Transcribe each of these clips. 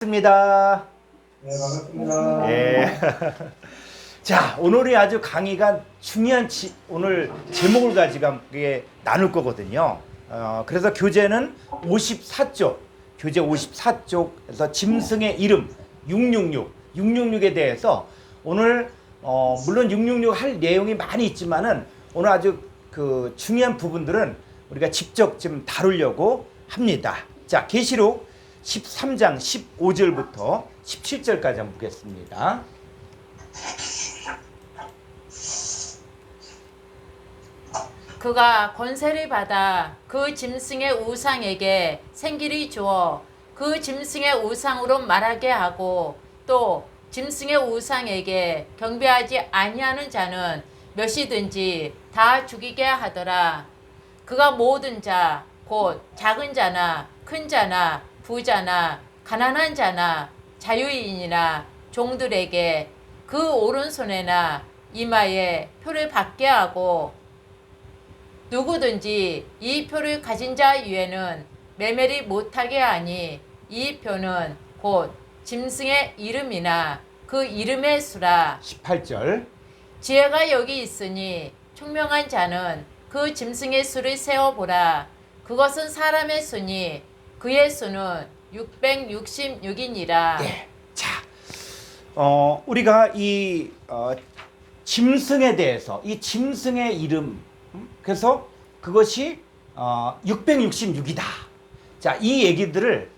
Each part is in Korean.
반갑습니다. 네, 반갑습니다. 예. 자, 오늘이 아주 강의가 중요한 오늘 제목을 가지고 함께 나눌 거거든요. 그래서 교재는 54쪽, 교재 54쪽에서 짐승의 이름 666에 대해서 오늘 물론 666 할 내용이 많이 있지만은 오늘 아주 그 중요한 부분들은 우리가 직접 좀 다루려고 합니다. 자, 계시록 13장 15절부터 17절까지 한번 보겠습니다. 그가 권세를 받아 그 짐승의 우상에게 생기를 주어 그 짐승의 우상으로 말하게 하고 또 짐승의 우상에게 경배하지 아니하는 자는 몇이든지 다 죽이게 하더라. 그가 모든 자 곧 작은 자나 큰 자나 부자나 가난한 자나 자유인이나 종들에게 그 오른손에나 이마에 표를 받게 하고 누구든지 이 표를 가진 자 위에는 매매를 못하게 하니 이 표는 곧 짐승의 이름이나 그 이름의 수라. 18절. 지혜가 여기 있으니 총명한 자는 그 짐승의 수를 세어보라. 그것은 사람의 수니 그의 수는 666이니라. 예. 자, 우리가 이 짐승에 대해서 이 짐승의 이름, 그래서 그것이 666이다. 자, 이 얘기들을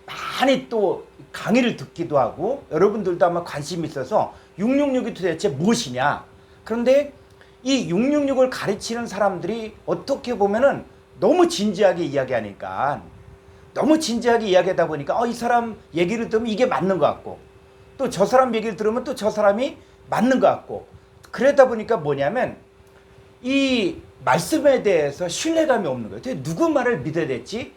많이 또 강의를 듣기도 하고 여러분들도 아마 관심이 있어서 666이 도대체 무엇이냐. 그런데 이 666을 가르치는 사람들이 어떻게 보면은 너무 진지하게 이야기하니까 너무 진지하게 이야기하다 보니까 이 사람 얘기를 들으면 이게 맞는 것 같고 또 저 사람 얘기를 들으면 또 저 사람이 맞는 것 같고 그러다 보니까 뭐냐면 이 말씀에 대해서 신뢰감이 없는 거예요. 누구 말을 믿어야 될지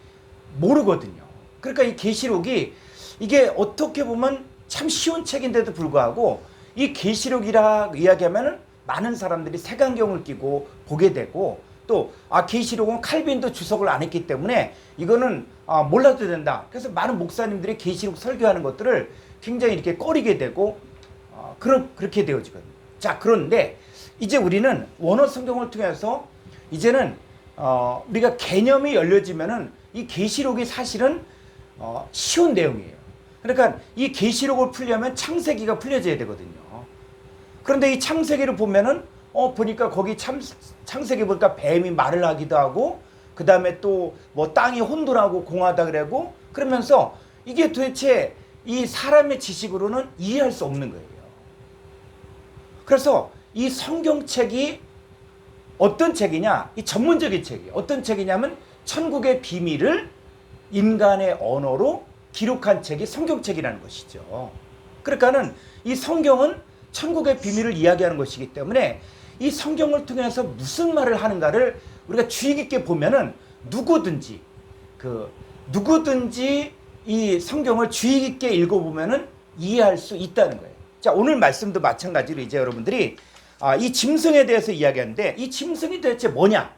모르거든요. 그러니까 이 계시록이 이게 어떻게 보면 참 쉬운 책인데도 불구하고 이 계시록이라 이야기하면은 많은 사람들이 색안경을 끼고 보게 되고 또 계시록은 칼빈도 주석을 안 했기 때문에 이거는 몰라도 된다. 그래서 많은 목사님들이 계시록 설교하는 것들을 굉장히 이렇게 꺼리게 되고 그렇게 되어지거든요. 자, 그런데 이제 우리는 원어 성경을 통해서 이제는 우리가 개념이 열려지면은 이 계시록이 사실은 쉬운 내용이에요. 그러니까 이 계시록을 풀려면 창세기가 풀려져야 되거든요. 그런데 이 창세기를 보면은 보니까 거기 창세기 보니까 뱀이 말을 하기도 하고 그 다음에 또 뭐 땅이 혼돈하고 공하다 그러고 그러면서 이게 도대체 이 사람의 지식으로는 이해할 수 없는 거예요. 그래서 이 성경책이 어떤 책이냐? 이 전문적인 책이에요. 어떤 책이냐면 천국의 비밀을 인간의 언어로 기록한 책이 성경책이라는 것이죠. 그러니까는 이 성경은 천국의 비밀을 이야기하는 것이기 때문에 이 성경을 통해서 무슨 말을 하는가를 우리가 주의 깊게 보면은 누구든지 이 성경을 주의 깊게 읽어보면은 이해할 수 있다는 거예요. 자, 오늘 말씀도 마찬가지로 이제 여러분들이 이 짐승에 대해서 이야기하는데 이 짐승이 도대체 뭐냐?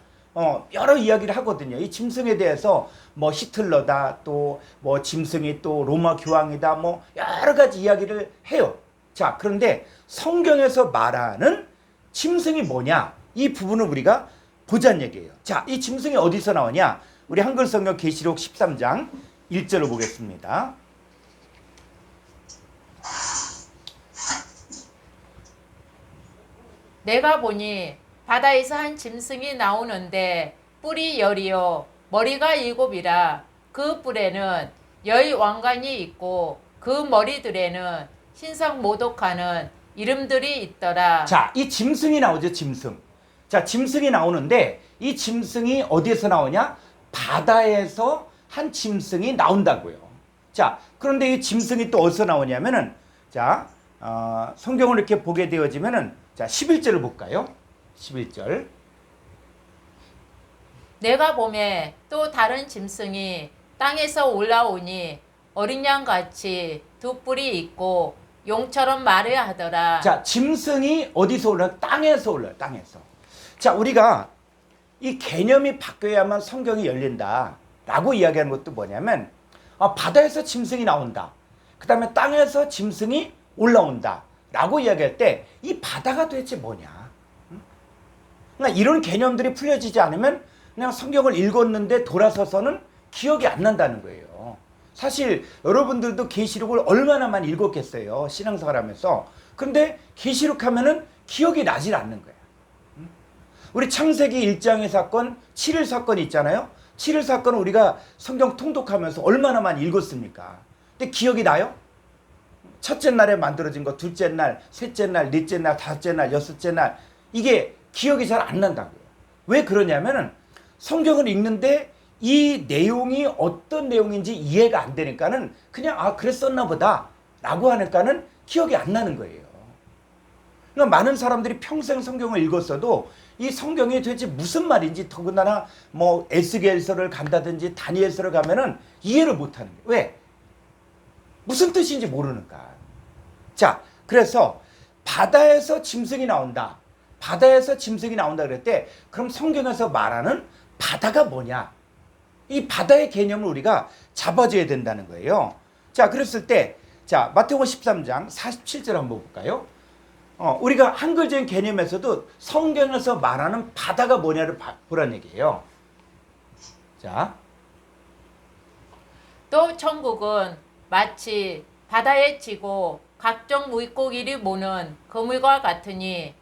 여러 이야기를 하거든요. 이 짐승에 대해서 뭐 히틀러다 또 뭐 짐승이 또 로마 교황이다 뭐 여러 가지 이야기를 해요. 자, 그런데 성경에서 말하는 짐승이 뭐냐? 이 부분을 우리가 보자는 얘기예요. 자, 이 짐승이 어디서 나오냐? 우리 한글 성경 계시록 13장 1절을 보겠습니다. 내가 보니 바다에서 한 짐승이 나오는데 뿔이 열이요 머리가 일곱이라 그 뿔에는 열 왕관이 있고 그 머리들에는 신성 모독하는 이름들이 있더라. 자, 이 짐승이 나오죠, 짐승. 자, 짐승이 나오는데 이 짐승이 어디에서 나오냐? 바다에서 한 짐승이 나온다고요. 자, 그런데 이 짐승이 또 어디서 나오냐면은 자, 성경을 이렇게 보게 되어지면은 자, 11절을 볼까요? 11절. 내가 보매 또 다른 짐승이 땅에서 올라오니 어린 양같이 두 뿔이 있고 용처럼 말을 하더라. 자, 짐승이 어디서 올라요? 땅에서 올라요. 땅에서. 자, 우리가 이 개념이 바뀌어야만 성경이 열린다라고 이야기하는 것도 뭐냐면 바다에서 짐승이 나온다. 그 다음에 땅에서 짐승이 올라온다 라고 이야기할 때 이 바다가 도대체 뭐냐. 그러니까 이런 개념들이 풀려지지 않으면 그냥 성경을 읽었는데 돌아서서는 기억이 안 난다는 거예요. 사실 여러분들도 계시록을 얼마나 많이 읽었겠어요. 신앙생활 하면서. 근데 계시록 하면은 기억이 나질 않는 거예요. 우리 창세기 1장의 사건, 7일 사건이 있잖아요. 7일 사건은 우리가 성경 통독하면서 얼마나 많이 읽었습니까? 근데 기억이 나요? 첫째 날에 만들어진 거, 둘째 날, 셋째 날, 넷째 날, 다섯째 날, 여섯째 날, 이게 기억이 잘 안 난다고요. 왜 그러냐면은 성경을 읽는데 이 내용이 어떤 내용인지 이해가 안 되니까는 그냥 그랬었나 보다 라고 하니까는 기억이 안 나는 거예요. 그러니까 많은 사람들이 평생 성경을 읽었어도 이 성경이 도대체 무슨 말인지, 더군다나 뭐 에스겔서를 간다든지 다니엘서를 가면은 이해를 못 하는 거예요. 왜? 무슨 뜻인지 모르니까. 자, 그래서 바다에서 짐승이 나온다. 바다에서 짐승이 나온다 그럴 때 그럼 성경에서 말하는 바다가 뭐냐? 이 바다의 개념을 우리가 잡아줘야 된다는 거예요. 자, 그랬을 때 자, 마태복음 13장 47절 한번 볼까요? 우리가 한글적인 개념에서도 성경에서 말하는 바다가 뭐냐를 보란 얘기예요. 자, 또 천국은 마치 바다에 치고 각종 물고기를 모는 그물과 같으니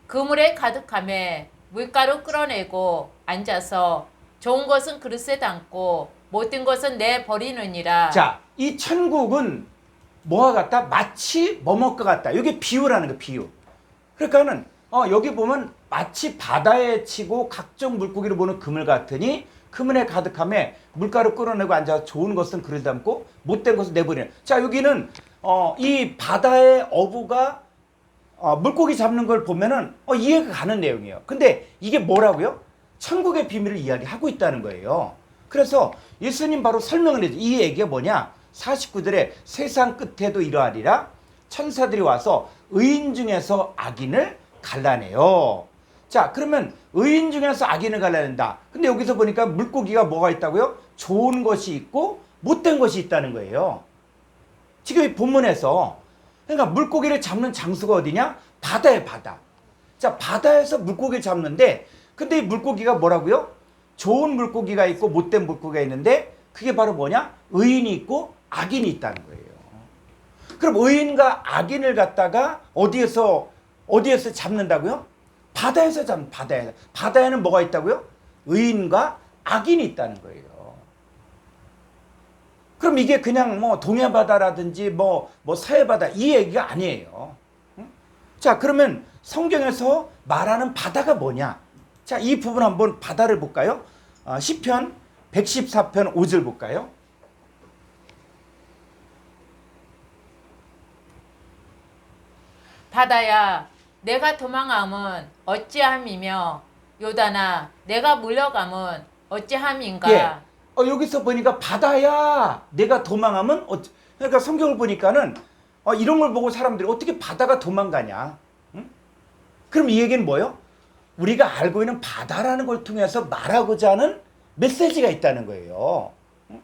그물에 가득함에 물가로 끌어내고 앉아서 좋은 것은 그릇에 담고 못된 것은 내버리느니라. 자, 이 천국은 뭐와 같다? 마치 뭐뭐과 같다. 이게 비유라는 거, 비유. 그러니까는 여기 보면 마치 바다에 치고 각종 물고기를 보는 그물 같으니 그물에 가득함에 물가로 끌어내고 앉아서 좋은 것은 그릇에 담고 못된 것은 내버리는. 자, 여기는 이 바다의 어부가 물고기 잡는 걸 보면은 이해가 가는 내용이에요. 근데 이게 뭐라고요? 천국의 비밀을 이야기하고 있다는 거예요. 그래서 예수님 바로 설명을 해줘. 이 얘기가 뭐냐? 49절에 세상 끝에도 이러하리라. 천사들이 와서 의인 중에서 악인을 갈라내요. 자, 그러면 의인 중에서 악인을 갈라낸다. 근데 여기서 보니까 물고기가 뭐가 있다고요? 좋은 것이 있고 못된 것이 있다는 거예요. 지금 이 본문에서 그러니까 물고기를 잡는 장소가 어디냐? 바다에 바다. 자, 바다에서 물고기를 잡는데 근데 이 물고기가 뭐라고요? 좋은 물고기가 있고 못된 물고기가 있는데 그게 바로 뭐냐? 의인이 있고 악인이 있다는 거예요. 그럼 의인과 악인을 갖다가 어디에서 잡는다고요? 바다에서 잡는, 바다에서. 바다에는 뭐가 있다고요? 의인과 악인이 있다는 거예요. 그럼 이게 그냥 뭐 동해바다라든지 뭐 서해바다 이 얘기가 아니에요. 응? 자, 그러면 성경에서 말하는 바다가 뭐냐? 자, 이 부분 한번 바다를 볼까요? 시편 114편 5절 볼까요? 바다야 내가 도망함은 어찌함이며 요단아 내가 물러감은 어찌함인가. 예. 여기서 보니까 바다야 내가 도망하면 그러니까 성경을 보니까는 이런 걸 보고 사람들이 어떻게 바다가 도망가냐? 응? 그럼 이 얘기는 뭐예요? 우리가 알고 있는 바다라는 걸 통해서 말하고자 하는 메시지가 있다는 거예요. 응?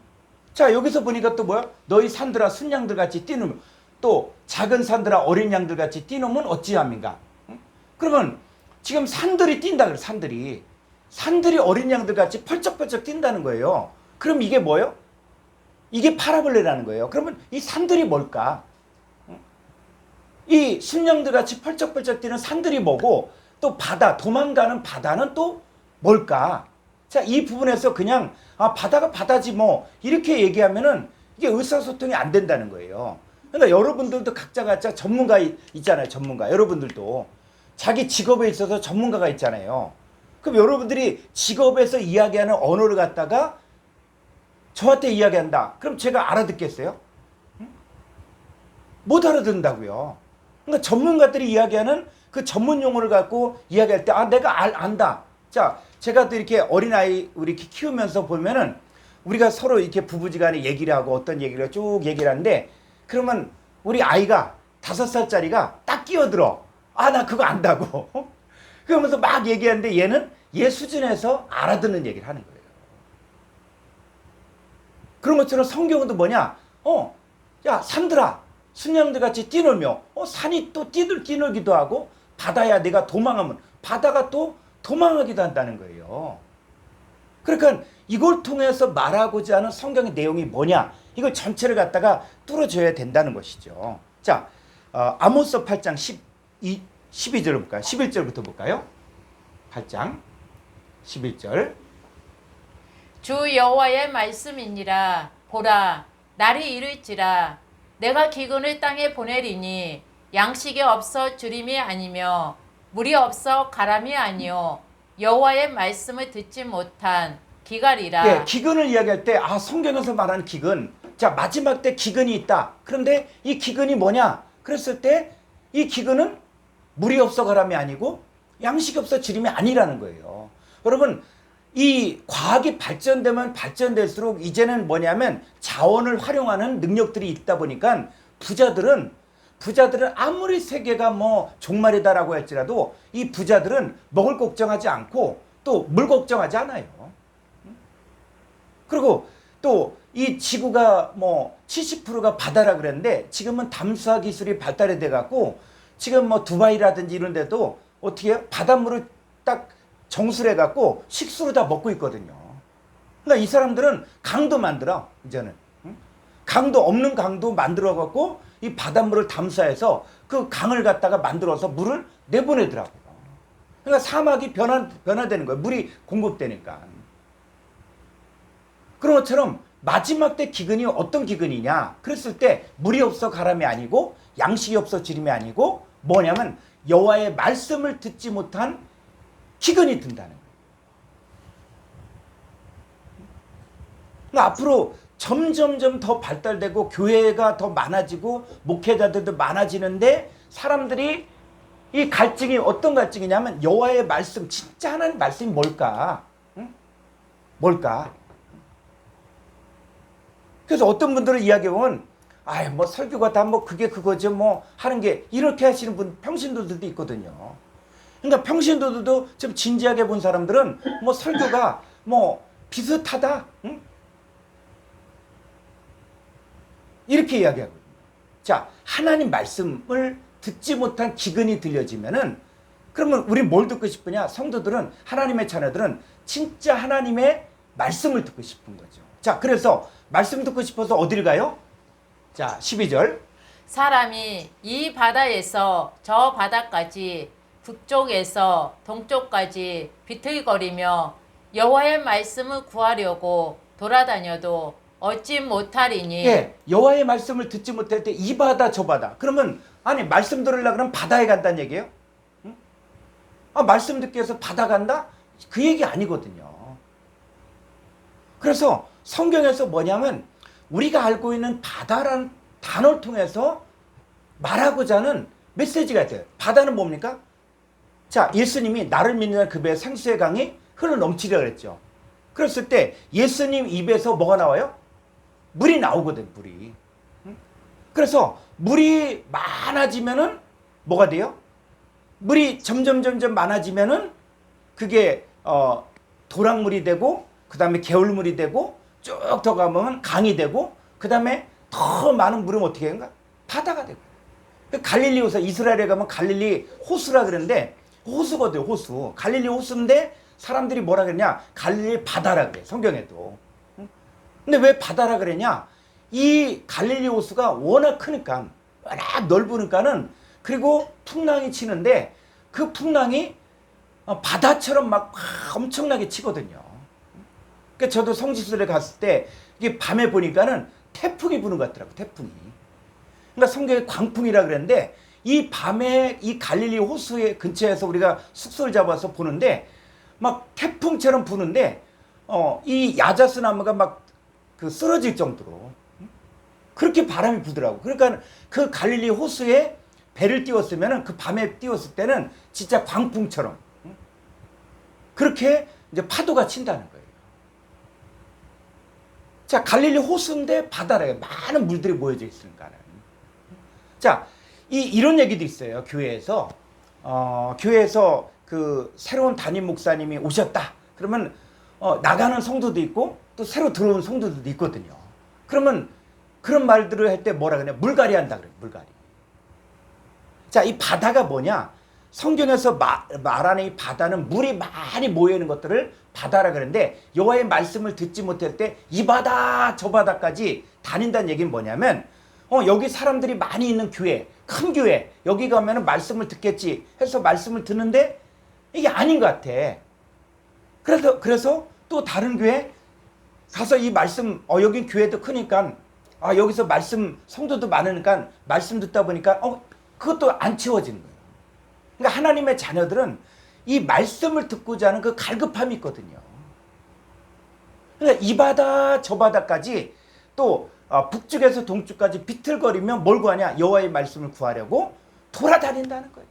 자, 여기서 보니까 또 뭐야? 너희 산들아 순양들 같이 뛰누면 또 작은 산들아 어린 양들 같이 뛰누면 어찌함인가? 응? 그러면 지금 산들이 뛴다 그래. 산들이 어린 양들 같이 펄쩍펄쩍 뛴다는 거예요. 그럼 이게 뭐예요? 이게 파라볼레라는 거예요. 그러면 이 산들이 뭘까? 이 순양들 같이 펄쩍펄쩍 뛰는 산들이 뭐고 또 바다, 도망가는 바다는 또 뭘까? 자, 이 부분에서 그냥 바다가 바다지 뭐 이렇게 얘기하면은 이게 의사소통이 안 된다는 거예요. 그러니까 여러분들도 각자 전문가 있잖아요. 전문가. 여러분들도 자기 직업에 있어서 전문가가 있잖아요. 그럼 여러분들이 직업에서 이야기하는 언어를 갖다가 저한테 이야기한다. 그럼 제가 알아듣겠어요? 못 알아듣는다고요. 그러니까 전문가들이 이야기하는 그 전문 용어를 갖고 이야기할 때 내가 안다. 자, 제가 또 이렇게 어린아이 우리 이렇게 키우면서 보면은 우리가 서로 이렇게 부부지간에 얘기를 하고 어떤 얘기를 쭉 얘기를 하는데 그러면 우리 아이가 5살짜리가 딱 끼어들어. 나 그거 안다고. 그러면서 막 얘기하는데 얘는 얘 수준에서 알아듣는 얘기를 하는 거예요. 그런 것처럼 성경은 또 뭐냐? 야 산들아 순양들 같이 뛰놀며 산이 또 뛰놀기도 하고 바다야 내가 도망하면 바다가 또 도망하기도 한다는 거예요. 그러니까 이걸 통해서 말하고자 하는 성경의 내용이 뭐냐 이걸 전체를 갖다가 뚫어줘야 된다는 것이죠. 자 아모스 8장 12절 볼까요? 11절부터 볼까요? 8장 11절 주 여호와의 말씀이니라. 보라, 날이 이를지라. 내가 기근을 땅에 보내리니 양식이 없어 주림이 아니며 물이 없어 가람이 아니요 여호와의 말씀을 듣지 못한 기갈이라. 예, 기근을 이야기할 때 성경에서 말하는 기근, 자 마지막 때 기근이 있다. 그런데 이 기근이 뭐냐? 그랬을 때 이 기근은 물이 없어 가람이 아니고 양식이 없어 주림이 아니라는 거예요. 여러분 이 과학이 발전되면 발전될수록 이제는 뭐냐면 자원을 활용하는 능력들이 있다 보니까 부자들은 아무리 세계가 뭐 종말이다라고 할지라도 이 부자들은 먹을 걱정하지 않고 또 물 걱정하지 않아요. 그리고 또 이 지구가 뭐 70%가 바다라 그랬는데 지금은 담수화 기술이 발달이 돼 갖고 지금 뭐 두바이라든지 이런 데도 어떻게 해요? 바닷물을 딱 정수를 해 갖고 식수로 다 먹고 있거든요. 그러니까 이 사람들은 강도 만들어 이제는. 강도 없는 강도 만들어 갖고 이 바닷물을 담수해서 그 강을 갖다가 만들어서 물을 내보내더라고요. 그러니까 사막이 변화되는 거예요. 물이 공급되니까. 그런 것처럼 마지막 때 기근이 어떤 기근이냐? 그랬을 때 물이 없어 가람이 아니고 양식이 없어 주림이 아니고 뭐냐면 여호와의 말씀을 듣지 못한 기근이 든다는 거예요. 그러니까 앞으로 점점점 더 발달되고 교회가 더 많아지고 목회자들도 많아지는데 사람들이 이 갈증이 어떤 갈증이냐면 여호와의 말씀 진짜 하나님 말씀이 뭘까? 응? 뭘까? 그래서 어떤 분들은 이야기해보면 뭐 설교가 다 뭐 그게 그거죠 뭐 하는 게 이렇게 하시는 분 평신도들도 있거든요. 그러니까 평신도들도 좀 진지하게 본 사람들은 뭐 설교가 뭐 비슷하다. 응? 이렇게 이야기하거든요. 자, 하나님 말씀을 듣지 못한 기근이 들려지면은 그러면 우리 뭘 듣고 싶으냐? 성도들은 하나님의 자녀들은 진짜 하나님의 말씀을 듣고 싶은 거죠. 자, 그래서 말씀 듣고 싶어서 어딜 가요? 자, 12절. 사람이 이 바다에서 저 바다까지 북쪽에서 동쪽까지 비틀거리며 여호와의 말씀을 구하려고 돌아다녀도 얻지 못하리니. 예, 여호와의 말씀을 듣지 못할 때 이 바다 저 바다. 그러면 아니 말씀 들으려고 그러면 바다에 간다는 얘기예요? 응? 말씀 듣기 위해서 바다 간다? 그 얘기 아니거든요. 그래서 성경에서 뭐냐면 우리가 알고 있는 바다라는 단어를 통해서 말하고자 하는 메시지가 있어요. 바다는 뭡니까? 자, 예수님이 나를 믿는 그 배에 생수의 강이 흘러 넘치리라 그랬죠. 그랬을 때 예수님 입에서 뭐가 나와요? 물이 나오거든, 물이. 그래서 물이 많아지면은 뭐가 돼요? 물이 점점 많아지면은 그게 도랑물이 되고 그 다음에 개울물이 되고 쭉 더 가면 강이 되고 그 다음에 더 많은 물은 어떻게 해요? 바다가 되고. 갈릴리 호수, 이스라엘에 가면 갈릴리 호수라 그러는데 호수거든요, 호수. 갈릴리 호수인데 사람들이 뭐라 그러냐? 갈릴리 바다라 그래, 성경에도. 근데 왜 바다라 그러냐? 이 갈릴리 호수가 워낙 크니까, 워낙 넓으니까는, 그리고 풍랑이 치는데 그 풍랑이 바다처럼 막 엄청나게 치거든요. 그러니까 저도 성지순례 갔을 때 이게 밤에 보니까는 태풍이 부는 것 같더라고, 태풍이. 그러니까 성경에 광풍이라 그랬는데 이 밤에 이 갈릴리 호수의 근처에서 우리가 숙소를 잡아서 보는데 막 태풍처럼 부는데 이 야자수 나무가 막 그 쓰러질 정도로 그렇게 바람이 부더라고. 그러니까 그 갈릴리 호수에 배를 띄웠으면은 그 밤에 띄웠을 때는 진짜 광풍처럼 그렇게 이제 파도가 친다는 거예요. 자, 갈릴리 호수인데 바다래요. 많은 물들이 모여져 있으니까는. 자, 이런 얘기도 있어요. 교회에서 교회에서 그 새로운 담임 목사님이 오셨다. 그러면 나가는 성도도 있고 또 새로 들어온 성도들도 있거든요. 그러면 그런 말들을 할 때 뭐라 그러냐? 물갈이 한다 그래요. 물갈이. 자, 이 바다가 뭐냐? 성경에서 말하는 이 바다는 물이 많이 모여있는 것들을 바다라 그러는데 여호와의 말씀을 듣지 못할 때 이 바다 저 바다까지 다닌다는 얘기는 뭐냐면 여기 사람들이 많이 있는 교회, 큰 교회, 여기 가면은 말씀을 듣겠지 해서 말씀을 듣는데 이게 아닌 것 같아. 그래서 또 다른 교회 가서 이 말씀, 여기 교회도 크니까, 여기서 말씀, 성도도 많으니까 말씀 듣다 보니까, 그것도 안 채워지는 거예요. 그러니까 하나님의 자녀들은 이 말씀을 듣고자 하는 그 갈급함이 있거든요. 그러니까 이 바다, 저 바다까지 또 북쪽에서 동쪽까지 비틀거리며 뭘 구하냐? 여호와의 말씀을 구하려고 돌아다닌다는 거예요.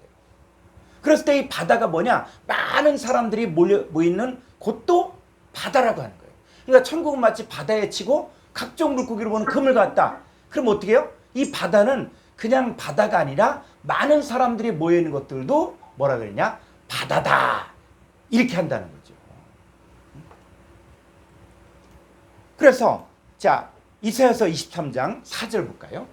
그랬을 때 이 바다가 뭐냐? 많은 사람들이 모이는 곳도 바다라고 하는 거예요. 그러니까 천국은 마치 바다에 치고 각종 물고기를 보는 금을 같다. 그럼 어떻게 해요? 이 바다는 그냥 바다가 아니라 많은 사람들이 모여있는 것들도 뭐라 그러냐? 바다다. 이렇게 한다는 거죠. 그래서 자, 이사야서 23장 4절 볼까요?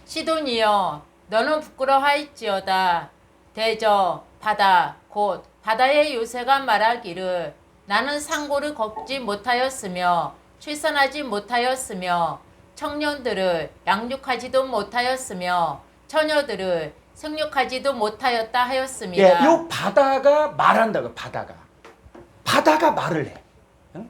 시돈이여 너는 부끄러워할지어다. 대저 바다 곧 바다의 요새가 말하기를 나는 상고를 걷지 못하였으며 출산하지 못하였으며 청년들을 양육하지도 못하였으며 처녀들을 생육하지도 못하였다 하였습니다. 예, 요 바다가 말한다고. 바다가 말을 해. 응?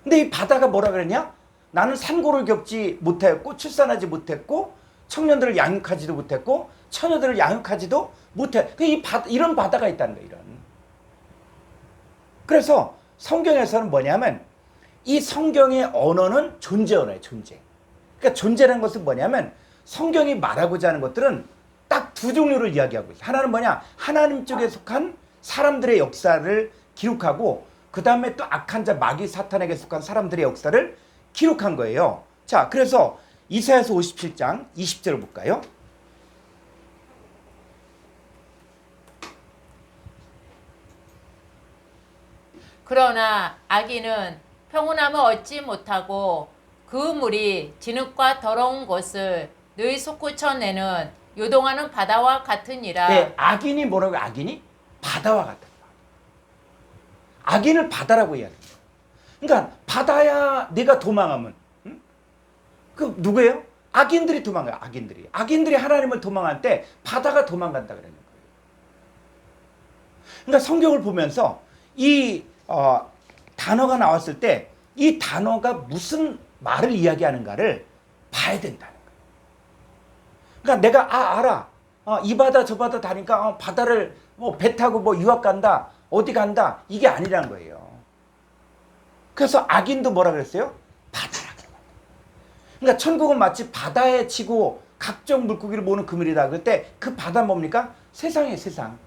근데 이 바다가 뭐라 그랬냐? 나는 산고를 겪지 못하였고 출산하지 못했고 청년들을 양육하지도 못했고 처녀들을 양육하지도 못해. 이런 바다가 있다는 거예요. 이런. 그래서 성경에서는 뭐냐면 이 성경의 언어는 존재 언어예요. 존재. 그러니까 존재라는 것은 뭐냐면 성경이 말하고자 하는 것들은 딱 두 종류를 이야기하고 있어요. 하나는 뭐냐? 하나님 쪽에 속한 사람들의 역사를 기록하고 그 다음에 또 악한 자 마귀 사탄에게 속한 사람들의 역사를 기록한 거예요. 자, 그래서 이사야서 57장 20절을 볼까요? 그러나 악인은 평온함을 얻지 못하고 그 물이 진흙과 더러운 곳을 늘 솟구쳐내는 요동하는 바다와 같으니라. 네, 악인이 뭐라고? 악인이 바다와 같다. 악인을 바다라고 이야기해요. 그러니까 바다야 내가 도망하면, 응? 그 누구예요? 악인들이 도망가요. 악인들이 하나님을 도망할 때 바다가 도망간다 그러는 거예요. 그러니까 성경을 보면서 이 단어가 나왔을 때 이 단어가 무슨 말을 이야기하는가를 봐야 된다는 거예요. 그러니까 내가 알아. 이 바다 저 바다 다니까 바다를 배 타고 유학 간다. 어디 간다. 이게 아니란 거예요. 그래서 악인도 뭐라 그랬어요? 바다라고. 그러니까 천국은 마치 바다에 치고 각종 물고기를 모으는 그물이다. 그럴 때 그 바다 뭡니까? 세상이에요. 세상.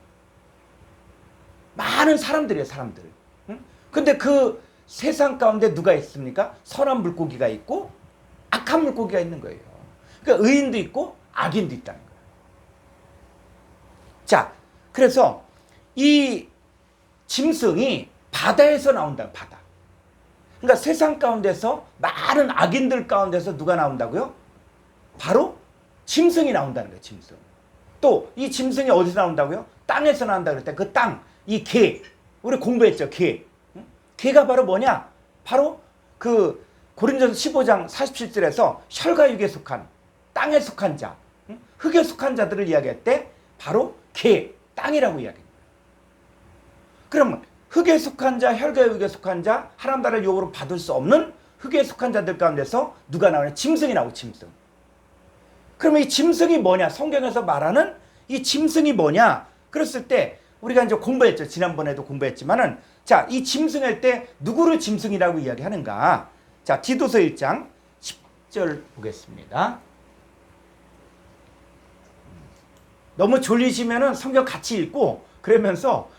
많은 사람들이에요. 사람들. 응? 근데 그 세상 가운데 누가 있습니까? 선한 물고기가 있고 악한 물고기가 있는 거예요. 그러니까 의인도 있고 악인도 있다는 거예요. 자, 그래서 이 짐승이 바다에서 나온다. 바다. 그러니까 세상 가운데서 많은 악인들 가운데서 누가 나온다고요? 바로 짐승이 나온다는 거예요. 짐승. 또 이 짐승이 어디서 나온다고요? 땅에서 나온다 그럴 때 그 땅, 이 개. 우리 공부했죠. 개. 개가 바로 뭐냐? 바로 그 고린도서 15장 47절에서 혈과 육에 속한 땅에 속한 자, 흙에 속한 자들을 이야기할 때 바로 개, 땅이라고 이야기합니다. 그러면 흙에 속한 자, 혈과 육에 속한 자, 하나님 나라를 요구로 받을 수 없는 흙에 속한 자들 가운데서 누가 나오냐? 짐승이 나오고 짐승. 그러면 이 짐승이 뭐냐? 성경에서 말하는 이 짐승이 뭐냐? 그랬을 때 우리가 이제 공부했죠. 지난번에도 공부했지만은 자, 이 짐승일 때 누구를 짐승이라고 이야기하는가? 자, 디도서 1장 10절 보겠습니다. 너무 졸리시면은 성경 같이 읽고 그러면서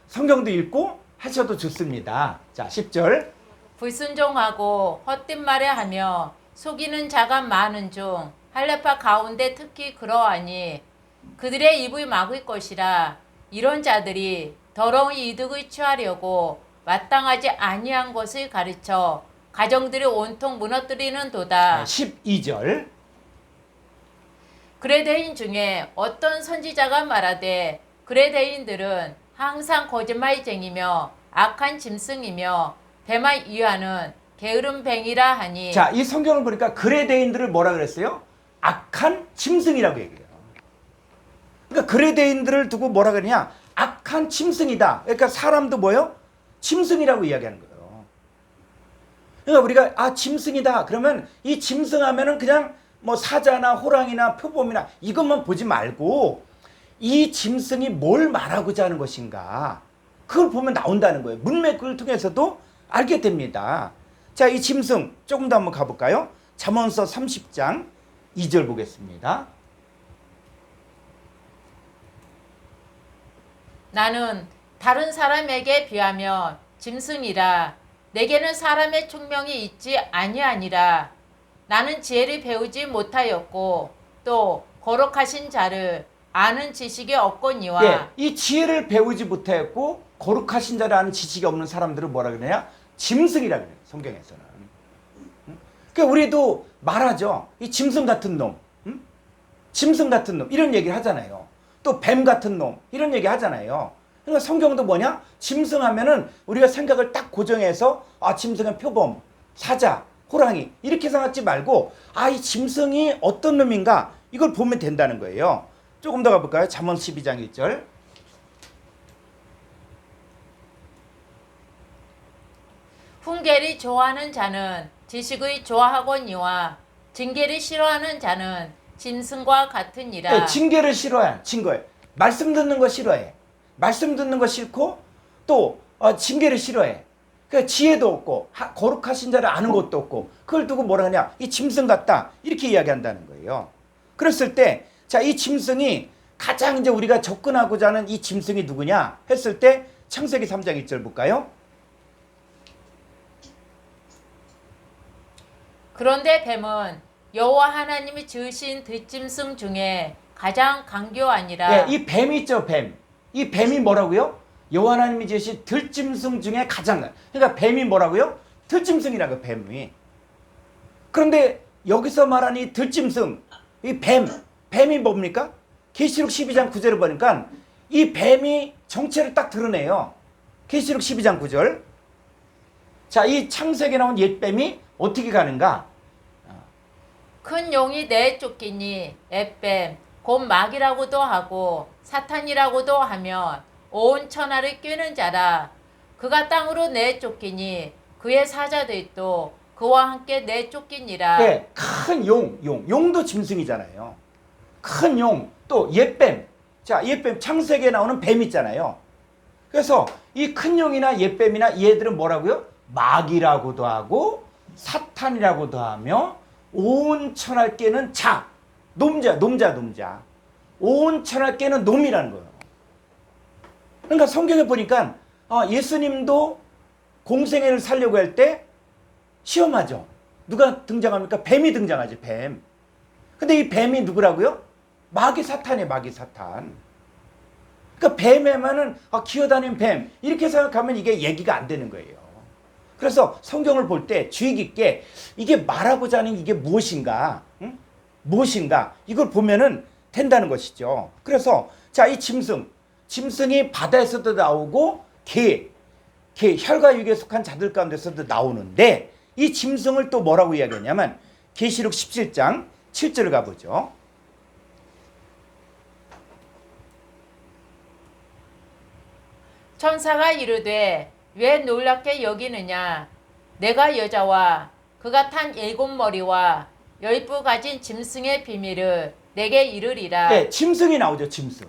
성경도 읽고 하셔도 좋습니다. 자, 10절. 불순종하고 헛된 말을 하며 속이는 자가 많은 중 할례파 가운데 특히 그러하니 그들의 입을 막을 것이라. 이런 자들이 더러운 이득을 취하려고 마땅하지 아니한 것을 가르쳐 가정들이 온통 무너뜨리는 도다. 12절. 그레데인 중에 어떤 선지자가 말하되 그레데인들은 항상 거짓말쟁이며 악한 짐승이며 배만 이유하는 게으른 뱅이라 하니. 자, 이 성경을 보니까 그레데인들을 뭐라 그랬어요? 악한 짐승이라고 얘기해요. 그러니까 그레데인들을 두고 뭐라 그러냐? 악한 짐승이다. 그러니까 사람도 뭐요? 짐승이라고 이야기하는 거예요. 그러니까 우리가 짐승이다. 그러면 이 짐승 하면은 그냥 뭐 사자나 호랑이나 표범이나 이것만 보지 말고 이 짐승이 뭘 말하고자 하는 것인가? 그걸 보면 나온다는 거예요. 문맥을 통해서도 알게 됩니다. 자, 이 짐승 조금 더 한번 가볼까요? 잠언서 30장 2절 보겠습니다. 나는 다른 사람에게 비하며 짐승이라. 내게는 사람의 총명이 있지 아니하니라. 나는 지혜를 배우지 못하였고 또 거룩하신 자를 아는 지식이 없거니와. 예, 이 지혜를 배우지 못했고 거룩하신 자를 아는 지식이 없는 사람들을 뭐라 그러냐? 짐승이라 그래요. 성경에서는. 그러니까 우리도 말하죠. 이 짐승 같은 놈, 짐승 같은 놈 이런 얘기를 하잖아요. 또 뱀 같은 놈 이런 얘기 하잖아요. 그러니까 성경도 뭐냐? 짐승 하면은 우리가 생각을 딱 고정해서 짐승은 표범, 사자, 호랑이 이렇게 생각하지 말고 이 짐승이 어떤 놈인가 이걸 보면 된다는 거예요. 조금 더 가볼까요? 잠언 12장 1절. 훈계를 좋아하는 자는 지식의 좋아하거니와 징계를 싫어하는 자는 짐승과 같으니라. 네, 징계를 싫어해. 징거해. 말씀 듣는 거 싫어해. 말씀 듣는 거 싫고 또 징계를 싫어해. 그러니까 지혜도 없고 거룩하신 자를 아는 것도 없고 그걸 두고 뭐라 하냐? 이 짐승 같다. 이렇게 이야기한다는 거예요. 그랬을 때 자, 이 짐승이 가장 이제 우리가 접근하고자 하는 이 짐승이 누구냐 했을 때 창세기 3장 1절 볼까요? 그런데 뱀은 여호와 하나님이 지으신 들짐승 중에 가장 강교하니라. 이 뱀이 있죠, 뱀. 이 뱀이 뭐라고요? 여호와 하나님이 지으신 들짐승 중에 가장. 그러니까 뱀이 뭐라고요? 들짐승이라고, 뱀이. 그런데 여기서 말하는 이 들짐승, 이 뱀이 뭡니까? 계시록 12장 9절을 보니까 이 뱀이 정체를 딱 드러내요. 계시록 12장 9절. 자, 이 창세기에 나온 옛뱀이 어떻게 가는가? 큰 용이 내쫓기니 앱뱀 곧 마귀라고도 하고 사탄이라고도 하며 온 천하를 꿰는 자라. 그가 땅으로 내쫓기니 그의 사자들도 그와 함께 내쫓기니라. 네, 큰 용도 짐승이잖아요. 큰 용, 또 옛뱀. 자, 옛뱀, 창세기에 나오는 뱀 있잖아요. 그래서 이 큰 용이나 옛뱀이나 얘들은 뭐라고요? 마귀라고도 하고 사탄이라고도 하며 온 천하를 깨는 자, 놈자. 온 천하를 깨는 놈이라는 거예요. 그러니까 성경에 보니까 예수님도 공생애를 살려고 할 때 시험하죠. 누가 등장합니까? 뱀이 등장하지, 뱀. 근데 이 뱀이 누구라고요? 마귀 사탄이에요, 마귀 사탄. 그러니까 뱀에만은 기어다니는 뱀 이렇게 생각하면 이게 얘기가 안 되는 거예요. 그래서 성경을 볼 때 주의 깊게 이게 말하고자 하는 이게 무엇인가, 무엇인가 이걸 보면은 된다는 것이죠. 그래서 자, 이 짐승이 바다에서도 나오고 개 혈과 육에 속한 자들 가운데서도 나오는데 이 짐승을 또 뭐라고 이야기하냐면 계시록 17장 7절을 가보죠. 천사가 이르되 왜 놀랍게 여기느냐? 내가 여자와 그가 탄 7머리와 10부 가진 짐승의 비밀을 내게 이르리라. 네, 짐승이 나오죠, 짐승.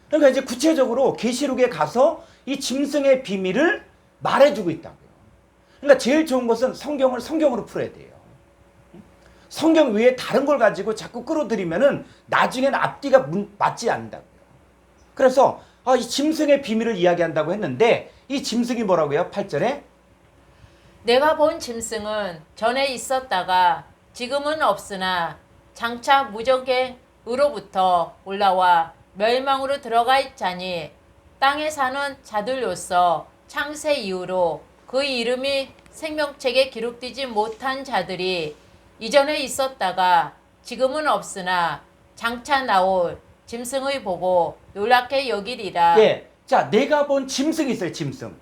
그러니까 이제 구체적으로 계시록에 가서 이 짐승의 비밀을 말해주고 있다고요. 그러니까 제일 좋은 것은 성경을 성경으로 풀어야 돼요. 성경 외에 다른 걸 가지고 자꾸 끌어들이면은 나중엔 앞뒤가 맞지 않는다고요. 그래서 이 짐승의 비밀을 이야기한다고 했는데 이 짐승이 뭐라고요? 8절에 내가 본 짐승은 전에 있었다가 지금은 없으나 장차 무적의으로부터 올라와 멸망으로 들어가 있자니 땅에 사는 자들로서 창세 이후로 그 이름이 생명책에 기록되지 못한 자들이 이전에 있었다가 지금은 없으나 장차 나올 짐승의 보고 놀랍게 여기리라. 예. 자, 내가 본 짐승이 있어요, 짐승.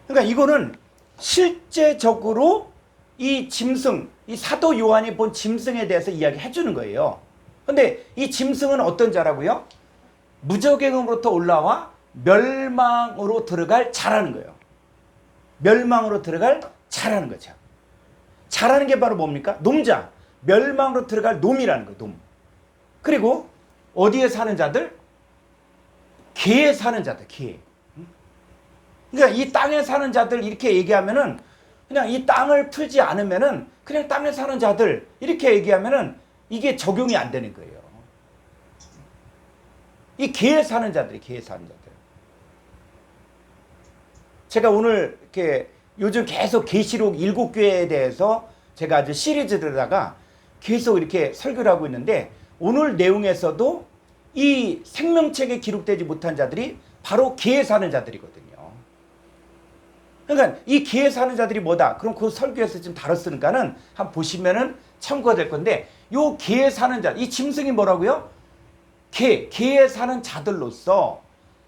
그러니까 이거는 실제적으로 이 짐승, 이 사도 요한이 본 짐승에 대해서 이야기해 주는 거예요. 근데 이 짐승은 어떤 자라고요? 무적행으로부터 올라와 멸망으로 들어갈 자라는 거예요. 멸망으로 들어갈 자라는 거죠. 자라는 게 바로 뭡니까? 놈자. 멸망으로 들어갈 놈이라는 거예요. 놈. 그리고 어디에 사는 자들? 개에 사는 자들. 개. 그러니까 이 땅에 사는 자들 이렇게 얘기하면은 그냥 이 땅을 풀지 않으면은 그냥 땅에 사는 자들 이렇게 얘기하면은 이게 적용이 안 되는 거예요. 이 개에 사는 자들이 개에 사는 자들. 제가 오늘 이렇게 요즘 계속 계시록 7교회에 대해서 제가 아주 시리즈로다가 계속 이렇게 설교를 하고 있는데 오늘 내용에서도 이 생명책에 기록되지 못한 자들이 바로 개에 사는 자들이거든요. 그러니까 이 개에 사는 자들이 뭐다? 그럼 그 설교에서 좀 다뤘으니까는 한번 보시면은 참고가 될 건데 요 개에 사는 자, 이 짐승이 뭐라고요? 개에 사는 자들로서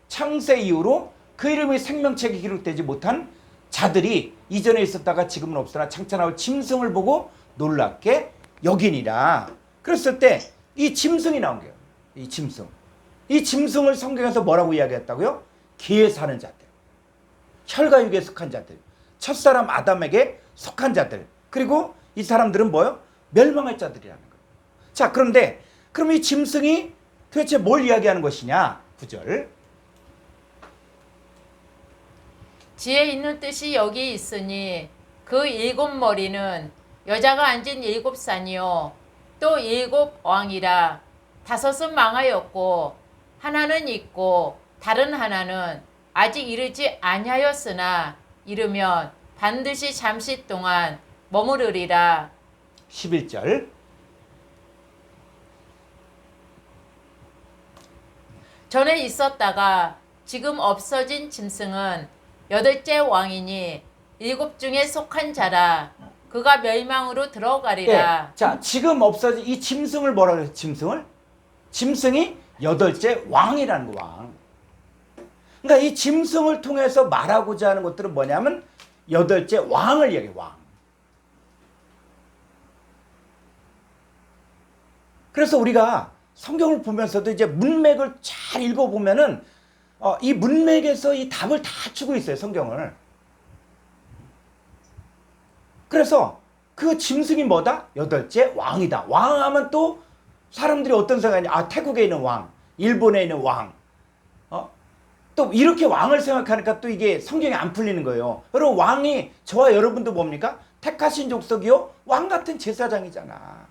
창세 이후로 그 이름이 생명책에 기록되지 못한 자들이 이전에 있었다가 지금은 없으나 장차 나올 짐승을 보고 놀랍게 여기니라. 그랬을 때 이 짐승이 나온 거예요. 이 짐승. 이 짐승을 성경에서 뭐라고 이야기했다고요? 개에 사는 자들. 혈과육에 속한 자들. 첫사람 아담에게 속한 자들. 그리고 이 사람들은 뭐요? 멸망할 자들이라는 거예요. 자, 그런데 그럼 이 짐승이 도대체 뭘 이야기하는 것이냐? 9절. 지혜 있는 뜻이 여기 있으니 그 7머리는 여자가 앉은 7산이요 또 7왕이라. 5은 망하였고 하나는 있고 다른 하나는 아직 이르지 아니하였으나 이르면 반드시 잠시 동안 머무르리라. 11절. 전에 있었다가 지금 없어진 짐승은 8째 왕이니 7 중에 속한 자라. 그가 멸망으로 들어가리라. 네. 자, 지금 없어진 이 짐승을 뭐라 그래요? 짐승을? 짐승이 8째 왕이라는 거, 왕. 그러니까 이 짐승을 통해서 말하고자 하는 것들은 뭐냐면 8째 왕을 얘기해, 왕. 그래서 우리가 성경을 보면서도 이제 문맥을 잘 읽어보면은 이 문맥에서 이 답을 다 주고 있어요, 성경을. 그래서 그 짐승이 뭐다? 8째 왕이다. 왕하면 또 사람들이 어떤 생각이냐? 아, 태국에 있는 왕, 일본에 있는 왕. 또 이렇게 왕을 생각하니까 또 이게 성경이 안 풀리는 거예요. 여러분, 왕이 저와 여러분도 뭡니까? 택하신 족속이요? 왕 같은 제사장이잖아.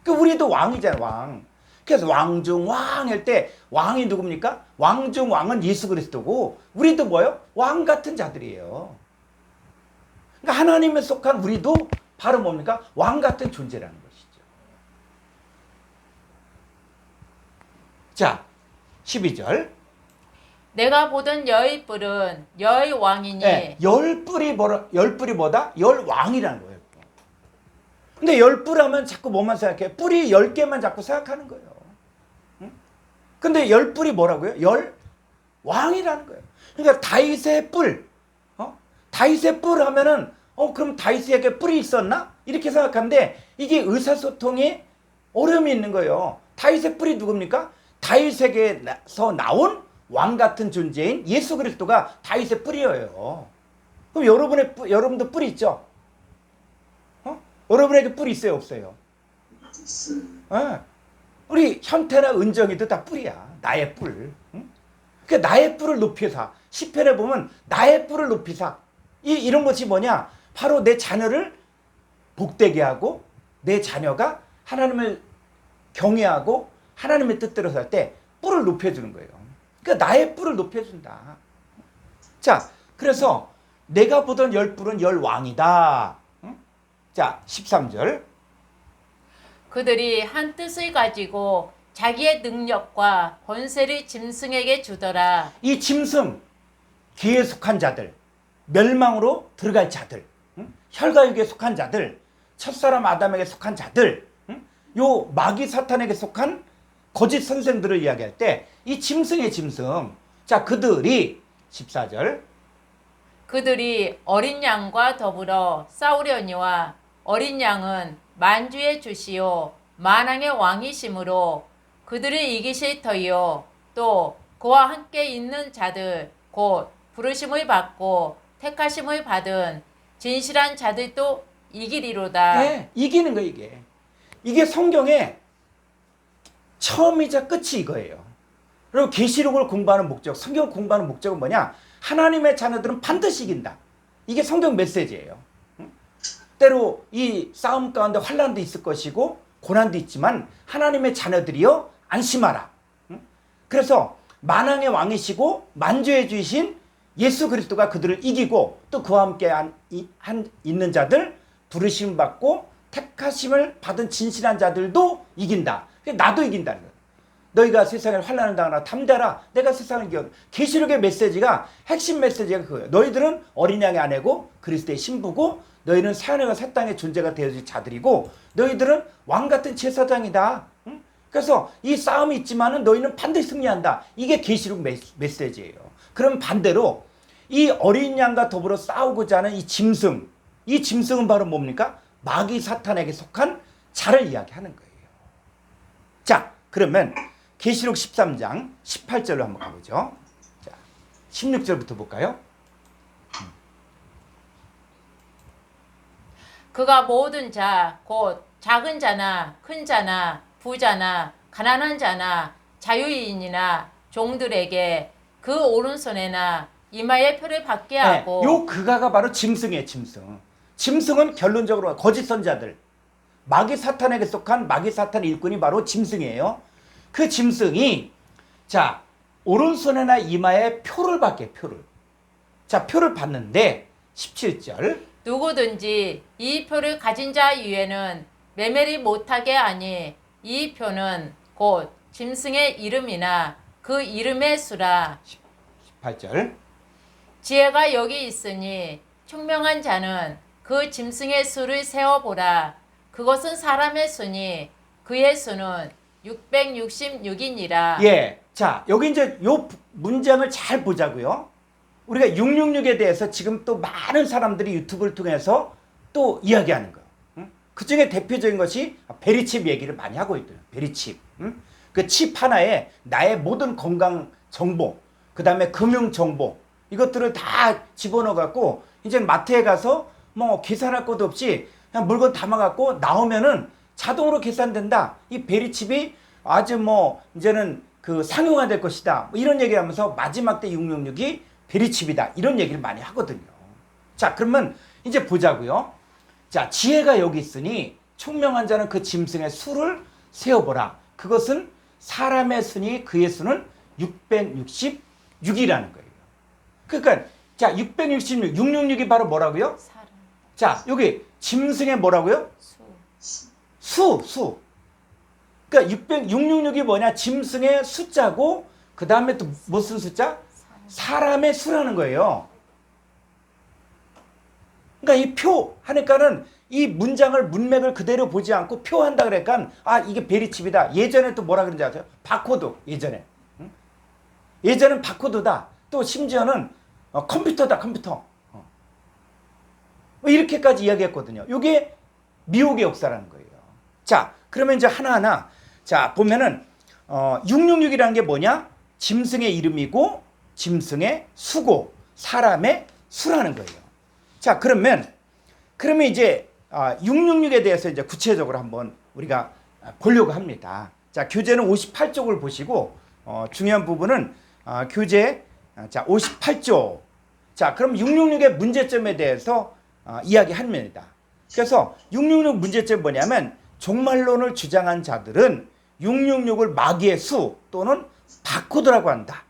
그 우리도 왕이잖아, 왕. 그래서 왕중 왕 할 때 왕이 누굽니까? 왕중 왕은 예수 그리스도고 우리도 뭐예요? 왕 같은 자들이에요. 그러니까 하나님에 속한 우리도 바로 뭡니까? 왕 같은 존재라는 것이죠. 자, 12절. 내가 보던 여의 뿔은 여의 왕이니. 네, 열 뿔이 뭐다? 열 왕이라는 거예요. 근데 열 뿔 하면 자꾸 뭐만 생각해? 뿔이 10개만 자꾸 생각하는 거예요. 응? 근데 열 뿔이 뭐라고요? 열 왕이라는 거예요. 그러니까 다윗의 뿔. 다윗의 뿔 하면은 그럼 다윗에게 뿔이 있었나? 이렇게 생각하는데 이게 의사소통에 어려움이 있는 거예요. 다윗의 뿔이 누굽니까? 다윗에게서 나온 왕 같은 존재인 예수 그리스도가 다윗의 뿔이에요. 그럼 여러분도 뿔이 있죠? 여러분에게 뿔이 있어요, 없어요? 네. 우리 현태나 은정이도 다 뿔이야. 나의 뿔. 응? 그러니까 나의 뿔을 높이사. 시편에 보면 나의 뿔을 높이사. 이런 것이 뭐냐? 바로 내 자녀를 복되게 하고 내 자녀가 하나님을 경외하고 하나님의 뜻대로 살 때 뿔을 높여주는 거예요. 그러니까 나의 뿔을 높여준다. 자, 그래서 내가 보던 열 뿔은 열 왕이다. 응? 자, 13절. 그들이 한 뜻을 가지고 자기의 능력과 권세를 짐승에게 주더라. 이 짐승, 기에 속한 자들, 멸망으로 들어갈 자들, 혈과육에 속한 자들, 첫사람 아담에게 속한 자들, 요 마귀 사탄에게 속한 거짓 선생들을 이야기할 때 이 짐승의 짐승, 자 그들이 14절 그들이 어린 양과 더불어 싸우려니와 어린 양은 만주의 주시요 만왕의 왕이심으로 그들을 이기실 터이요 또 그와 함께 있는 자들 곧 부르심을 받고 택하심을 받은 진실한 자들도 이기리로다. 네, 이기는 거예요. 이게 성경의 처음이자 끝이 이거예요. 그리고 계시록을 공부하는 목적, 성경 공부하는 목적은 뭐냐? 하나님의 자녀들은 반드시 이긴다. 이게 성경 메시지예요. 때로 이 싸움 가운데 환난도 있을 것이고 고난도 있지만 하나님의 자녀들이여 안심하라. 그래서 만왕의 왕이시고 만주의 주이신 예수 그리스도가 그들을 이기고 또 그와 함께 있는 자들, 부르심 받고 택하심을 받은 진실한 자들도 이긴다. 나도 이긴다는 거예요. 너희가 세상에 환난을 당하나 담대하라. 내가 세상을 이겨. 계시록의 메시지가 핵심 메시지가 그거예요. 너희들은 어린 양의 아내고 그리스도의 신부고 너희는 새하늘과 새 땅의 존재가 되어질 자들이고 너희들은 왕 같은 제사장이다. 그래서 이 싸움이 있지만은 너희는 반드시 승리한다. 이게 계시록 메시지예요. 그럼 반대로 이 어린 양과 더불어 싸우고자 하는 이 짐승은 바로 뭡니까? 마귀 사탄에게 속한 자를 이야기하는 거예요. 자, 그러면 계시록 13장 18절로 한번 가보죠. 자, 16절부터 볼까요? 그가 모든 자, 곧 작은 자나 큰 자나 부자나 가난한 자나 자유인이나 종들에게 그 오른손에나 이마에 표를 받게 하고. 네, 요 그가가 바로 짐승이에요. 짐승은 결론적으로 거짓 선자들, 마귀 사탄에게 속한 마귀 사탄 일꾼이 바로 짐승이에요. 그 짐승이 자 오른손에나 이마에 표를 받게. 자 표를 받는데 17절 누구든지 이 표를 가진 자 위에는 매매를 못하게 하니 이 표는 곧 짐승의 이름이나 그 이름의 수라. 18절 지혜가 여기 있으니 총명한 자는 그 짐승의 수를 세어보라. 그것은 사람의 수니 그의 수는 666이니라. 예, 자 여기 이제 요 문장을 잘 보자고요. 우리가 666에 대해서 지금 또 많은 사람들이 유튜브를 통해서 또 이야기하는 거. 그 중에 대표적인 것이 베리칩 얘기를 많이 하고 있대요. 베리칩. 그 칩 하나에 나의 모든 건강 정보, 그 다음에 금융 정보, 이것들을 다 집어넣어 갖고 이제 마트에 가서 뭐 계산할 것도 없이 그냥 물건 담아갖고 나오면은 자동으로 계산된다. 이 베리칩이 아주 뭐 이제는 그 상용화될 것이다. 뭐 이런 얘기하면서 마지막 때 666이 베리칩이다. 이런 얘기를 많이 하거든요. 자, 그러면 이제 보자고요. 자, 지혜가 여기 있으니 총명한 자는 그 짐승의 수를 세어보라. 그것은 사람의 수니 그의 수는 666이라는 거예요. 그러니까 자, 666, 666이 바로 뭐라고요? 사람. 자, 여기 짐승의 뭐라고요? 수. 그러니까 666이 뭐냐? 짐승의 숫자고 그 다음에 또 무슨 숫자? 사람의 수라는 거예요. 그러니까 이 표 하니까는 이 문맥을 그대로 보지 않고 표 한다 그러니까 아 이게 베리칩이다. 예전에 또 뭐라 그런지 아세요? 바코드. 예전엔 바코드다. 또 심지어는 컴퓨터다. 컴퓨터. 이렇게까지 이야기했거든요. 이게 미혹의 역사라는 거예요. 자, 그러면 이제 하나하나 자 보면은 666이라는 게 뭐냐? 짐승의 이름이고 짐승의 수고 사람의 수라는 거예요. 자, 그러면 이제 666에 대해서 이제 구체적으로 한번 우리가 보려고 합니다. 자, 교재는 58쪽을 보시고 중요한 부분은 교재 자 58쪽. 자, 그럼 666의 문제점에 대해서 이야기합니다. 그래서 666 문제점이 뭐냐면 종말론을 주장한 자들은 666을 마귀의 수 또는 바코드라고 한다.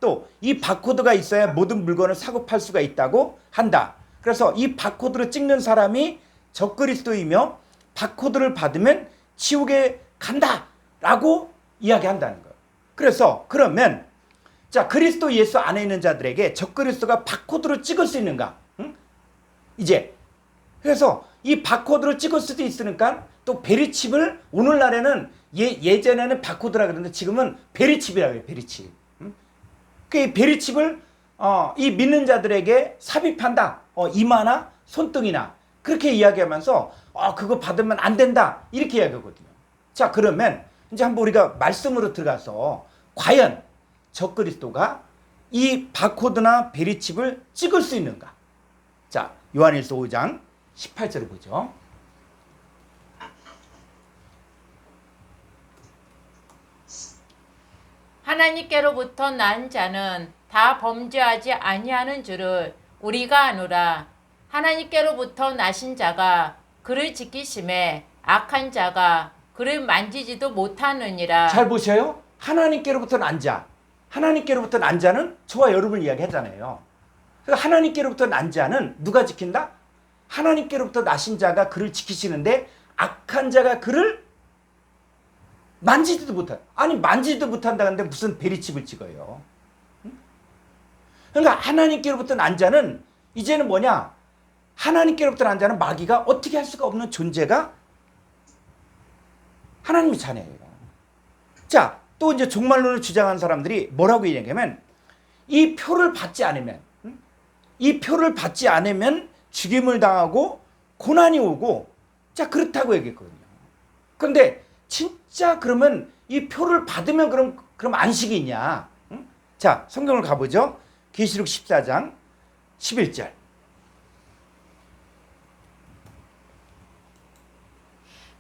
또 이 바코드가 있어야 모든 물건을 사고 팔 수가 있다고 한다. 그래서 이 바코드를 찍는 사람이 적그리스도이며 바코드를 받으면 지옥에 간다라고 이야기한다는 거예요. 그래서 그러면 자 그리스도 예수 안에 있는 자들에게 적그리스도가 바코드로 찍을 수 있는가? 이제. 그래서 이 바코드를 찍을 수도 있으니까 또 베리칩을 오늘날에는 예전에는 바코드라 그랬는데 지금은 베리칩이라고 해요. 베리칩. 그 베리칩을 이 믿는 자들에게 삽입한다. 이마나 손등이나 그렇게 이야기하면서 그거 받으면 안 된다. 이렇게 이야기하거든요. 자, 그러면 이제 한번 우리가 말씀으로 들어가서 과연 적그리스도가 이 바코드나 베리칩을 찍을 수 있는가? 자, 요한일서 5장 18절을 보죠. 하나님께로부터 난 자는 다 범죄하지 아니하는 줄을 우리가 아노라. 하나님께로부터 나신 자가 그를 지키심에 악한 자가 그를 만지지도 못하느니라. 잘 보셔요. 하나님께로부터 난 자. 하나님께로부터 난 자는 저와 여러분 이야기하잖아요. 그러니까 하나님께로부터 난 자는 누가 지킨다? 하나님께로부터 나신 자가 그를 지키시는데 악한 자가 그를 만지지도 못한다. 아니 만지지도 못한다는데 무슨 베리칩을 찍어요. 그러니까 하나님께로부터 난 자는 이제는 뭐냐? 하나님께로부터 난 자는 마귀가 어떻게 할 수가 없는 존재가 하나님의 자녀예요. 자, 또 이제 종말론을 주장하는 사람들이 뭐라고 얘기하냐면 이 표를 받지 않으면 죽임을 당하고 고난이 오고 자 그렇다고 얘기했거든요. 그런데 진짜 그러면 이 표를 받으면 그럼 안식이 있냐? 자, 성경을 가보죠. 계시록 14장 11절.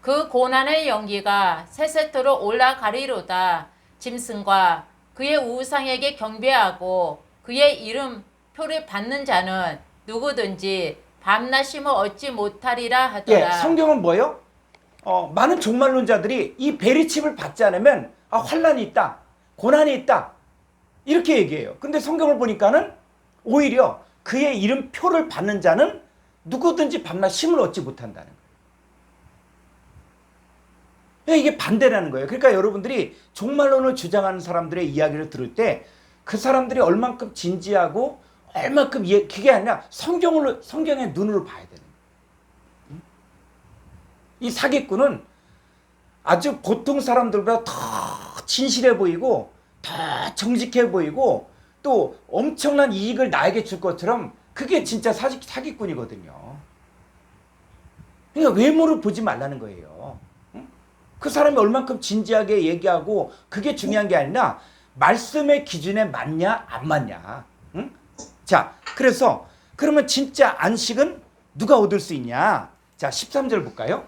그 고난의 연기가 세세토로 올라가리로다. 짐승과 그의 우상에게 경배하고 그의 이름 표를 받는 자는 누구든지 밤낮심을 얻지 못하리라 하더라. 예, 성경은 뭐예요? 많은 종말론자들이 이 베리칩을 받지 않으면 환난이 있다, 고난이 있다 이렇게 얘기해요. 근데 성경을 보니까는 오히려 그의 이름표를 받는 자는 누구든지 밤낮 쉼을 얻지 못한다는 거예요. 이게 반대라는 거예요. 그러니까 여러분들이 종말론을 주장하는 사람들의 이야기를 들을 때 그 사람들이 얼만큼 진지하고 얼만큼 그게 아니라 성경의 눈으로 봐야 되는 거예요. 이 사기꾼은 아주 보통 사람들보다 더 진실해 보이고 더 정직해 보이고 또 엄청난 이익을 나에게 줄 것처럼 그게 진짜 사기꾼이거든요. 그러니까 외모를 보지 말라는 거예요. 그 사람이 얼만큼 진지하게 얘기하고 그게 중요한 게 아니라 말씀의 기준에 맞냐 안 맞냐. 응? 자, 그래서 그러면 진짜 안식은 누가 얻을 수 있냐? 자, 13절 볼까요?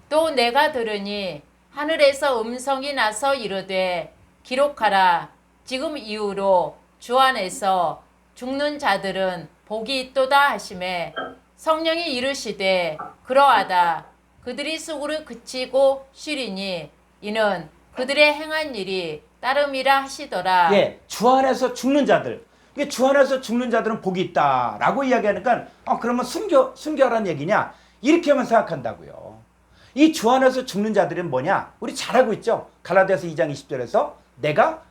또 내가 들으니 하늘에서 음성이 나서 이르되 기록하라. 지금 이후로 주 안에서 죽는 자들은 복이 있도다 하시매 성령이 이르시되 그러하다. 그들이 수고를 그치고 쉬리니 이는 그들의 행한 일이 따름이라 하시더라. 예, 주 안에서 죽는 자들. 이게 주 안에서 죽는 자들은 복이 있다라고 이야기하니까 그러면 순교하라는 얘기냐? 이렇게만 생각한다고요. 이 주 안에서 죽는 자들은 뭐냐? 우리 잘 알고 있죠. 갈라디아서 2장 20절에서 내가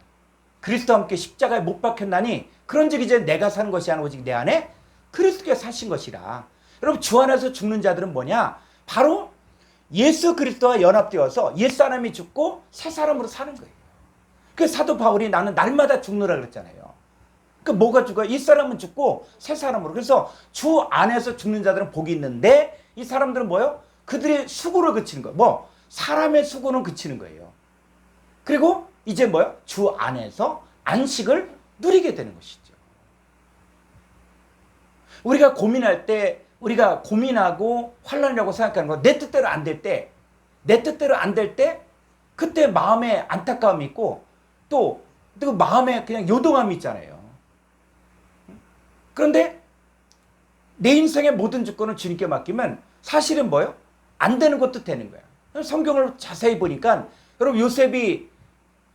그리스도와 함께 십자가에 못 박혔나니 그런즉 이제 내가 사는 것이 아니라 오직 내 안에 그리스도께서 사신 것이라. 여러분 주 안에서 죽는 자들은 뭐냐? 바로 예수 그리스도와 연합되어서 옛사람이 죽고 새 사람으로 사는 거예요. 그 사도 바울이 나는 날마다 죽느라 그랬잖아요. 그 뭐가 죽어요? 옛사람은 죽고 새 사람으로. 그래서 주 안에서 죽는 자들은 복이 있는데 이 사람들은 뭐예요? 그들의 수고를 그치는 거예요. 뭐 사람의 수고는 그치는 거예요. 그리고 이제 뭐예요? 주 안에서 안식을 누리게 되는 것이죠. 우리가 고민할 때 우리가 고민하고 환난이라고 생각하는 거 내 뜻대로 안 될 때 그때 마음에 안타까움이 있고 또 마음에 그냥 요동함이 있잖아요. 그런데 내 인생의 모든 주권을 주님께 맡기면 사실은 뭐예요? 안 되는 것도 되는 거예요. 성경을 자세히 보니까 여러분 요셉이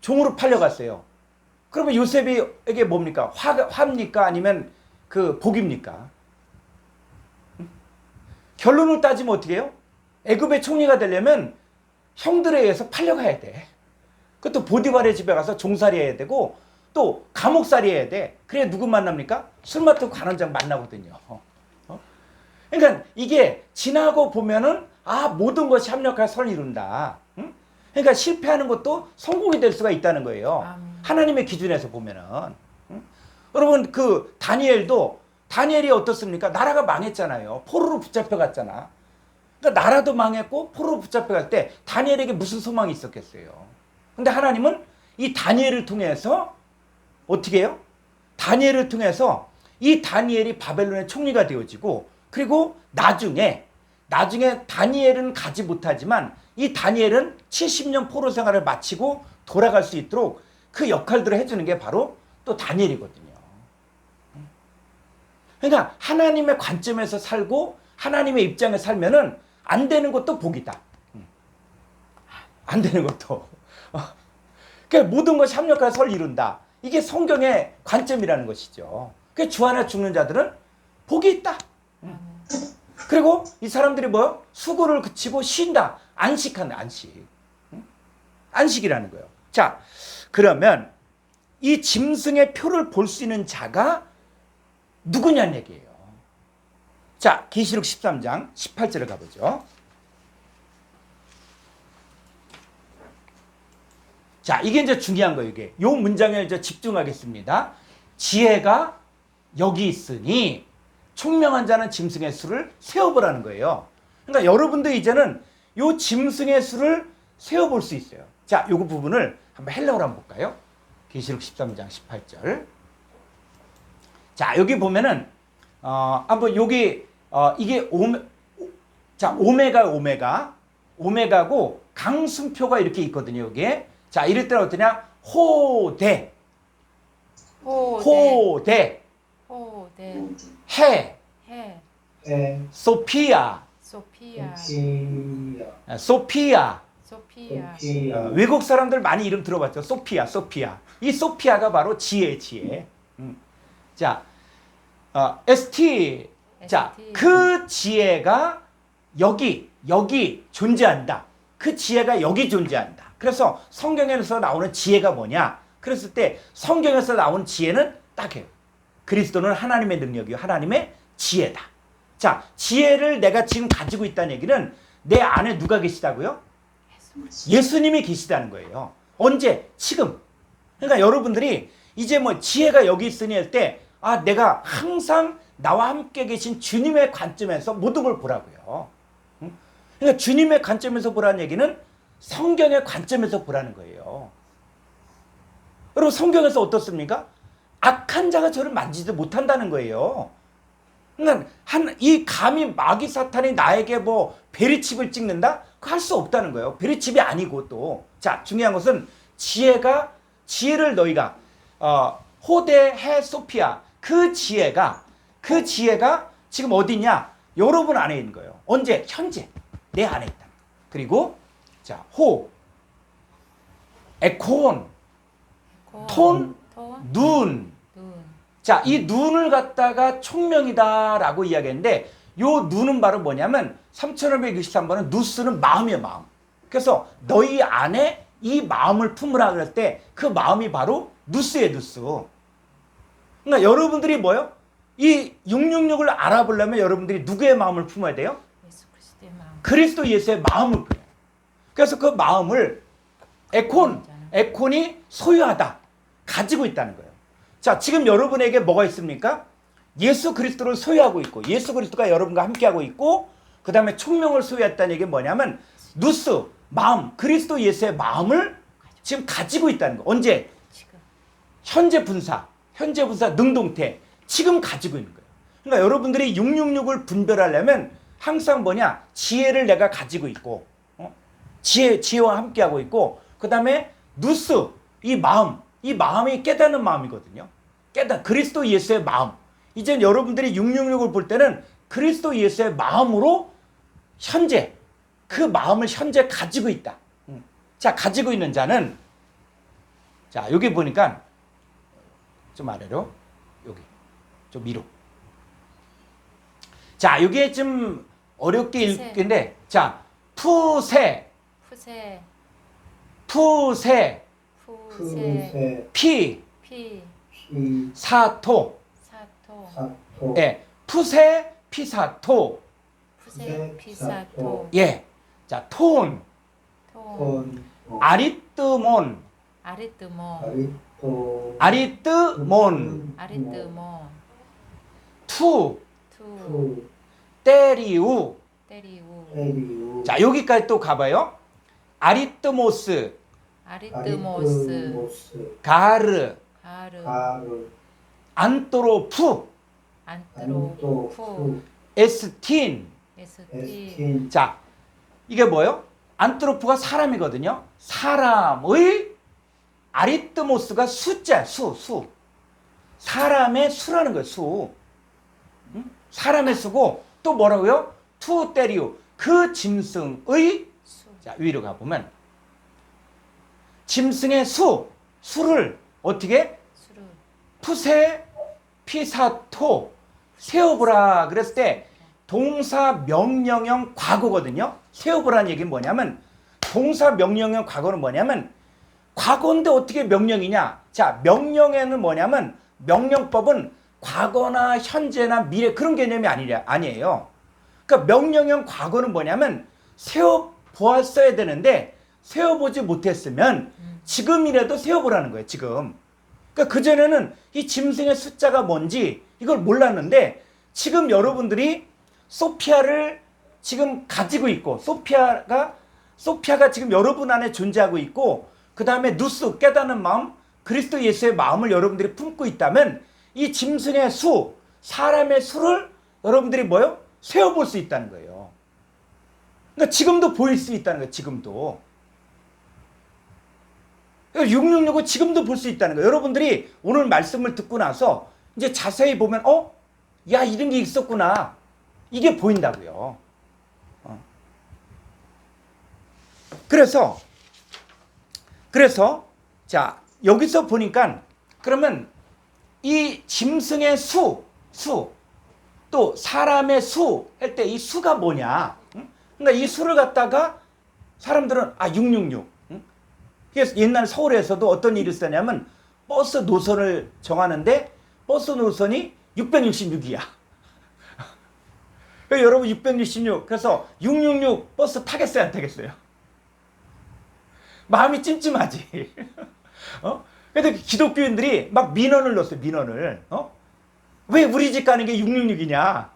종으로 팔려갔어요. 그러면 요셉에게 뭡니까? 화입니까? 아니면 그 복입니까? 결론을 따지면 어떻게 해요? 애굽의 총리가 되려면 형들에 의해서 팔려가야 돼. 그것도 보디발의 집에 가서 종살이 해야 되고 또 감옥살이 해야 돼. 그래 누구 만납니까? 술 맡은 관원장 만나거든요. 그러니까 이게 지나고 보면은 모든 것이 합력하여 선을 이룬다. 응? 그러니까 실패하는 것도 성공이 될 수가 있다는 거예요. 하나님의 기준에서 보면은. 응? 여러분 그 다니엘이 어떻습니까? 나라가 망했잖아요. 포로로 붙잡혀 갔잖아. 그러니까 나라도 망했고 포로로 붙잡혀 갈 때 다니엘에게 무슨 소망이 있었겠어요. 근데 하나님은 이 다니엘을 통해서 어떻게 해요? 다니엘을 통해서 이 다니엘이 바벨론의 총리가 되어지고, 그리고 나중에 다니엘은 가지 못하지만 이 다니엘은 70년 포로 생활을 마치고 돌아갈 수 있도록 그 역할들을 해주는 게 바로 또 다니엘이거든요. 그러니까 하나님의 관점에서 살고 하나님의 입장에 살면은 안 되는 것도 복이다. 안 되는 것도. 그러니까 모든 것이 합력하여 선을 이룬다. 이게 성경의 관점이라는 것이죠. 그 주 안에 죽는 자들은 복이 있다. 그리고 이 사람들이 뭐요? 수고를 그치고 쉰다. 안식한다. 안식. 안식이라는 거예요. 자, 그러면 이 짐승의 표를 볼 수 있는 자가 누구냐는 얘기예요. 자, 계시록 13장 18절에 가보죠. 자, 이게 이제 중요한 거예요. 이게 요 문장에 이제 집중하겠습니다. 지혜가 여기 있으니 총명한 자는 짐승의 수를 세어보라는 거예요. 그러니까 여러분도 이제는 요 짐승의 수를 세어볼 수 있어요. 자, 요거 부분을 한번 헬라어로 한번 볼까요? 계시록 13장 18절. 자, 여기 보면은 한번 여기 이게 오메가고 강순표가 이렇게 있거든요. 여기에. 자, 이럴 때는 어떠냐? 호대, 해, 소피아. 외국 사람들 많이 이름 들어봤죠? 소피아. 이 소피아가 바로 지혜. 자, ST. 자, 그 지혜가 여기 존재한다. 그 지혜가 여기 존재한다. 그래서 성경에서 나오는 지혜가 뭐냐? 그랬을 때 성경에서 나오는 지혜는 딱해요. 그리스도는 하나님의 능력이요, 하나님의 지혜다. 자, 지혜를 내가 지금 가지고 있다는 얘기는 내 안에 누가 계시다고요? 예수님이 계시다는 거예요. 언제? 지금. 그러니까 여러분들이 이제 뭐 지혜가 여기 있으니 할 때 내가 항상 나와 함께 계신 주님의 관점에서 모든 걸 보라고요. 그러니까 주님의 관점에서 보라는 얘기는 성경의 관점에서 보라는 거예요. 여러분 성경에서 어떻습니까? 악한 자가 저를 만지지 못한다는 거예요. 그러니까 이 감히 마귀 사탄이 나에게 뭐 베리칩을 찍는다? 그거 할 수 없다는 거예요. 베리칩이 아니고 또. 자, 중요한 것은 지혜를 너희가 호데 해 소피아 그 지혜가 지금 어디냐? 여러분 안에 있는 거예요. 언제? 현재 내 안에 있다. 그리고 자, 에콘, 톤, 눈. 자, 이 눈을 갖다가 총명이다라고 이야기했는데 요 눈은 바로 뭐냐면 3563번은 누스는 마음이에요, 마음. 그래서 너희 안에 이 마음을 품으라 그럴 때 그 마음이 바로 누스예요, 누스. 그러니까 여러분들이 뭐요? 이 666을 알아보려면 여러분들이 누구의 마음을 품어야 돼요? 예수 그리스도의 마음. 그리스도 예수의 마음을 품어요. 그래서 그 마음을 에콘이 소유하다. 가지고 있다는 거예요. 자, 지금 여러분에게 뭐가 있습니까? 예수 그리스도를 소유하고 있고 예수 그리스도가 여러분과 함께하고 있고 그 다음에 총명을 소유했다는 얘기는 뭐냐면 누스, 마음, 그리스도 예수의 마음을 지금 가지고 있다는 거. 언제? 지금. 현재 분사 능동태 지금 가지고 있는 거예요. 그러니까 여러분들이 666을 분별하려면 항상 뭐냐? 지혜를 내가 가지고 있고 지혜와 함께하고 있고 그 다음에 누스, 이 마음이 깨닫는 마음이거든요. 그리스도 예수의 마음. 이제 여러분들이 666을 볼 때는 그리스도 예수의 마음으로 현재 그 마음을 현재 가지고 있다. 자, 가지고 있는 자는 자, 여기 보니까 좀 아래로 여기 좀 위로. 자, 여기에 좀 어렵게 읽는데 자, 푸세 피 피, 피, 사토. 사토, 사토, 예. 푸세 피사토. 푸세, 피사토, 예. 자, 톤. 톤, 톤, 아리뜨몬. 아리뜨몬, 아리토, 아리뜨몬. 아리뜨몬, 투. 투, 투, 때리우. 때리우, 에리우, 자, 여기까지 또 가봐요. 아리뜨모스. 아리뜨모스, 아리뜨모스, 가르. 가르, 가르, 안토로푸. 안트로푸, 안토프, 에스틴. 에스티, 에스틴, 자, 이게 뭐예요? 안트로프가 사람이거든요. 사람의 아리뜨모스가 숫자, 수. 사람의 수라는 거예요, 수. 응? 사람의 수고 또 뭐라고요? 투 때리우. 그 짐승의 수, 자, 위로 가보면 짐승의 수를 어떻게? 수르, 푸세 피사토 세워보라 그랬을 때 동사 명령형 과거거든요. 세워보라는 얘기는 뭐냐면 동사 명령형 과거는 뭐냐면 과거인데 어떻게 명령이냐. 자, 명령에는 뭐냐면 명령법은 과거나 현재나 미래 그런 개념이 아니에요. 그러니까 명령형 과거는 뭐냐면 세워보았어야 되는데 세워보지 못했으면 지금이라도 세워보라는 거예요. 지금. 그러니까 그전에는 이 짐승의 숫자가 뭔지 이걸 몰랐는데 지금 여러분들이 소피아를 지금 가지고 있고 소피아가 지금 여러분 안에 존재하고 있고 그 다음에 누스 깨닫는 마음 그리스도 예수의 마음을 여러분들이 품고 있다면 이 짐승의 수 사람의 수를 여러분들이 뭐요? 세워볼 수 있다는 거예요. 그러니까 지금도 보일 수 있다는 거예요. 지금도. 666을 지금도 볼 수 있다는 거예요. 여러분들이 오늘 말씀을 듣고 나서 이제 자세히 보면 야 이런 게 있었구나. 이게 보인다고요. 그래서 자 여기서 보니까 그러면 이 짐승의 수 또 사람의 수 할 때 이 수가 뭐냐? 그러니까 이 수를 갖다가 사람들은 666. 그래서 옛날 서울에서도 어떤 일이 있었냐면 버스 노선을 정하는데 버스 노선이 666이야. 여러분 666 그래서 666 버스 타겠어요 안 타겠어요? 마음이 찜찜하지. 근데 기독교인들이 막 민원을 넣었어요. 민원을. 왜 우리 집 가는 게 666이냐?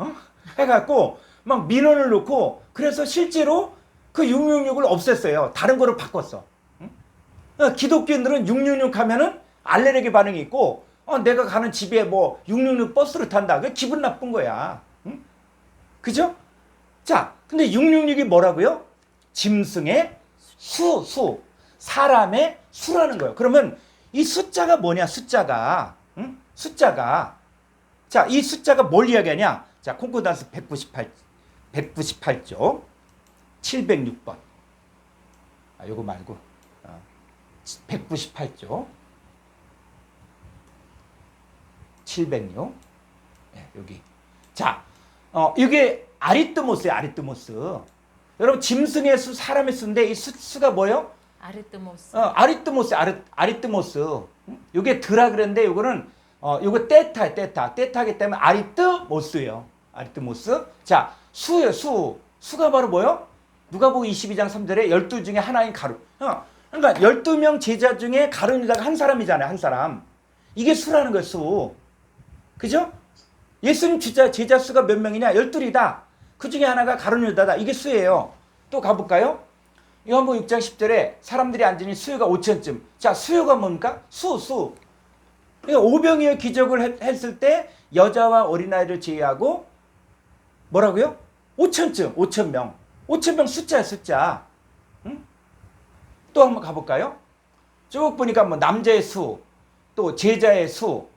해갖고 막 민원을 넣고 그래서 실제로 그 666을 없앴어요. 다른 거로 바꿨어. 기독교인들은 666 하면은 알레르기 반응이 있고 내가 가는 집에 뭐 666 버스를 탄다. 그 기분 나쁜 거야. 그죠? 자, 근데 666이 뭐라고요? 짐승의 수. 사람의 수라는 거예요. 그러면 이 숫자가 뭐냐? 숫자가. 자, 이 숫자가 뭘 이야기하냐? 자, 콩코단스 198쪽 706번. 요거 말고 198쪽 706 여기. 자, 이게 아리뜨모스예요. 아리뜨모스. 여러분 짐승의 수, 사람의 수인데 이 수가 뭐예요? 아리뜨모스, 아리뜨모스. 이게 드라 그랬는데 요거는 요거 떼타예요. 떼타기 때문에 아리뜨모스예요. 아리뜨모스. 자, 수예요. 수가 바로 뭐예요? 누가복음 22장 3절에 12 중에 하나인 가룟. 그러니까 12명 제자 중에 가룟 유다가 한 사람이잖아요. 한 사람. 이게 수라는 거예요. 수. 그죠? 예수님 제자 수가 몇 명이냐? 12이다. 그 중에 하나가 가룟 유다다. 이게 수예요. 또 가볼까요? 요한복음 6장 10절에 사람들이 앉으니 수요가 5천쯤. 자, 수요가 뭡니까? 수. 그러니까 오병이어 기적을 했을 때 여자와 어린아이를 제외하고 뭐라고요? 5천쯤. 5천명. 5천명 숫자야, 숫자. 응? 또 한번 가볼까요? 쭉 보니까 뭐 남자의 수, 또 제자의 수,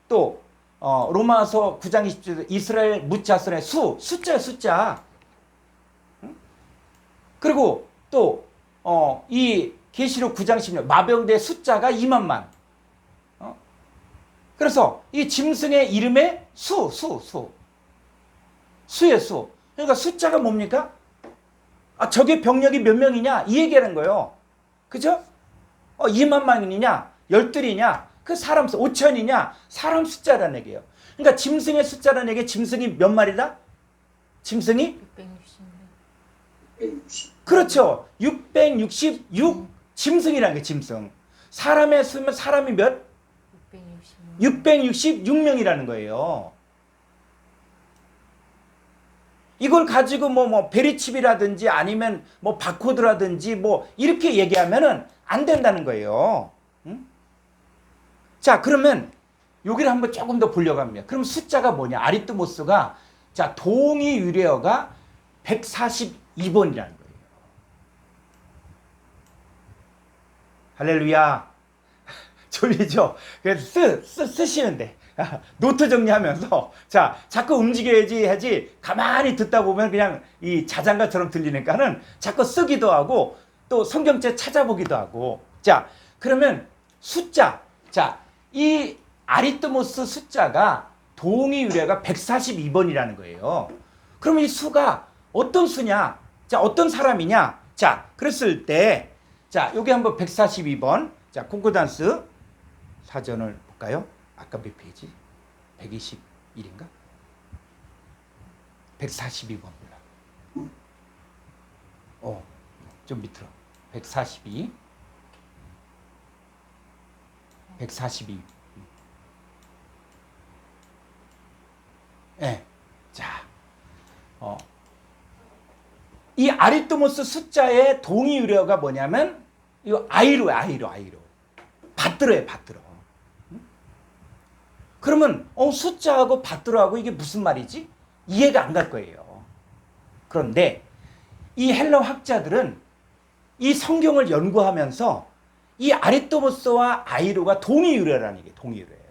또 로마서 9장 20절 이스라엘 뭇자선의 숫자야, 숫자. 응? 그리고 또 이 계시록 9장 16 마병대의 숫자가 2만만. 그래서 이 짐승의 이름에 수의 수. 그러니까 숫자가 뭡니까? 적의 병력이 몇 명이냐? 이 얘기하는 거예요. 그죠? 2만만이냐? 12이냐? 그 사람 수 5천이냐? 사람 숫자라는 얘기예요. 그러니까 짐승의 숫자라는 얘기 짐승이 몇 마리다? 짐승이 660명. 160. 그렇죠. 666 짐승이라는 게 짐승. 사람의 수면 사람이 몇? 666명이라는 거예요. 이걸 가지고 뭐 베리칩이라든지 아니면 뭐 바코드라든지 뭐 이렇게 얘기하면은 안 된다는 거예요. 응? 자, 그러면 여기를 한번 조금 더 보려고 합니다. 그럼 숫자가 뭐냐? 아리트모스가 자, 동의 유래어가 142번이라는 거예요. 할렐루야. 졸리죠? 그래서 쓰시면 돼. 노트 정리하면서 자, 자꾸 움직여야지 하지 가만히 듣다 보면 그냥 이 자장가처럼 들리니까는 자꾸 쓰기도 하고 또 성경책 찾아보기도 하고. 자, 그러면 숫자. 자, 이 아리트모스 숫자가 동의 유래가 142번이라는 거예요. 그럼 이 수가 어떤 수냐? 자, 어떤 사람이냐? 자, 그랬을 때 자, 여기 한번 142번. 자, 콩코단스 사전을 볼까요? 아까 몇 페이지? 121인가? 142번입니다. 좀 밑으로. 142. 142. 예. 자. 이 아리트모스 숫자의 동의 유래어가 뭐냐면 이거 아이로야, 아이로. 받들어요, 받들어. 그러면 숫자하고 받들어하고 이게 무슨 말이지? 이해가 안 갈 거예요. 그런데 이 헬라 학자들은 이 성경을 연구하면서 이 아리토모스와 아이로가 동의 유래라는 게 동의 유래예요.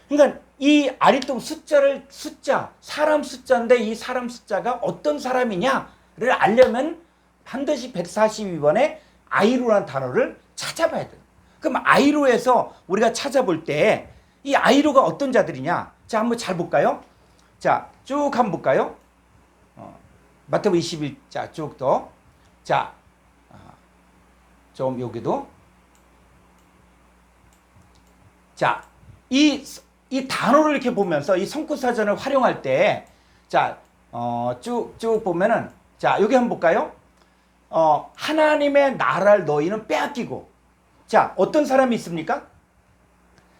그러니까 이 아리토모스 숫자, 사람 숫자인데 이 사람 숫자가 어떤 사람이냐를 알려면 반드시 142번에 아이로라는 단어를 찾아봐야 돼요. 그럼 아이로에서 우리가 찾아볼 때 이 아이로가 어떤 자들이냐? 자, 한번 잘 볼까요? 자, 쭉 한번 볼까요? 마태복음 21자 쭉 더. 자, 좀 여기도. 자, 이 단어를 이렇게 보면서 이 성구사전을 활용할 때, 자, 쭉 보면은, 자, 여기 한번 볼까요? 하나님의 나라를 너희는 빼앗기고, 자, 어떤 사람이 있습니까?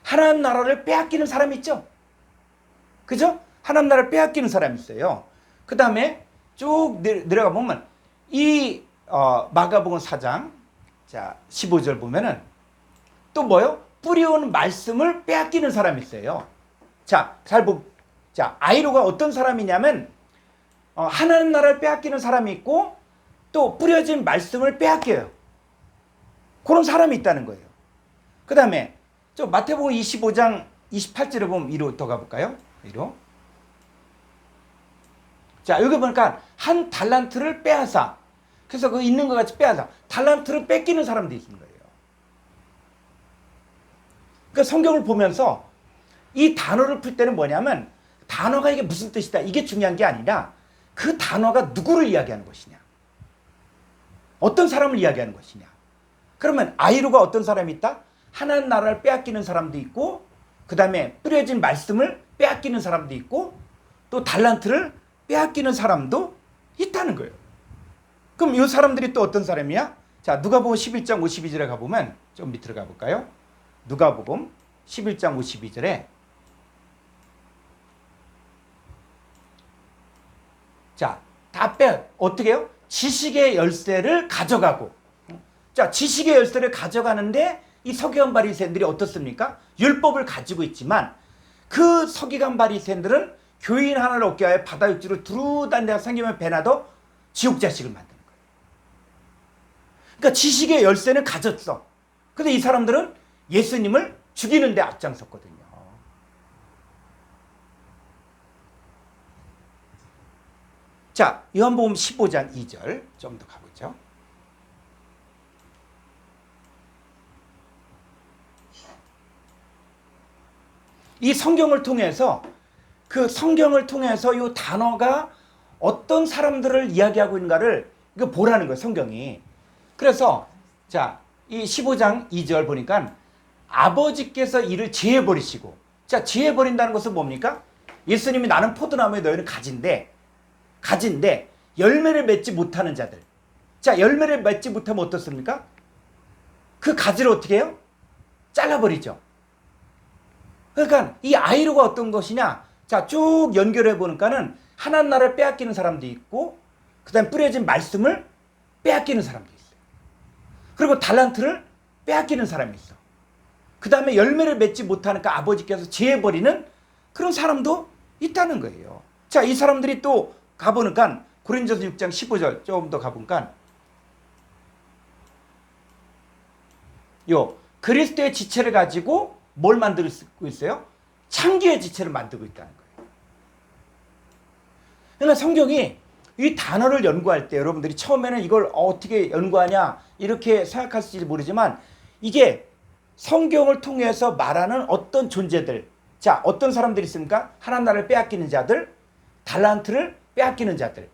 하나님 나라를 빼앗기는 사람이 있죠? 그죠? 하나님 나라를 빼앗기는 사람이 있어요. 그 다음에 쭉 내려가 보면, 이 마가복음 4장, 자, 15절 보면은, 또 뭐요? 뿌리온 말씀을 빼앗기는 사람이 있어요. 자, 자, 아이로가 어떤 사람이냐면, 하나님 나라를 빼앗기는 사람이 있고, 또 뿌려진 말씀을 빼앗겨요. 그런 사람이 있다는 거예요. 그 다음에 저 마태복음 25장 28절에 보면 위로 더 가볼까요? 위로. 자, 여기 보니까 한 달란트를 빼앗아. 그래서 그 있는 것 같이 빼앗아. 달란트를 뺏기는 사람도 있는 거예요. 그러니까 성경을 보면서 이 단어를 풀 때는 뭐냐면 단어가 이게 무슨 뜻이다. 이게 중요한 게 아니라 그 단어가 누구를 이야기하는 것이냐. 어떤 사람을 이야기하는 것이냐. 그러면 아이로가 어떤 사람이 있다? 하나님 나라를 빼앗기는 사람도 있고, 그 다음에 뿌려진 말씀을 빼앗기는 사람도 있고, 또 달란트를 빼앗기는 사람도 있다는 거예요. 그럼 이 사람들이 또 어떤 사람이야? 자, 누가복음 11장 52절에 가보면 좀 밑으로 가볼까요? 누가복음 11장 52절에 자, 다 어떻게 해요? 지식의 열쇠를 가져가고, 자, 지식의 열쇠를 가져가는데 이 서기관 바리새인들이 어떻습니까? 율법을 가지고 있지만 그 서기관 바리새인들은 교인 하나를 얻게 하여 바다 육지로 두루다니는 데가 생기면 배나도 지옥 자식을 만드는 거예요. 그러니까 지식의 열쇠는 가졌어. 근데 이 사람들은 예수님을 죽이는 데 앞장섰거든요. 자, 요한복음 15장 2절 좀 더 가보죠. 이 성경을 통해서 이 단어가 어떤 사람들을 이야기하고 있는가를 이거 보라는 거예요, 성경이. 그래서 자, 이 15장 2절 보니까 아버지께서 이를 제해버리시고, 자, 제해버린다는 것은 뭡니까? 예수님이 나는 포도나무에 너희는 가지인데 열매를 맺지 못하는 자들. 자, 열매를 맺지 못하면 어떻습니까? 그 가지를 어떻게 해요? 잘라버리죠. 그러니까 이 아이로가 어떤 것이냐? 자, 쭉 연결해 보니까는 하나님 나라를 빼앗기는 사람도 있고, 그 다음에 뿌려진 말씀을 빼앗기는 사람도 있어요. 그리고 달란트를 빼앗기는 사람이 있어. 그 다음에 열매를 맺지 못하니까 아버지께서 제해버리는 그런 사람도 있다는 거예요. 자, 이 사람들이 또 가보니까 고린도서 6장 15절 조금 더 가보니까 요 그리스도의 지체를 가지고 뭘 만들고 있어요? 창기의 지체를 만들고 있다는 거예요. 그러니까 성경이 이 단어를 연구할 때 여러분들이 처음에는 이걸 어떻게 연구하냐 이렇게 생각하실지 모르지만 이게 성경을 통해서 말하는 어떤 존재들, 자, 어떤 사람들이 있습니까? 하나님 나라를 빼앗기는 자들, 달란트를 빼앗기는 자들,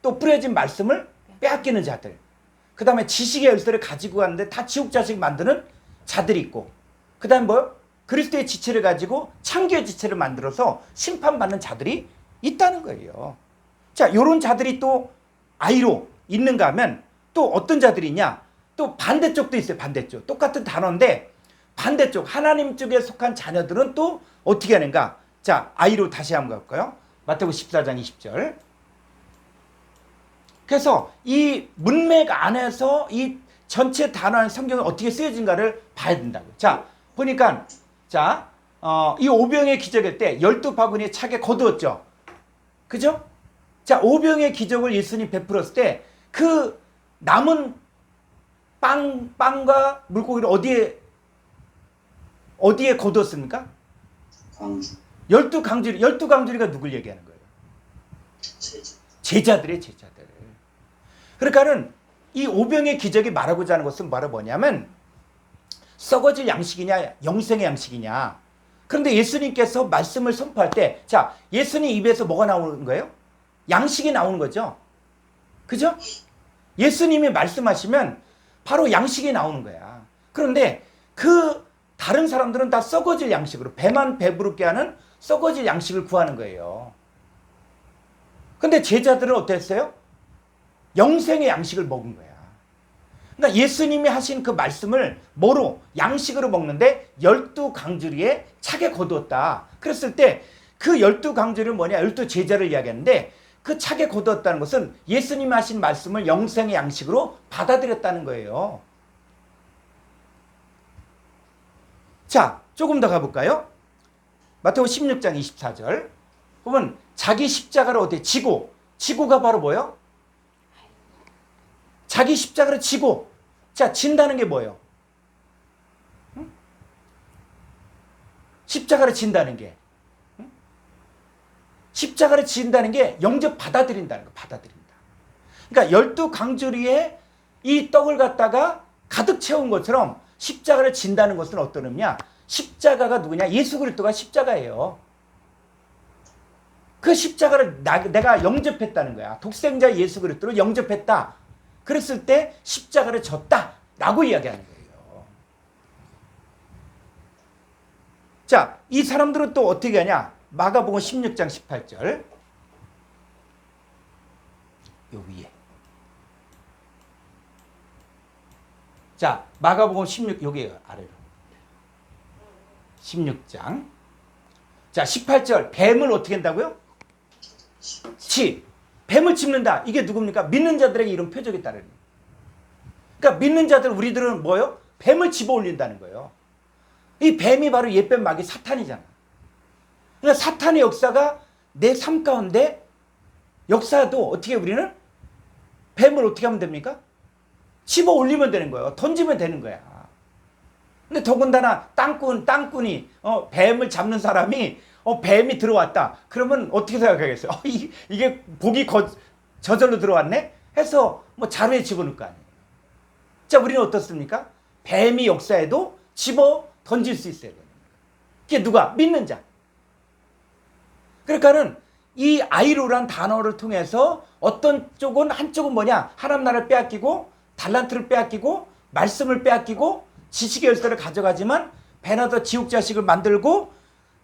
또 뿌려진 말씀을 빼앗기는 자들, 그 다음에 지식의 열쇠를 가지고 가는데 다 지옥자식 만드는 자들이 있고, 그 다음에 뭐요? 그리스도의 지체를 가지고 창기의 지체를 만들어서 심판받는 자들이 있다는 거예요. 자, 요런 자들이 또 아이로 있는가 하면 또 어떤 자들이 있냐? 또 반대쪽도 있어요. 반대쪽. 똑같은 단어인데 반대쪽 하나님 쪽에 속한 자녀들은 또 어떻게 하는가? 자, 아이로 다시 한번 가볼까요? 마태복음 14장 20절. 그래서 이 문맥 안에서 이 전체 단어의 성경이 어떻게 쓰여진가를 봐야 된다고. 자, 보니까 자, 이 오병의 기적일 때 12바구니에 차게 거두었죠. 그죠? 자, 오병의 기적을 예수님 베풀었을 때 그 남은 빵과 물고기를 어디에 거두었습니까? 광주. 12강주리가 누굴 얘기하는 거예요? 제자들의 제자들. 그러니까는 이 오병의 기적이 말하고자 하는 것은 바로 뭐냐면 썩어질 양식이냐 영생의 양식이냐. 그런데 예수님께서 말씀을 선포할 때, 자, 예수님 입에서 뭐가 나오는 거예요? 양식이 나오는 거죠. 그죠? 예수님이 말씀하시면 바로 양식이 나오는 거야. 그런데 그 다른 사람들은 다 썩어질 양식으로, 배만 배부르게 하는 썩어질 양식을 구하는 거예요. 근데 제자들은 어땠어요? 영생의 양식을 먹은 거야. 그러니까 예수님이 하신 그 말씀을 뭐로? 양식으로 먹는데 12강주리에 차게 거두었다. 그랬을 때 그 12강주리는 뭐냐? 12제자를 이야기하는데 그 차게 거두었다는 것은 예수님이 하신 말씀을 영생의 양식으로 받아들였다는 거예요. 자, 조금 더 가볼까요? 마태복음 16장 24절. 보면 자기 십자가를 어떻게 지고가 바로 뭐예요? 자기 십자가를 지고. 자, 진다는 게 뭐예요? 응? 십자가를 진다는 게. 응? 십자가를 진다는 게 영접 받아들인다는 거. 받아들인다. 그러니까 12강주리에 이 떡을 갖다가 가득 채운 것처럼 십자가를 진다는 것은 어떤 의미냐? 십자가가 누구냐? 예수 그리스도가 십자가예요. 그 십자가를 내가 영접했다는 거야. 독생자 예수 그리스도를 영접했다. 그랬을 때 십자가를 졌다 라고 이야기하는 거예요. 자, 이 사람들은 또 어떻게 하냐? 마가복음 16장 18절. 요 위에. 자, 마가복음 16, 여기 아래로. 16장. 자, 18절. 뱀을 어떻게 한다고요? 뱀을 짚는다. 이게 누굽니까? 믿는 자들에게 이런 표적이 따르는 거예요. 그러니까 믿는 자들, 우리들은 뭐예요? 뱀을 집어 올린다는 거예요. 이 뱀이 바로 옛뱀 마귀 사탄이잖아. 그러니까 사탄의 역사가 내 삶 가운데 역사도 어떻게 우리는 뱀을 어떻게 하면 됩니까? 집어 올리면 되는 거예요. 던지면 되는 거야. 근데 더군다나 땅꾼이 뱀을 잡는 사람이 뱀이 들어왔다. 그러면 어떻게 생각하겠어요? 이게 복이 저절로 들어왔네? 해서 뭐 자루에 집어넣을 거 아니에요. 자, 우리는 어떻습니까? 뱀이 역사에도 집어 던질 수 있어야 되는 거예요. 그게 누가? 믿는 자. 그러니까는 이 아이로란 단어를 통해서 어떤 쪽은 한쪽은 뭐냐? 하나님 나라를 빼앗기고 달란트를 빼앗기고 말씀을 빼앗기고 지식의 열쇠를 가져가지만 배나더 지옥 자식을 만들고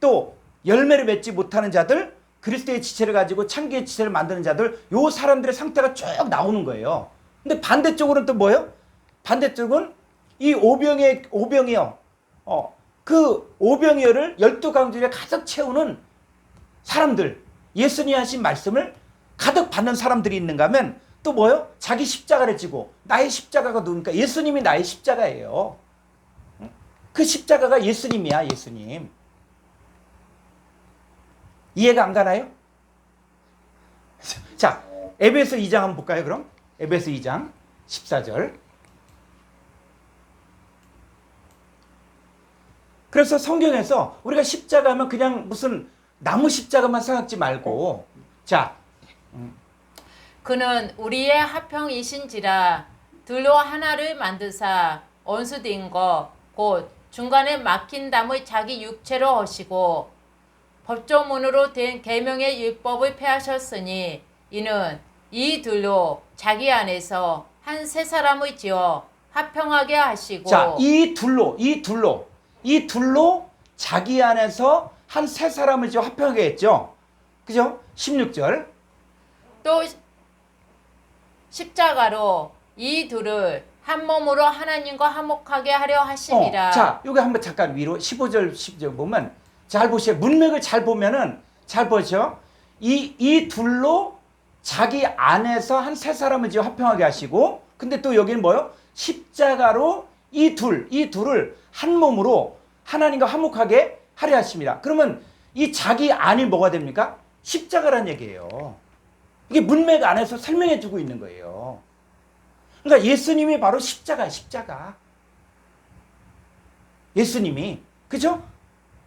또 열매를 맺지 못하는 자들, 그리스도의 지체를 가지고 창기의 지체를 만드는 자들, 요 사람들의 상태가 쭉 나오는 거예요. 근데 반대쪽으로는 또 뭐예요? 반대쪽은 이 오병이어, 그 오병이어를 12강주에 가득 채우는 사람들, 예수님이 하신 말씀을 가득 받는 사람들이 있는가 하면 또 뭐예요? 자기 십자가를 지고, 나의 십자가가 누굽니까? 예수님이 나의 십자가예요. 그 십자가가 예수님이야, 예수님. 이해가 안 가나요? 자, 에베소 2장 한번 볼까요, 그럼? 에베소 2장 14절. 그래서 성경에서 우리가 십자가 하면 그냥 무슨 나무 십자가만 생각지 말고, 자, 그는 우리의 화평이신지라 둘로 하나를 만드사 원수된 것 곧 중간에 막힌 담을 자기 육체로 하시고 법조문으로 된 계명의 율법을 폐하셨으니 이는 이 둘로 자기 안에서 한 세 사람을 지어 화평하게 하시고. 자, 이 둘로 자기 안에서 한 세 사람을 지어 화평하게 했죠. 그죠? 16절. 또 십자가로 이 둘을 한 몸으로 하나님과 화목하게 하려 하심이라. 자, 여기 한번 잠깐 위로 15절 10절 보면 잘 보세요. 문맥을 잘 보면은 잘 보죠. 이 둘로 자기 안에서 한 세 사람을 지어 화평하게 하시고, 근데 또 여기는 뭐요? 십자가로 이 둘을 한 몸으로 하나님과 화목하게 하려 하십니다. 그러면 이 자기 안이 뭐가 됩니까? 십자가란 얘기예요. 이게 문맥 안에서 설명해 주고 있는 거예요. 그러니까 예수님이 바로 십자가. 예수님이. 그죠?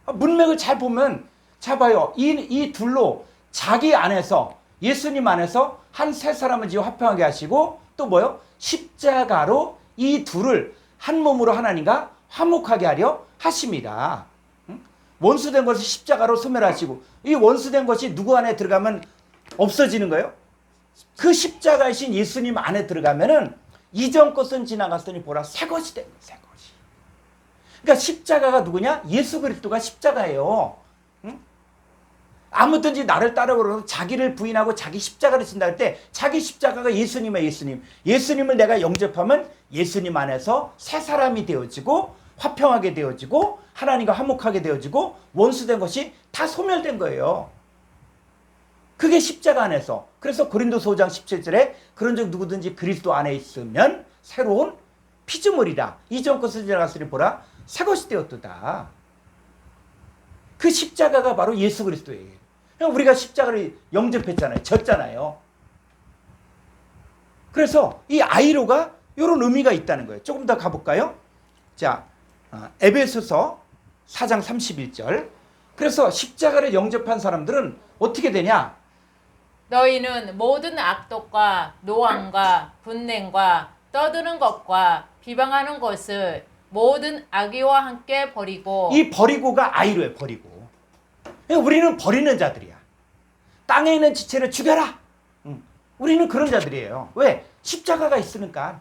문맥을 잘 보면, 잘 봐요. 이 둘로 자기 안에서, 예수님 안에서 한 세 사람을 지어 화평하게 하시고, 또 뭐요? 십자가로 이 둘을 한 몸으로 하나님과 화목하게 하려 하십니다. 원수된 것을 십자가로 소멸하시고, 이 원수된 것이 누구 안에 들어가면 없어지는 거예요? 그 십자가이신 예수님 안에 들어가면은 이전 것은 지나갔으니 보라 새 것이 된 거예요. 새 것이. 그러니까 십자가가 누구냐? 예수 그리스도가 십자가예요. 응? 아무든지 나를 따르고 자기를 부인하고 자기 십자가를 진다 할 때 자기 십자가가 예수님이야, 예수님. 예수님을 내가 영접하면 예수님 안에서 새 사람이 되어지고 화평하게 되어지고 하나님과 화목하게 되어지고 원수된 것이 다 소멸된 거예요. 그게 십자가 안에서. 그래서 고린도서 5장 17절에 그런즉 누구든지 그리스도 안에 있으면 새로운 피조물이라. 이전 것을 지나갔으니 보라 새 것이 되었도다. 그 십자가가 바로 예수 그리스도예요. 우리가 십자가를 영접했잖아요. 졌잖아요. 그래서 이 아이로가 이런 의미가 있다는 거예요. 조금 더 가볼까요? 자, 에베소서 4장 31절. 그래서 십자가를 영접한 사람들은 어떻게 되냐? 너희는 모든 악독과 노함과 분냉과 떠드는 것과 비방하는 것을 모든 악의와 함께 버리고. 이 버리고가 아이로예요. 버리고. 우리는 버리는 자들이야. 땅에 있는 지체를 죽여라. 우리는 그런 자들이에요. 왜? 십자가가 있으니까.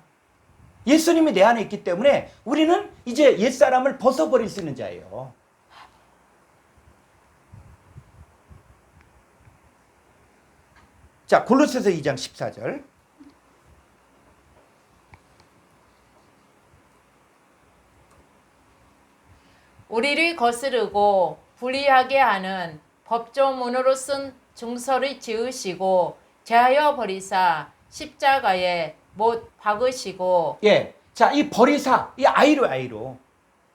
예수님이 내 안에 있기 때문에 우리는 이제 옛사람을 벗어버릴 수 있는 자예요. 자, 골로새서 2장 14절. 우리를 거스르고 불의하게 하는 법조문으로 쓴 증서를 지으시고 제하여 버리사 십자가에 못 박으시고. 예. 자, 이 버리사, 이 아이로.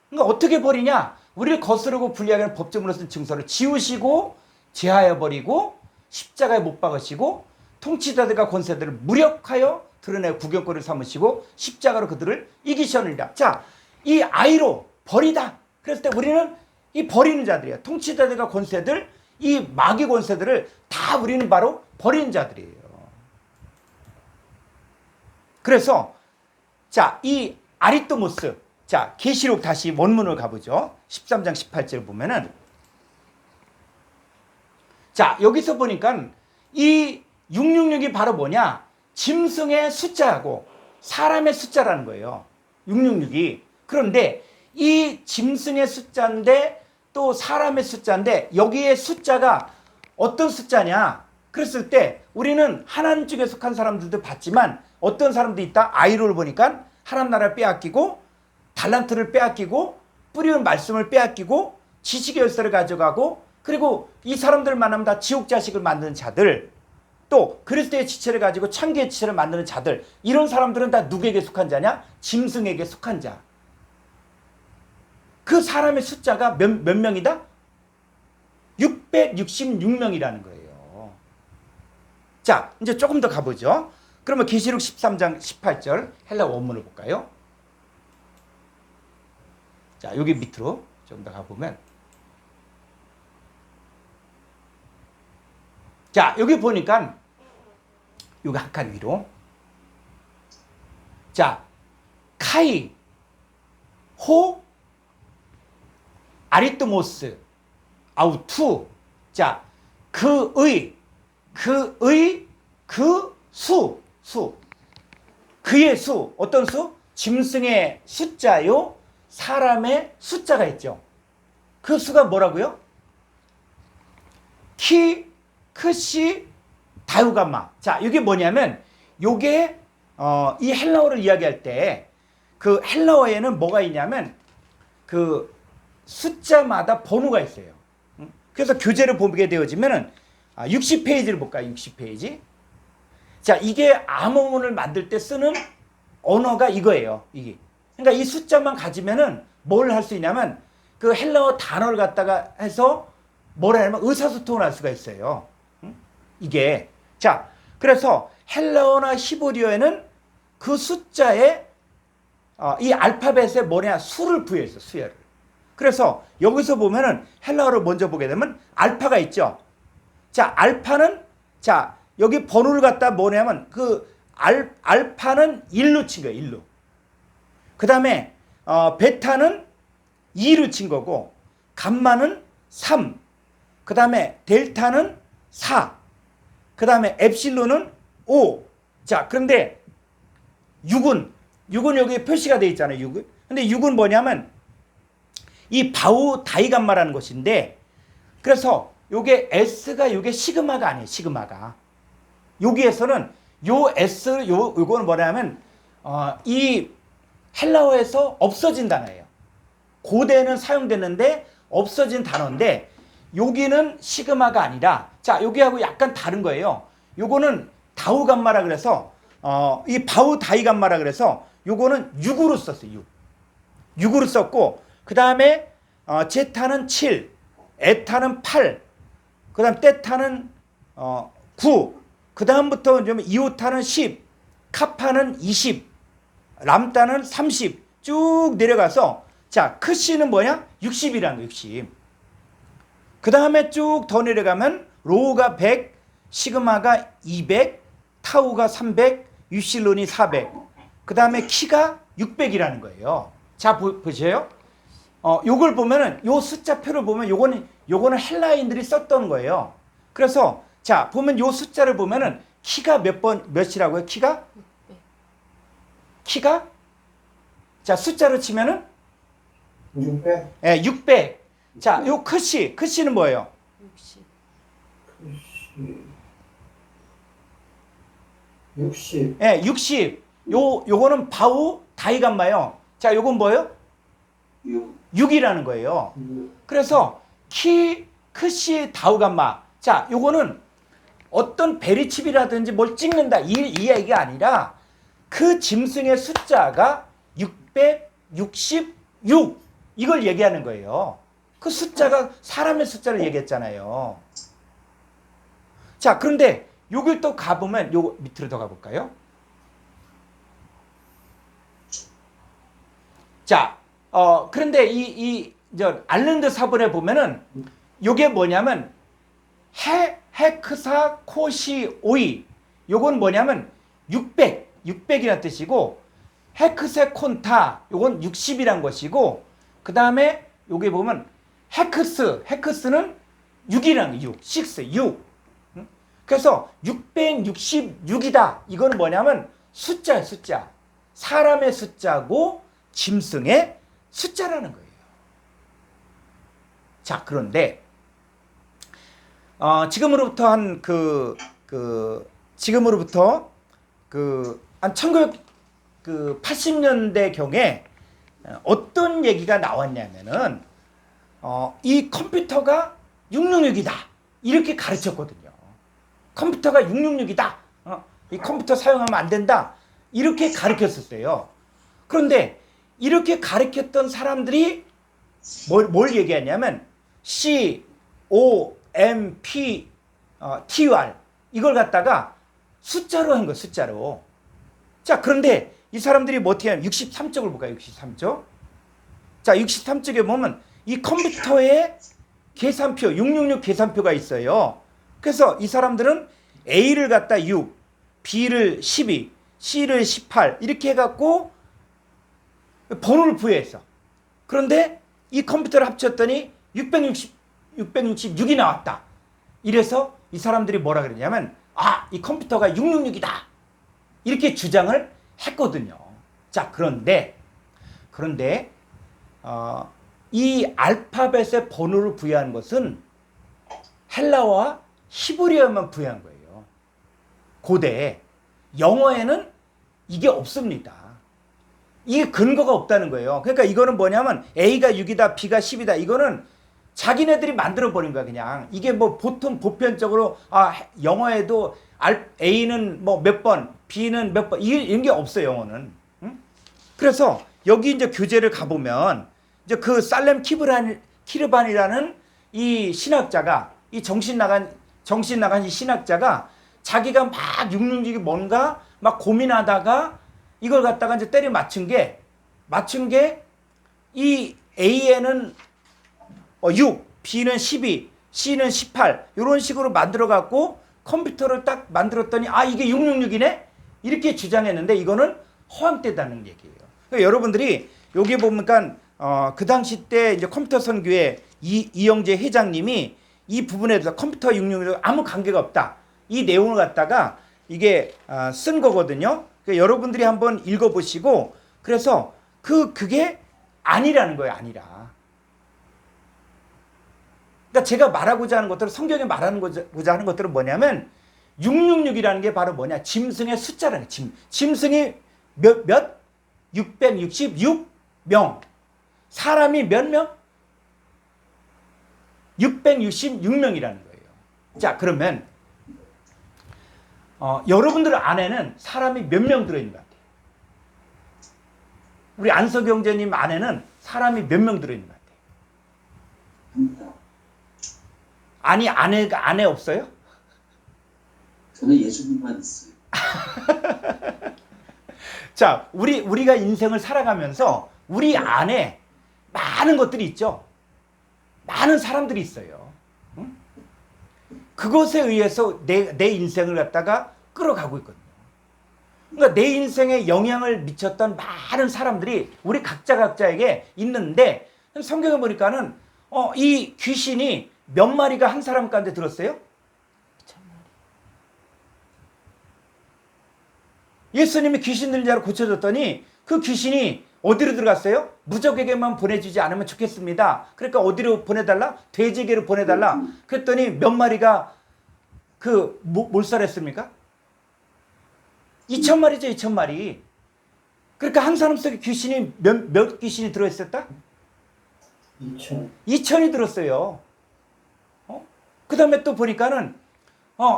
그러니까 어떻게 버리냐? 우리를 거스르고 불리하게 하는 법조문으로 쓴 증서를 지우시고 제하여 버리고 십자가에 못 박으시고 통치자들과 권세들을 무력하여 드러내 구경거리를 삼으시고 십자가로 그들을 이기셨느니라. 자, 이 아이로 버리다. 그랬을 때 우리는 이 버리는 자들이야. 통치자들과 권세들, 이 마귀 권세들을 다 우리는 바로 버리는 자들이에요. 그래서 자, 이 아리토모스, 자, 계시록 다시 원문을 가보죠. 13장 18절 보면은, 자, 여기서 보니까 이 666이 바로 뭐냐? 짐승의 숫자하고 사람의 숫자라는 거예요. 666이. 그런데 이 짐승의 숫자인데 또 사람의 숫자인데 여기에 숫자가 어떤 숫자냐? 그랬을 때 우리는 하나님 쪽에 속한 사람들도 봤지만 어떤 사람도 있다. 아이를 보니까 하나님 나라를 빼앗기고 달란트를 빼앗기고 뿌리는 말씀을 빼앗기고 지식의 열쇠를 가져가고 그리고 이 사람들 만나면 다 지옥 자식을 만드는 자들 또 그리스도의 지체를 가지고 창기의 지체를 만드는 자들 이런 사람들은 다 누구에게 속한 자냐? 짐승에게 속한 자. 그 사람의 숫자가 몇 명이다? 666명이라는 거예요. 자, 이제 조금 더 가보죠. 그러면 계시록 13장 18절 헬라 원문을 볼까요? 자, 여기 밑으로 좀 더 가보면 자, 여기 보니까 여기 한 칸 위로 자, 카이, 호, 아리토모스, 아우투 자, 그의, 그 수 그의 수, 어떤 수? 짐승의 숫자요 사람의 숫자가 있죠. 그 수가 뭐라고요? 키, 크시, 다유가마. 자, 이게 뭐냐면 요게 이 헬라어를 이야기할 때 그 헬라어에는 뭐가 있냐면 그 숫자마다 번호가 있어요. 그래서 교재를 보게 되어지면은 60페이지를 볼까요? 60페이지. 자, 이게 암호문을 만들 때 쓰는 언어가 이거예요. 이게. 그러니까 이 숫자만 가지면은 뭘 할 수 있냐면 그 헬라어 단어를 갖다가 해서 뭐라 하냐면 의사소통을 할 수가 있어요. 이게. 자, 그래서 헬라어나 히브리어에는 그 숫자에 이 알파벳에 뭐냐 수를 부여했어. 수열을. 그래서 여기서 보면은 헬라어를 먼저 보게 되면 알파가 있죠. 자, 알파는 자, 여기 번호를 갖다 뭐냐면 그 알파는 1로 친 거예요. 1로. 그다음에 베타는 2로 친 거고 감마는 3. 그다음에 델타는 4. 그다음에 엡실론은 5. 자, 그런데 6은 여기 표시가 되어 있잖아요. 6은. 근데 6은 뭐냐면 이 바우 다이감마라는 것인데 그래서 요게 S가 요게 시그마가 아니에요. 시그마가. 여기에서는 요 S 요거는 뭐냐면 이 헬라어에서 없어진 단어예요. 고대는 사용됐는데 없어진 단어인데 여기는 시그마가 아니라 자, 여기하고 약간 다른 거예요. 요거는 다우감마라 그래서 이 바우 다이감마라 그래서 요거는 6으로 썼어요. 6. 6으로 썼고 그다음에 제타는 7, 에타는 8, 그다음 떼타는 9, 그다음부터 좀 이오타는 10, 카파는 20, 람따는 30 쭉 내려가서 자, 크시는 뭐냐? 60이라는 거 60. 그다음에 쭉 더 내려가면 로우가 100, 시그마가 200, 타우가 300, 유실론이 400. 그다음에 키가 600이라는 거예요. 자, 보세요. 요걸 보면은 요 숫자표를 보면 요거는 헬라인들이 썼던 거예요. 그래서 자, 보면 요 숫자를 보면은 키가 몇이라고요? 키가 자, 숫자로 치면은 600. 예, 600. 자, 요 크시는 뭐예요? 60. 예, 60. 요거는 바우 다이감마요. 자, 요건 뭐예요? 6이라는 거예요. 그래서 키, 크시, 다우감마. 자, 요거는 어떤 베리칩이라든지 뭘 찍는다 이 얘기가 아니라 그 짐승의 숫자가 666 이걸 얘기하는 거예요. 그 숫자가 사람의 숫자를 얘기했잖아요. 자, 그런데 여길 또 가보면 요 밑으로 더 가볼까요? 자, 그런데 저 알른드 사본에 보면은 요게 뭐냐면 헤크사 코시 오이 요건 뭐냐면 600이라는 뜻이고 헤크세 콘타 요건 60이란 것이고 그 다음에 요게 보면 헤크스는 6이라는 6. 그래서 666이다. 이거는 뭐냐면 숫자예요, 숫자. 사람의 숫자고 짐승의 숫자라는 거예요. 자, 그런데 지금으로부터 한 한 1980년대 경에 어떤 얘기가 나왔냐면은 이 컴퓨터가 666이다 이렇게 가르쳤거든요. 컴퓨터가 666이다. 이 컴퓨터 사용하면 안 된다. 이렇게 가르쳤었어요. 그런데 이렇게 가르쳤던 사람들이 뭘 얘기하냐면 COMPUTR 이걸 갖다가 숫자로 한 거예요. 숫자로. 자, 그런데 이 사람들이 뭐 어떻게 하냐면 63쪽을 볼까요? 63쪽. 자, 63쪽에 보면 이 컴퓨터에 계산표, 666 계산표가 있어요. 그래서 이 사람들은 A를 갖다 6, B를 12, C를 18 이렇게 해갖고 번호를 부여했어. 그런데 이 컴퓨터를 합쳤더니 666이 나왔다. 이래서 이 사람들이 뭐라 그러냐면 이 컴퓨터가 666이다. 이렇게 주장을 했거든요. 자, 그런데 이 알파벳의 번호를 부여한 것은 헬라어와 히브리어만 부여한 거예요. 고대에. 영어에는 이게 없습니다. 이게 근거가 없다는 거예요. 그러니까 이거는 뭐냐면 A가 6이다, B가 10이다. 이거는 자기네들이 만들어버린 거야, 그냥. 이게 뭐 보통 보편적으로, 영어에도 A는 뭐 몇 번, B는 몇 번, 이런 게 없어요, 영어는. 응? 그래서 여기 이제 교재를 가보면, 이제 그 살렘 키르반이라는 이 신학자가, 이 정신 나간 이 신학자가 자기가 막 666이 뭔가 막 고민하다가 이걸 갖다가 이제 때려 맞춘 게 이 A에는 6, B는 12, C는 18 이런 식으로 만들어 갖고 컴퓨터를 딱 만들었더니 이게 666이네? 이렇게 주장했는데 이거는 허황되다는 얘기예요. 그러니까 여러분들이 여기 보니까 그 당시 때 이제 컴퓨터 선교회 이영재 회장님이 이 부분에 대해서 컴퓨터 666과 아무 관계가 없다. 이 내용을 갖다가 이게 쓴 거거든요. 그러니까 여러분들이 한번 읽어보시고 그래서 그게 아니라는 거예요. 아니라. 그러니까 제가 말하고자 하는 것들은 성경에 말하고자 하는 것들은 뭐냐면 666이라는 게 바로 뭐냐? 짐승의 숫자라는 거예요. 짐승이 몇? 666명. 사람이 몇 명? 666명이라는 거예요. 자, 그러면 여러분들 안에는 사람이 몇 명 들어있는 것 같아요? 우리 안석영재님 안에는 사람이 몇 명 들어있는 것 같아요? 아니, 아내 없어요? 저는 예수님만 있어요. 자, 우리가 인생을 살아가면서 우리 안에 많은 것들이 있죠. 많은 사람들이 있어요. 응? 그것에 의해서 내 인생을 갖다가 끌어가고 있거든요. 그러니까 내 인생에 영향을 미쳤던 많은 사람들이 우리 각자에게 있는데 성경에 보니까는 이 귀신이 몇 마리가 한 사람 가운데 들었어요? 예수님이 귀신 들린 자를 고쳐줬더니 그 귀신이 어디로 들어갔어요? 무적에게만 보내주지 않으면 좋겠습니다. 그러니까 어디로 보내달라? 돼지에게로 보내달라. 그랬더니 몇 마리가 몰살했습니까? 2,000마리죠, 2,000마리. 그러니까 한 사람 속에 귀신이 몇 귀신이 들어있었다? 2,000이 들었어요. 그 다음에 또 보니까는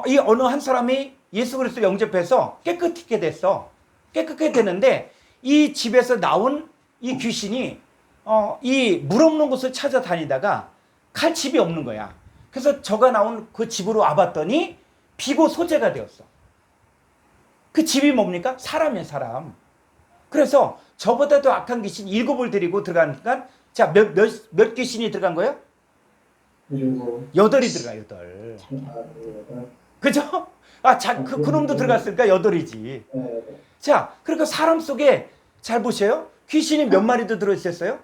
이 어느 한 사람이 예수 그리스도 영접해서 깨끗하게 됐어. 깨끗하게 되는데 이 집에서 나온 이 귀신이 이 물 없는 곳을 찾아다니다가 갈 집이 없는 거야. 그래서 저가 나온 그 집으로 와봤더니 비고 소재가 되었어. 그 집이 뭡니까? 사람이에요, 사람. 그래서 저보다도 악한 귀신 7을 데리고 들어가니까 자, 몇 귀신이 들어간 거예요? 8이 들어가, 8. 그죠? 그놈도 들어갔으니까 8이지. 자, 그러니까 사람 속에 잘 보세요. 귀신이 몇 마리도 들어있었어요?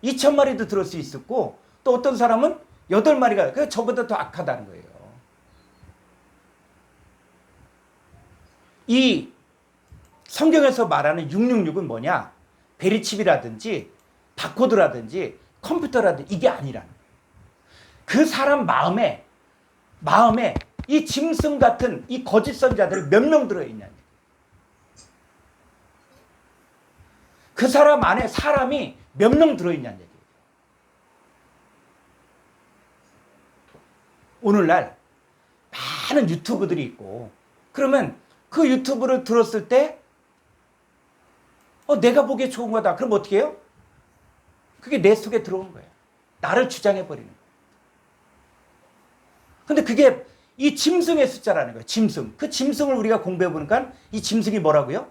2,000마리도 들을 수 있었고, 또 어떤 사람은 8마리가, 그러니까 저보다 더 악하다는 거예요. 이 성경에서 말하는 666은 뭐냐? 베리칩이라든지 바코드라든지 컴퓨터라든지 이게 아니라는 거예요. 그 사람 마음에 이 짐승 같은 이 거짓 선자들이 몇 명 들어있냐. 그 사람 안에 사람이 몇 명 들어있냐는 얘기예요. 오늘날 많은 유튜브들이 있고 그러면 그 유튜브를 들었을 때 내가 보기에 좋은 거다. 그럼 어떻게 해요? 그게 내 속에 들어오는 거예요. 나를 주장해버리는 거예요. 근데 그게 이 짐승의 숫자라는 거예요. 짐승. 그 짐승을 우리가 공부해보니까 이 짐승이 뭐라고요?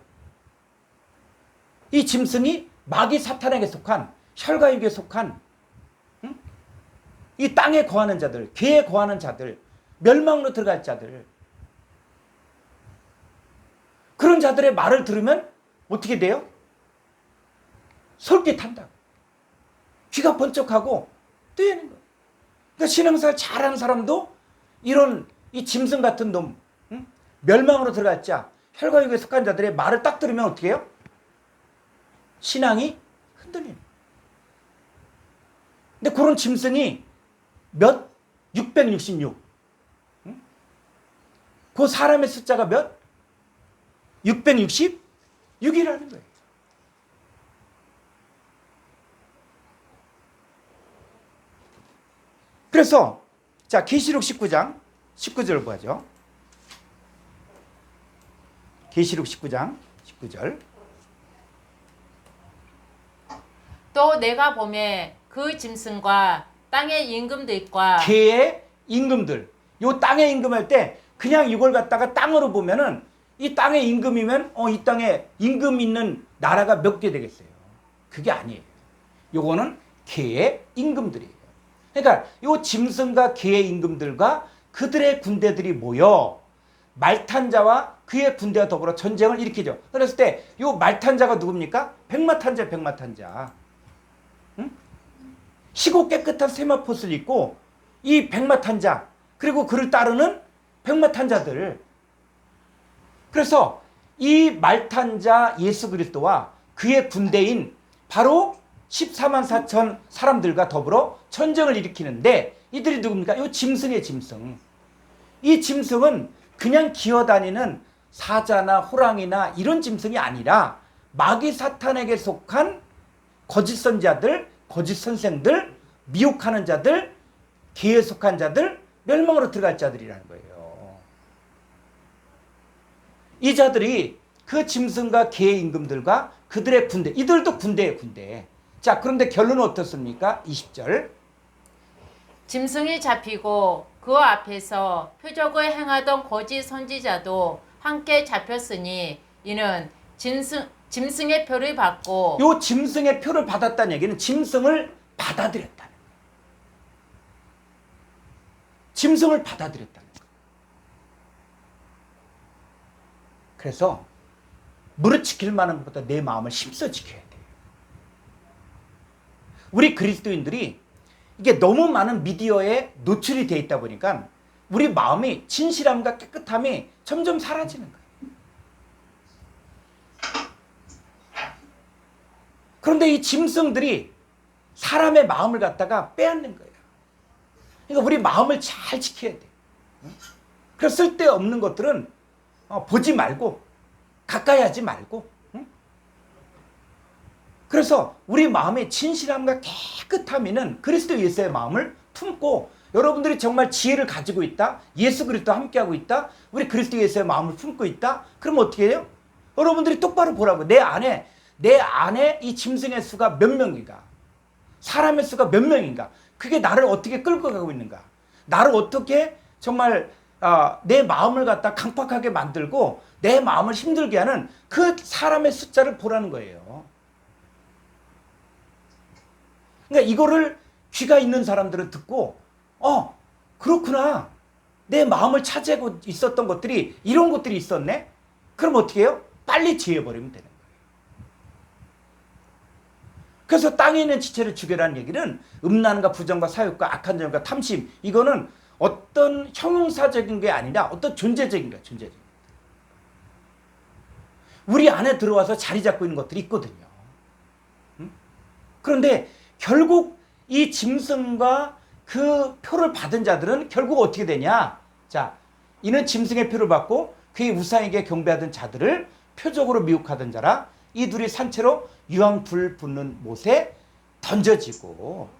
이 짐승이 마귀 사탄에게 속한 혈과육에 속한 이 땅에 거하는 자들, 개에 거하는 자들, 멸망으로 들어갈 자들 그런 자들의 말을 들으면 어떻게 돼요? 솔깃한다. 귀가 번쩍하고 뜨이는 거예요. 그러니까 신앙생활 잘하는 사람도 이런 이 짐승 같은 놈, 멸망으로 들어갈 자, 혈과육에 속한 자들의 말을 딱 들으면 어떻게 해요? 신앙이 흔들리는 거예요. 근데 그런 짐승이 몇? 666. 그 사람의 숫자가 몇? 666이라는 거예요. 그래서 자 계시록 19장 19절 보죠. 계시록 19장 19절. 또 내가 보매 그 짐승과 땅의 임금들과 개의 임금들. 요 땅의 임금 할 때 그냥 이걸 갖다가 땅으로 보면은 이 땅의 임금이면 이 땅에 임금 있는 나라가 몇 개 되겠어요? 그게 아니에요. 요거는 개의 임금들이에요. 그러니까 요 짐승과 개의 임금들과 그들의 군대들이 모여 말탄 자와 그의 군대와 더불어 전쟁을 일으키죠. 그랬을 때 요 말탄 자가 누굽니까? 백마탄 자, 백마탄 자. 희고 깨끗한 세마포스를 입고 이 백마탄 자 그리고 그를 따르는 백마탄 자들. 그래서 이 말탄 자 예수 그리스도와 그의 군대인 바로 14만 4천 사람들과 더불어 전쟁을 일으키는데 이들이 누굽니까? 이 짐승의 짐승. 이 짐승은 그냥 기어다니는 사자나 호랑이나 이런 짐승이 아니라 마귀 사탄에게 속한 거짓 선자들, 거짓 선생들, 미혹하는 자들, 개에 속한 자들, 멸망으로 들어갈 자들이라는 거예요. 이 자들이 그 짐승과 개의 임금들과 그들의 군대, 이들도 군대예요, 군대. 자, 그런데 결론은 어떻습니까? 20절. 짐승이 잡히고 그 앞에서 표적을 행하던 거짓 선지자도 함께 잡혔으니 이는 짐승의 표를 받고 요 짐승의 표를 받았다는 얘기는 짐승을 받아들였다는 거예요. 짐승을 받아들였다는 거예요. 그래서 무릇 지킬 만한 것보다 내 마음을 힘써 지켜야 돼요. 우리 그리스도인들이 이게 너무 많은 미디어에 노출이 돼 있다 보니까 우리 마음이 진실함과 깨끗함이 점점 사라지는 거예요. 그런데 이 짐승들이 사람의 마음을 갖다가 빼앗는 거예요. 그러니까 우리 마음을 잘 지켜야 돼요. 그래서 쓸데없는 것들은 보지 말고 가까이 하지 말고 그래서 우리 마음의 진실함과 깨끗함에는 그리스도 예수의 마음을 품고 여러분들이 정말 지혜를 가지고 있다. 예수 그리스도와 함께하고 있다. 우리 그리스도 예수의 마음을 품고 있다. 그러면 어떻게 해요? 여러분들이 똑바로 보라고. 내 안에 이 짐승의 수가 몇 명인가? 사람의 수가 몇 명인가? 그게 나를 어떻게 끌고 가고 있는가? 나를 어떻게 정말 내 마음을 갖다 강팍하게 만들고 내 마음을 힘들게 하는 그 사람의 숫자를 보라는 거예요. 그러니까 이거를 귀가 있는 사람들은 듣고 그렇구나. 내 마음을 차지하고 있었던 것들이 이런 것들이 있었네. 그럼 어떻게 해요? 빨리 제해버리면 되는 거예요. 그래서 땅에 있는 지체를 죽여라는 얘기는 음란과 부정과 사욕과 악한 점과 탐심, 이거는 어떤 형용사적인 게 아니라 어떤 존재적인 거예요. 존재적인 거. 우리 안에 들어와서 자리 잡고 있는 것들이 있거든요. 그런데 결국 이 짐승과 그 표를 받은 자들은 결국 어떻게 되냐? 자, 이는 짐승의 표를 받고 그의 우상에게 경배하던 자들을 표적으로 미혹하던 자라. 이 둘이 산채로 유황불 붙는 못에 던져지고.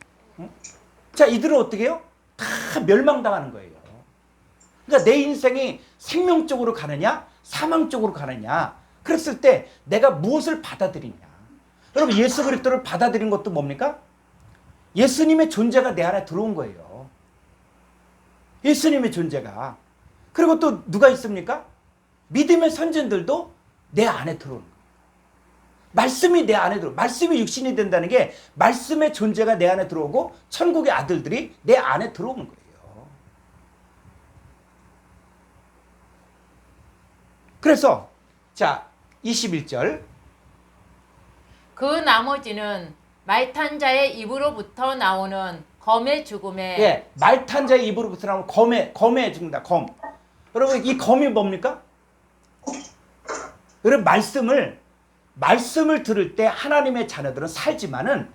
자, 이들은 어떻게 해요? 다 멸망당하는 거예요. 그러니까 내 인생이 생명 쪽으로 가느냐 사망 쪽으로 가느냐, 그랬을 때 내가 무엇을 받아들이냐. 여러분, 예수 그리스도를 받아들인 것도 뭡니까? 예수님의 존재가 내 안에 들어온 거예요. 예수님의 존재가. 그리고 또 누가 있습니까? 믿음의 선진들도 내 안에 들어오는 거예요. 말씀이 내 안에 들어오고, 말씀이 육신이 된다는 게 말씀의 존재가 내 안에 들어오고 천국의 아들들이 내 안에 들어오는 거예요. 그래서 자, 21절. 그 나머지는 말탄 자의 입으로부터 나오는 검의 죽음에 예, 말탄 자의 입으로부터 나오는 검에 죽는다. 검. 여러분, 이 검이 뭡니까? 여러분, 말씀을 들을 때 하나님의 자녀들은 살지만은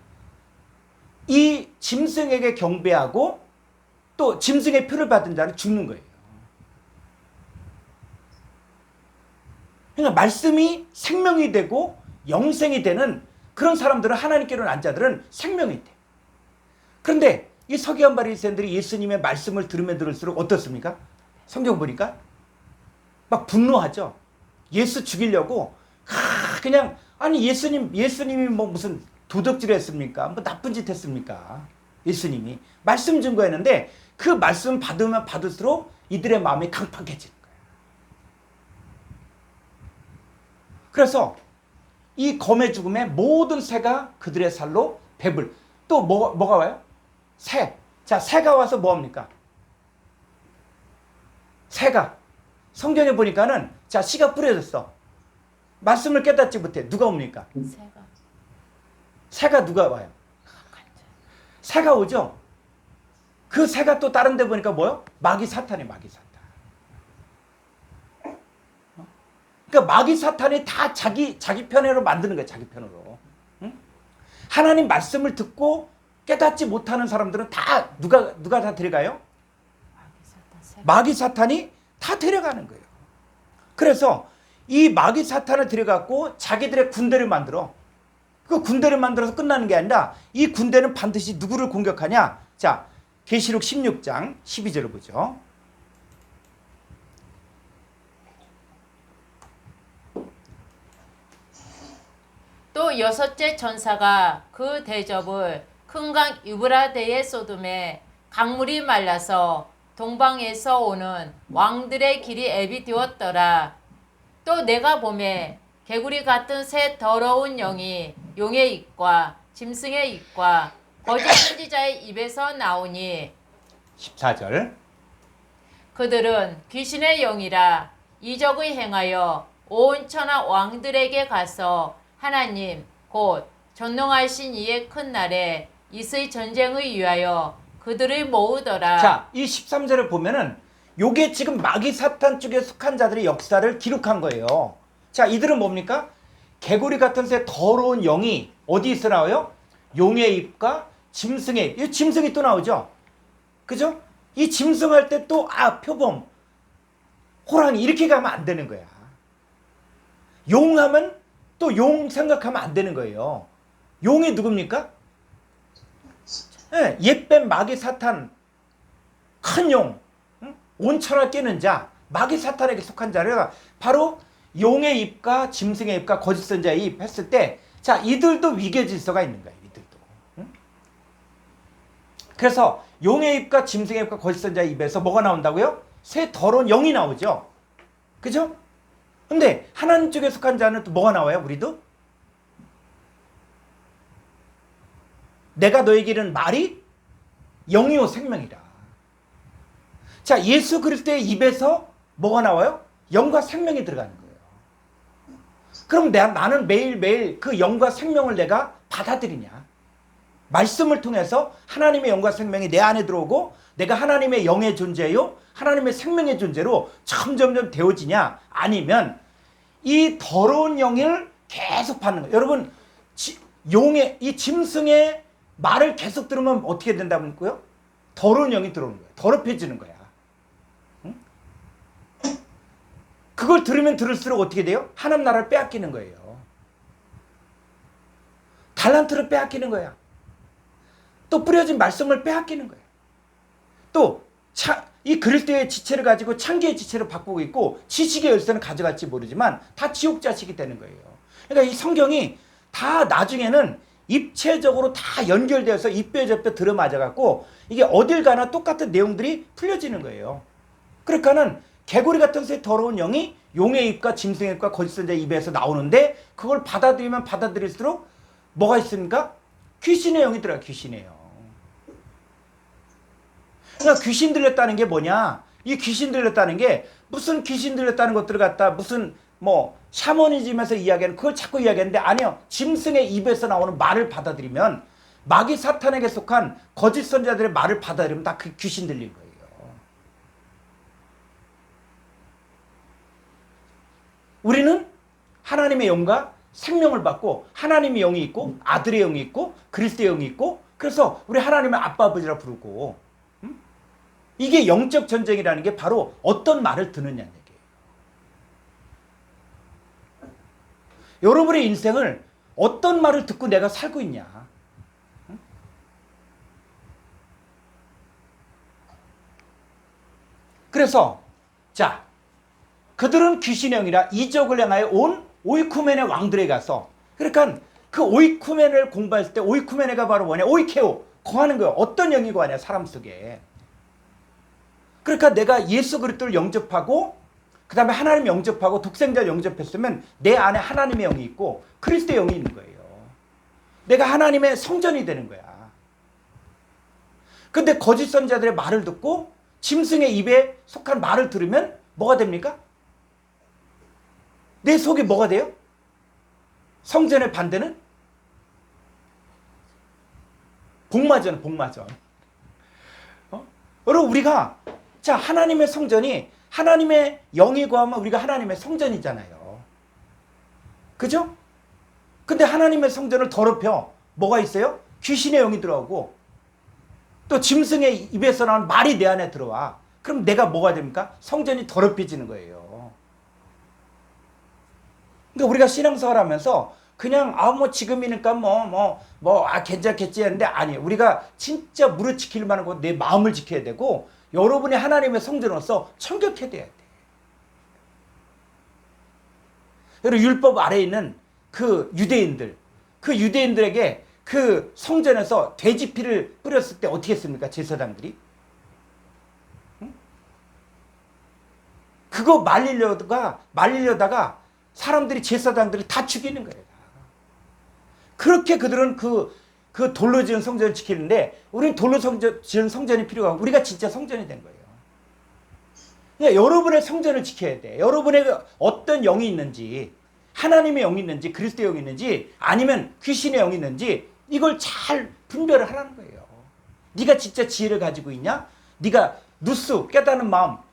이 짐승에게 경배하고 또 짐승의 표를 받은 자는 죽는 거예요. 그러니까 말씀이 생명이 되고 영생이 되는 그런 사람들은, 하나님께로 난 자들은 생명이 돼. 그런데 이 서기관 바리새인들이 예수님의 말씀을 들으면 들을수록 어떻습니까? 성경 보니까 막 분노하죠. 예수 죽이려고 그냥, 아니 예수님이 뭐 무슨 도적질 했습니까? 뭐 나쁜 짓 했습니까? 예수님이 말씀 증거했는데 그 말씀 받으면 받을수록 이들의 마음이 강팍해지는 거예요. 그래서 이 검의 죽음에 모든 새가 그들의 살로 배불. 또 뭐가 와요? 새. 자, 새가 와서 뭐합니까? 새가. 성경에 보니까는, 자, 씨가 뿌려졌어. 말씀을 깨닫지 못해. 누가 옵니까? 새가 누가 와요? 새가 오죠? 그 새가 또 다른 데 보니까 뭐요? 마귀 사탄이 마귀 사탄. 그러니까 마귀 사탄이 다 자기 편으로 만드는 거예요. 자기 편으로. 응? 하나님 말씀을 듣고 깨닫지 못하는 사람들은 다 누가 다 데려가요? 마귀 사탄이 다 데려가는 거예요. 그래서 이 마귀 사탄을 데려갖고 자기들의 군대를 만들어. 그 군대를 만들어서 끝나는 게 아니라 이 군대는 반드시 누구를 공격하냐? 자, 계시록 16장 12절을 보죠. 또 여섯째 천사가 그 대접을 큰 강 유브라데에 쏟음에 강물이 말라서 동방에서 오는 왕들의 길이 앱이 되었더라. 또 내가 보매 개구리 같은 새 더러운 영이 용의 입과 짐승의 입과 거짓 선지자의 입에서 나오니 14절. 그들은 귀신의 영이라 이적을 행하여 온 천하 왕들에게 가서 하나님 곧 전능하신 이의 큰 날에 있을 전쟁을 위하여 그들을 모으더라. 자, 이 13절을 보면은 요게 지금 마귀 사탄 쪽에 속한 자들의 역사를 기록한 거예요. 자, 이들은 뭡니까? 개구리 같은 새 더러운 영이 어디서 나와요? 용의 입과 짐승의 입. 이 짐승이 또 나오죠. 그죠? 이 짐승 할 때 또 표범, 호랑이 이렇게 가면 안 되는 거야. 용하면 또 용 생각하면 안 되는 거예요. 용이 누굽니까? 네, 옛뱀 마귀 사탄, 큰 용, 온천을 깨는 자, 마귀 사탄에게 속한 자가 바로 용의 입과 짐승의 입과 거짓 선자의 입 했을 때, 자, 이들도 위계 질서가 있는 거예요. 이들도. 그래서 용의 입과 짐승의 입과 거짓 선자의 입에서 뭐가 나온다고요? 새 더러운 영이 나오죠. 그죠? 근데 하나님 쪽에 속한 자는 또 뭐가 나와요? 우리도? 내가 너에게 이르는 말이 영이요 생명이라. 자, 예수 그리스도의 입에서 뭐가 나와요? 영과 생명이 들어가는 거예요. 그럼 나는 매일매일 그 영과 생명을 내가 받아들이냐? 말씀을 통해서 하나님의 영과 생명이 내 안에 들어오고 내가 하나님의 영의 존재요, 하나님의 생명의 존재로 점점점 되어지냐? 아니면 이 더러운 영을 계속 받는 거예요. 여러분, 용의 이 짐승의 말을 계속 들으면 어떻게 된다고요? 더러운 영이 들어오는 거야. 더럽혀지는 거야. 응? 그걸 들으면 들을수록 어떻게 돼요? 하나님 나라를 빼앗기는 거예요. 달란트를 빼앗기는 거야. 또 뿌려진 말씀을 빼앗기는 거야. 또 이 그리스도의 지체를 가지고 창기의 지체를 바꾸고 있고 지식의 열쇠는 가져갈지 모르지만 다 지옥 자식이 되는 거예요. 그러니까 이 성경이 다 나중에는 입체적으로 다 연결되어서 입뼈 저뼈 들어맞아 갖고 이게 어딜 가나 똑같은 내용들이 풀려지는 거예요. 그러니까는 개구리 같은 새 더러운 영이 용의 입과 짐승의 입과 거짓 선자의 입에서 나오는데 그걸 받아들이면 받아들일수록 뭐가 있습니까? 귀신의 영이 들어요. 귀신의 영. 그러니까 귀신 들렸다는 게 뭐냐? 이 귀신 들렸다는 게 무슨 귀신 들렸다는 것들을 갖다 무슨 뭐 샤머니즘에서 이야기하는 그걸 자꾸 이야기하는데 아니요. 짐승의 입에서 나오는 말을 받아들이면 마귀 사탄에게 속한 거짓 선자들의 말을 받아들이면 다 그 귀신 들린 거예요. 우리는 하나님의 영과 생명을 받고 하나님의 영이 있고 아들의 영이 있고 그리스도의 영이 있고 그래서 우리 하나님의 아빠 아버지라 부르고 이게 영적 전쟁이라는 게 바로 어떤 말을 듣느냐는 얘기예요. 여러분의 인생을 어떤 말을 듣고 내가 살고 있냐. 그래서 자 그들은 귀신의 영이라 이적을 행하여 온 오이쿠멘의 왕들에 가서 그러니까 그 오이쿠멘을 공부했을 때 오이쿠멘에가 바로 뭐냐 오이케오 거하는 거예요. 어떤 영이 거하냐 사람 속에. 그러니까 내가 예수 그리스도를 영접하고 그 다음에 하나님 영접하고 독생자를 영접했으면 내 안에 하나님의 영이 있고 그리스도의 영이 있는 거예요. 내가 하나님의 성전이 되는 거야. 근데 거짓 선자들의 말을 듣고 짐승의 입에 속한 말을 들으면 뭐가 됩니까? 내 속에 뭐가 돼요? 성전의 반대는? 복마전, 복마전. 여러분 우리가 자 하나님의 성전이 하나님의 영이 거하면 우리가 하나님의 성전이잖아요. 그죠? 근데 하나님의 성전을 더럽혀 뭐가 있어요? 귀신의 영이 들어오고 또 짐승의 입에서 나온 말이 내 안에 들어와. 그럼 내가 뭐가 됩니까? 성전이 더럽혀지는 거예요. 그러니까 우리가 신앙생활 하면서 그냥 뭐 지금이니까 괜찮겠지 했는데 아니에요. 우리가 진짜 무릇 지킬 만한 건 내 마음을 지켜야 되고 여러분이 하나님의 성전으로서 청결해야 돼야 돼. 여러분 율법 아래에 있는 그 유대인들에게 그 성전에서 돼지 피를 뿌렸을 때 어떻게 했습니까? 제사장들이? 응? 그거 말리려다가 사람들이 제사장들을 다 죽이는 거예요. 그렇게 그들은 그 돌로 지은 성전을 지키는데 우리는 돌로 지은 성전이 필요가 없고 우리가 진짜 성전이 된 거예요. 그러니까 여러분의 성전을 지켜야 돼. 여러분의 어떤 영이 있는지 하나님의 영이 있는지 그리스도의 영이 있는지 아니면 귀신의 영이 있는지 이걸 잘 분별을 하라는 거예요. 네가 진짜 지혜를 가지고 있냐? 네가 누스 깨닫는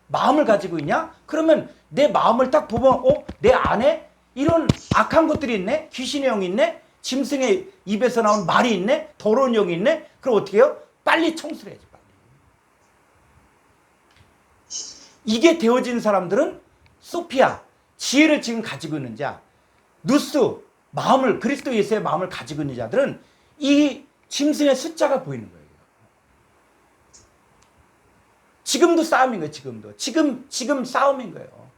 마음을 가지고 있냐? 그러면 내 마음을 딱 보면 내 안에 이런 악한 것들이 있네? 귀신의 영이 있네? 짐승의 입에서 나온 말이 있네? 더러운 영이 있네? 그럼 어떻게 해요? 빨리 청소를 해야지. 빨리. 이게 되어진 사람들은 소피아, 지혜를 지금 가지고 있는 자, 누스, 마음을 그리스도 예수의 마음을 가지고 있는 자들은 이 짐승의 숫자가 보이는 거예요. 지금도 싸움인 거예요. 지금 싸움인 거예요.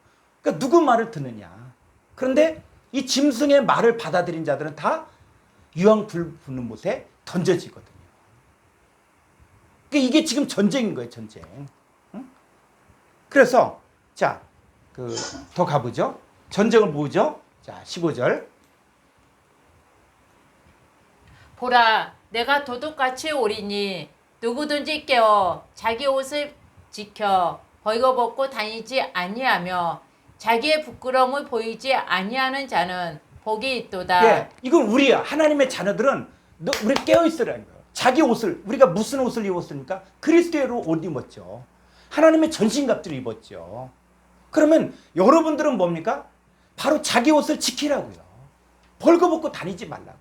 그러니까 누구 말을 듣느냐. 그런데 이 짐승의 말을 받아들인 자들은 다 유황불 붙는 못에 던져지거든요. 그러니까 이게 지금 전쟁인 거예요. 전쟁. 응? 그래서 자, 더 가보죠. 전쟁을 보죠. 자, 15절. 보라, 내가 도둑같이 오리니 누구든지 깨어 자기 옷을 지켜 벌거벗고 다니지 아니하며 자기의 부끄러움을 보이지 아니하는 자는 복이 있도다. 예, 이건 우리야. 하나님의 자녀들은 우리 깨어있으라는 거예요. 자기 옷을 우리가 무슨 옷을 입었습니까? 그리스도의 옷 입었죠. 하나님의 전신갑주를 입었죠. 그러면 여러분들은 뭡니까? 바로 자기 옷을 지키라고요. 벌거벗고 다니지 말라고.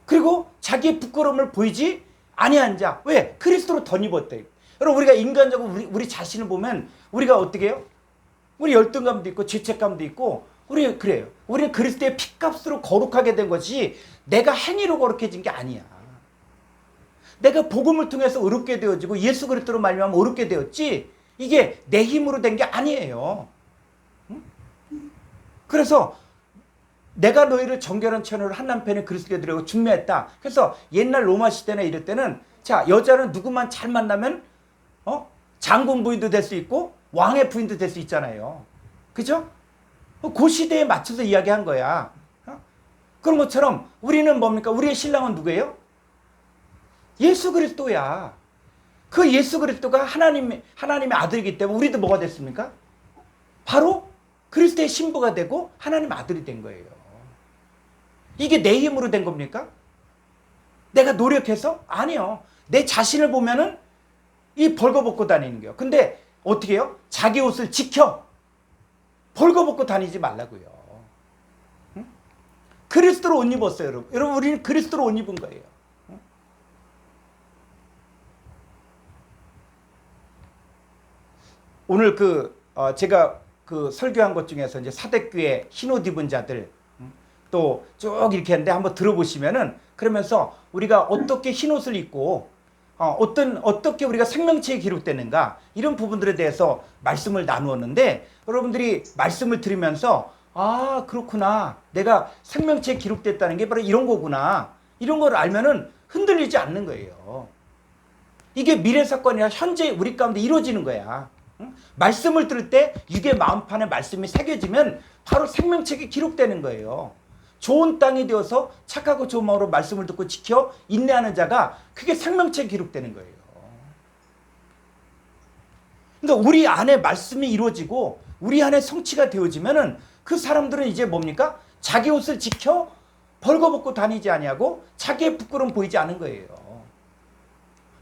그리고 자기의 부끄러움을 보이지 아니한 자. 왜? 그리스도로 덧입었대. 여러분 우리가 인간적으로 우리 자신을 보면 우리가 어떻게 해요? 우리 열등감도 있고 죄책감도 있고 우리 그래요. 우리는 그리스도의 피값으로 거룩하게 된 것이 내가 행위로 거룩해진 게 아니야. 내가 복음을 통해서 의롭게 되어지고 예수 그리스도로 말미암아 의롭게 되었지 이게 내 힘으로 된 게 아니에요. 응? 그래서 내가 너희를 정결한 천으로 한 남편의 그리스도께 드리고 중매했다. 그래서 옛날 로마 시대나 이럴 때는 자 여자는 누구만 잘 만나면 장군 부인도 될 수 있고 왕의 부인도 될 수 있잖아요. 그죠? 그 시대에 맞춰서 이야기한 거야. 그런 것처럼 우리는 뭡니까? 우리의 신랑은 누구예요? 예수 그리스도야. 그 예수 그리스도가 하나님의 아들이기 때문에 우리도 뭐가 됐습니까? 바로 그리스도의 신부가 되고 하나님 아들이 된 거예요. 이게 내 힘으로 된 겁니까? 내가 노력해서? 아니요. 내 자신을 보면은 이 벌거벗고 다니는 거예요. 근데 어떻게 해요? 자기 옷을 지켜. 벌거벗고 다니지 말라고요. 응? 그리스도로 옷 입었어요, 여러분. 여러분 우리는 그리스도로 옷 입은 거예요. 응? 오늘 제가 설교한 것 중에서 이제 사대교회 흰옷 입은 자들 또 쭉 이렇게 했는데 한번 들어보시면은 그러면서 우리가 어떻게 흰옷을 입고 어떻게 우리가 생명체에 기록되는가 이런 부분들에 대해서 말씀을 나누었는데 여러분들이 말씀을 들으면서 아 그렇구나 내가 생명체에 기록됐다는 게 바로 이런 거구나 이런 걸 알면은 흔들리지 않는 거예요. 이게 미래 사건이라 현재 우리 가운데 이루어지는 거야. 응? 말씀을 들을 때 육의 마음판에 말씀이 새겨지면 바로 생명책에 기록되는 거예요. 좋은 땅이 되어서 착하고 좋은 마음으로 말씀을 듣고 지켜 인내하는 자가 그게 생명책에 기록되는 거예요. 그러니까 우리 안에 말씀이 이루어지고 우리 안에 성취가 되어지면은 그 사람들은 이제 뭡니까? 자기 옷을 지켜 벌거벗고 다니지 아니하고 자기의 부끄러움 보이지 않은 거예요.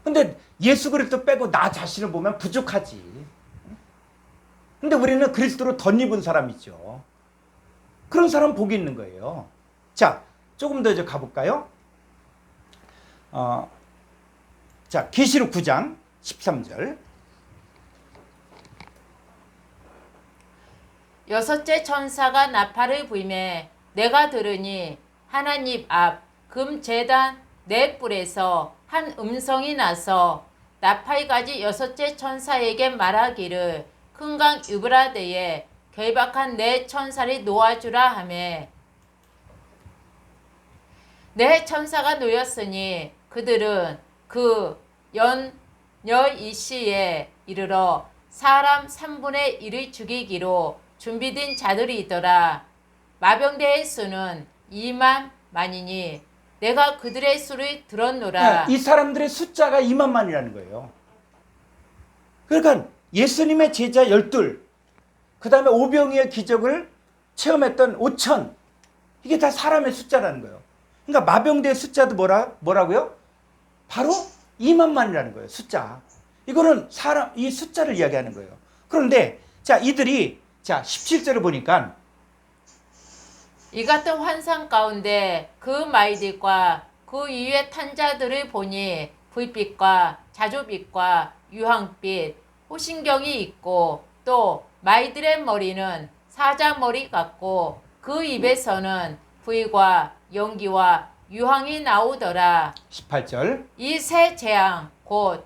근데 예수 그리스도 빼고 나 자신을 보면 부족하지. 근데 우리는 그리스도로 덧입은 사람이죠. 그런 사람 복이 있는 거예요. 자, 조금 더 이제 가볼까요? 자, 계시록 9장 13절. 여섯째 천사가 나팔을 불매 내가 들으니 하나님 앞 금제단 네 뿔에서 한 음성이 나서 나팔가지 여섯째 천사에게 말하기를 큰 강 유브라데에 결박한 네 천사를 놓아주라 하매 네 천사가 놓였으니 그들은 그 연여이 시에 이르러 사람 3분의 1을 죽이기로 준비된 자들이더라. 마병대의 수는 2만 만이니 내가 그들의 수를 들었노라. 이 사람들의 숫자가 2만만이라는 거예요. 그러니까 예수님의 제자 12, 그 다음에 오병이의 기적을 체험했던 5천, 이게 다 사람의 숫자라는 거예요. 그러니까 마병대의 숫자도 뭐라고요? 바로 2만만이라는 거예요. 숫자. 이거는 이 숫자를 이야기하는 거예요. 그런데 자 이들이 자 17절을 보니까 이 같은 환상 가운데 그 마이들과 그 이후의 탄자들을 보니 불빛과 자주빛과 유황빛, 호신경이 있고 또 마이들의 머리는 사자머리 같고 그 입에서는 불과 연기와 유황이 나오더라. 18절. 이 세 재앙 곧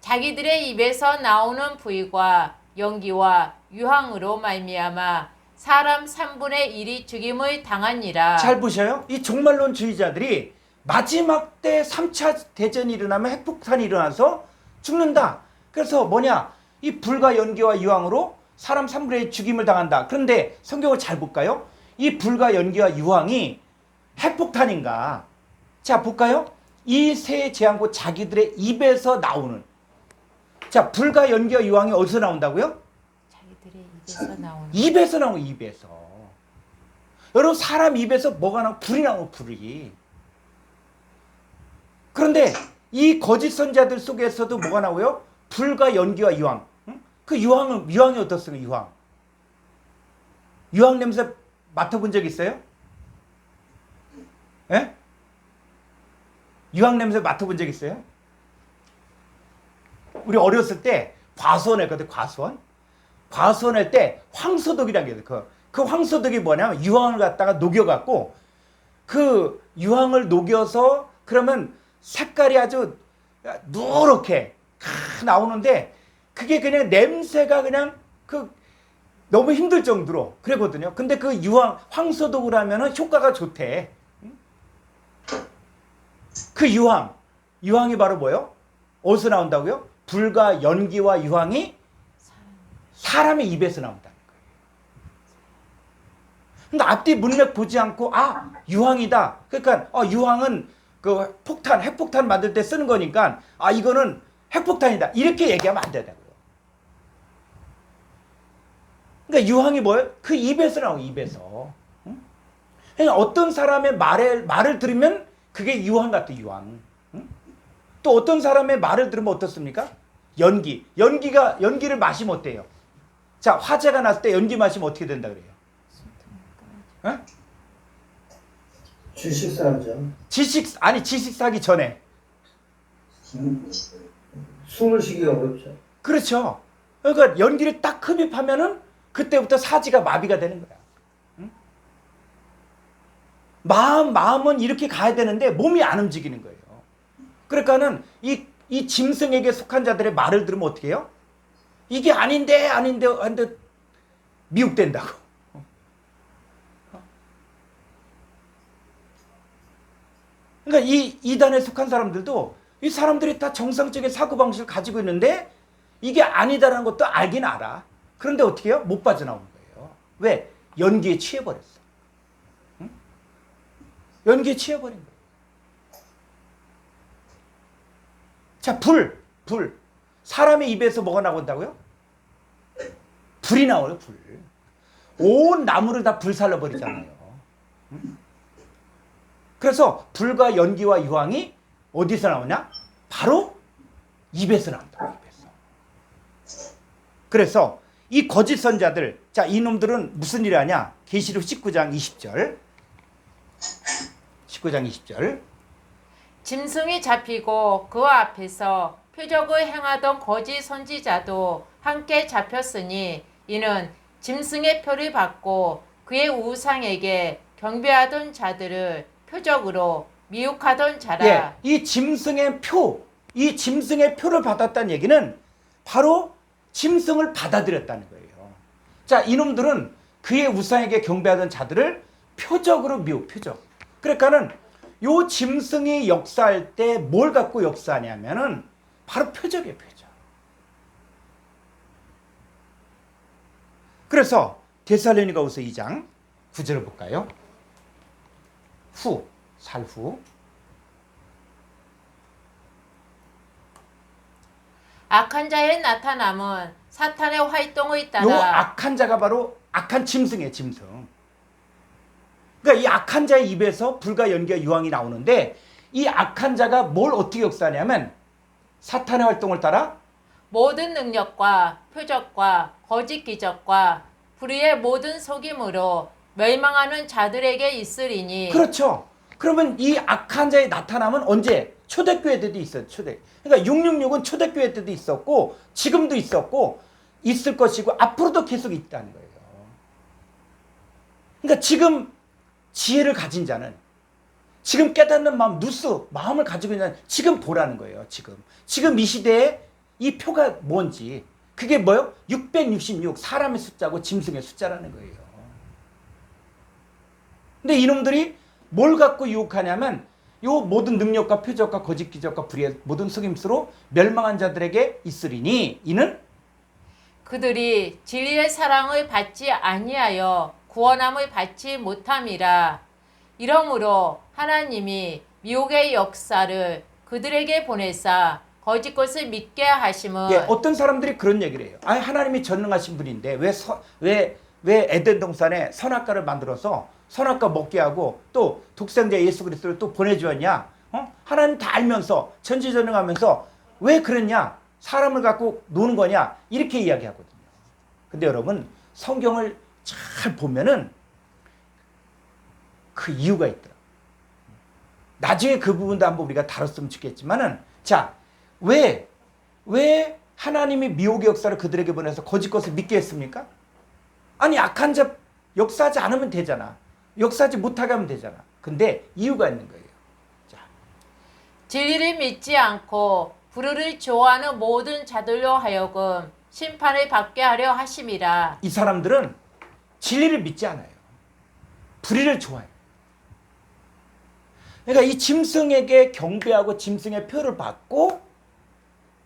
자기들의 입에서 나오는 불과 연기와 유황으로 말미암아 사람 3분의 1이 죽임을 당하니라. 잘 보셔요. 이 종말론주의자들이 마지막 때 3차 대전이 일어나면 핵폭탄이 일어나서 죽는다. 그래서 뭐냐? 이 불과 연기와 유황으로 사람 3분의 1 죽임을 당한다. 그런데 성경을 잘 볼까요? 이 불과 연기와 유황이 핵폭탄인가? 자 볼까요? 이 세 재앙고 자기들의 입에서 나오는. 자 불과 연기와 유황이 어디서 나온다고요? 자기들의 입에서 나오는. 입에서 나오는 입에서. 여러분 사람 입에서 뭐가 나오고 불이 나오고 불이. 그런데 이 거짓 선자들 속에서도 뭐가 나오요? 불과 연기와 유황. 응? 그 유황이 어떻습니까? 유황. 유황 냄새 맡아본 적 있어요? 예? 유황 냄새 맡아본 적 있어요? 우리 어렸을 때 과수원 했거든, 과수원. 과수원 할 때 황소독이라는 게 있어요. 그 황소독이 뭐냐면 유황을 갖다가 녹여갖고 그 유황을 녹여서 그러면 색깔이 아주 누렇게 나오는데 그게 그냥 냄새가 그냥 그 너무 힘들 정도로 그랬거든요. 근데 그 유황, 황소독을 하면은 효과가 좋대. 그 유황이 바로 뭐예요? 어디서 나온다고요? 불과 연기와 유황이 사람의 입에서 나온다는 거예요. 근데 앞뒤 문맥 보지 않고 유황이다. 그러니까 유황은 그 폭탄, 핵폭탄 만들 때 쓰는 거니까 이거는 핵폭탄이다. 이렇게 얘기하면 안 된다고요. 그러니까 유황이 뭐예요? 그 입에서 나와요. 입에서. 응? 그러니까 어떤 사람의 말을 들으면 그게 유황 같아. 유황. 응? 또 어떤 사람의 말을 들으면 어떻습니까? 연기를 마시면 어때요? 자, 화재가 났을 때 연기 마시면 어떻게 된다 그래요? 어? 주식 사죠. 지식 사기 전에. 숨을 쉬기가 어렵죠. 그렇죠. 그러니까 연기를 딱 흡입하면은 그때부터 사지가 마비가 되는 거야. 응? 마음은 이렇게 가야 되는데 몸이 안 움직이는 거예요. 그러니까는 이 짐승에게 속한 자들의 말을 들으면 어떻게 해요? 이게 아닌데 미혹된다고. 그러니까 이 이단에 속한 사람들도 이 사람들이 다 정상적인 사고방식을 가지고 있는데 이게 아니다라는 것도 알긴 알아. 그런데 어떻게 해요? 못 빠져나오는 거예요. 왜? 연기에 취해버렸어. 응? 연기에 취해버린 거예요. 자, 불. 사람의 입에서 뭐가 나온다고요? 불이 나와요, 불. 온 나무를 다 불살라버리잖아요. 응? 그래서 불과 연기와 유황이 어디서 나오냐? 바로 입에서 나온다. 입에서. 그래서 이 거짓 선자들, 자, 이놈들은 무슨 일을 하냐? 계시록 19장 20절. 19장 20절. 짐승이 잡히고 그 앞에서 표적을 행하던 거짓 선지자도 함께 잡혔으니 이는 짐승의 표를 받고 그의 우상에게 경배하던 자들을 표적으로 미혹하던 자라. 예, 이 짐승의 표를 받았다는 얘기는 바로 짐승을 받아들였다는 거예요. 자, 이놈들은 그의 우상에게 경배하던 자들을 표적으로 표적. 그러니까는 요 짐승이 역사할 때 뭘 갖고 역사하냐면은 바로 표적이에요, 표적. 그래서 데살로니가후서 2장 9절을 볼까요? 살후. 악한 자의 나타남은 사탄의 활동에 따라 요 악한 자가 바로 악한 짐승이에요, 짐승. 그러니까 이 악한 자의 입에서 불과 연기와 유황이 나오는데 이 악한 자가 뭘 어떻게 역사하냐면 사탄의 활동을 따라 모든 능력과 표적과 거짓 기적과 불의의 모든 속임으로 멸망하는 자들에게 있으리니. 그렇죠. 그러면 이 악한 자의 나타남은 언제? 초대교회 때도 있어요. 그러니까 666은 초대교회 때도 있었고 지금도 있었고 있을 것이고 앞으로도 계속 있다는 거예요. 그러니까 지금 지혜를 가진 자는 지금 깨닫는 마음을 가지고 있는 자는 지금 보라는 거예요. 지금 이 시대에 이 표가 뭔지 그게 뭐예요? 666 사람의 숫자고 짐승의 숫자라는 거예요. 근데 이놈들이 뭘 갖고 유혹하냐면 요 모든 능력과 표적과 거짓 기적과 불의의 모든 속임수로 멸망한 자들에게 있으리니 이는 그들이 진리의 사랑을 받지 아니하여 구원함을 받지 못함이라. 이러므로 하나님이 미혹의 역사를 그들에게 보내사 거짓 것을 믿게 하심은. 예, 어떤 사람들이 그런 얘기를 해요. 아니 하나님이 전능하신 분인데 왜 에덴 동산에 선악과를 만들어서 선악과 먹게 하고 또 독생자 예수 그리스도를 또 보내주었냐? 하나님 다 알면서 전지전능하면서 왜 그랬냐? 사람을 갖고 노는 거냐? 이렇게 이야기하거든요. 근데 여러분 성경을 잘 보면은 그 이유가 있더라. 나중에 그 부분도 한번 우리가 다뤘으면 좋겠지만은, 자, 왜 하나님이 미혹의 역사를 그들에게 보내서 거짓 것을 믿게 했습니까? 아니, 악한 자 역사하지 않으면 되잖아. 역사하지 못하게 하면 되잖아. 근데 이유가 있는 거예요. 자, 진리를 믿지 않고 불의를 좋아하는 모든 자들로 하여금 심판을 받게 하려 하심이라. 이 사람들은 진리를 믿지 않아요. 불의를 좋아해요. 그러니까 이 짐승에게 경배하고 짐승의 표를 받고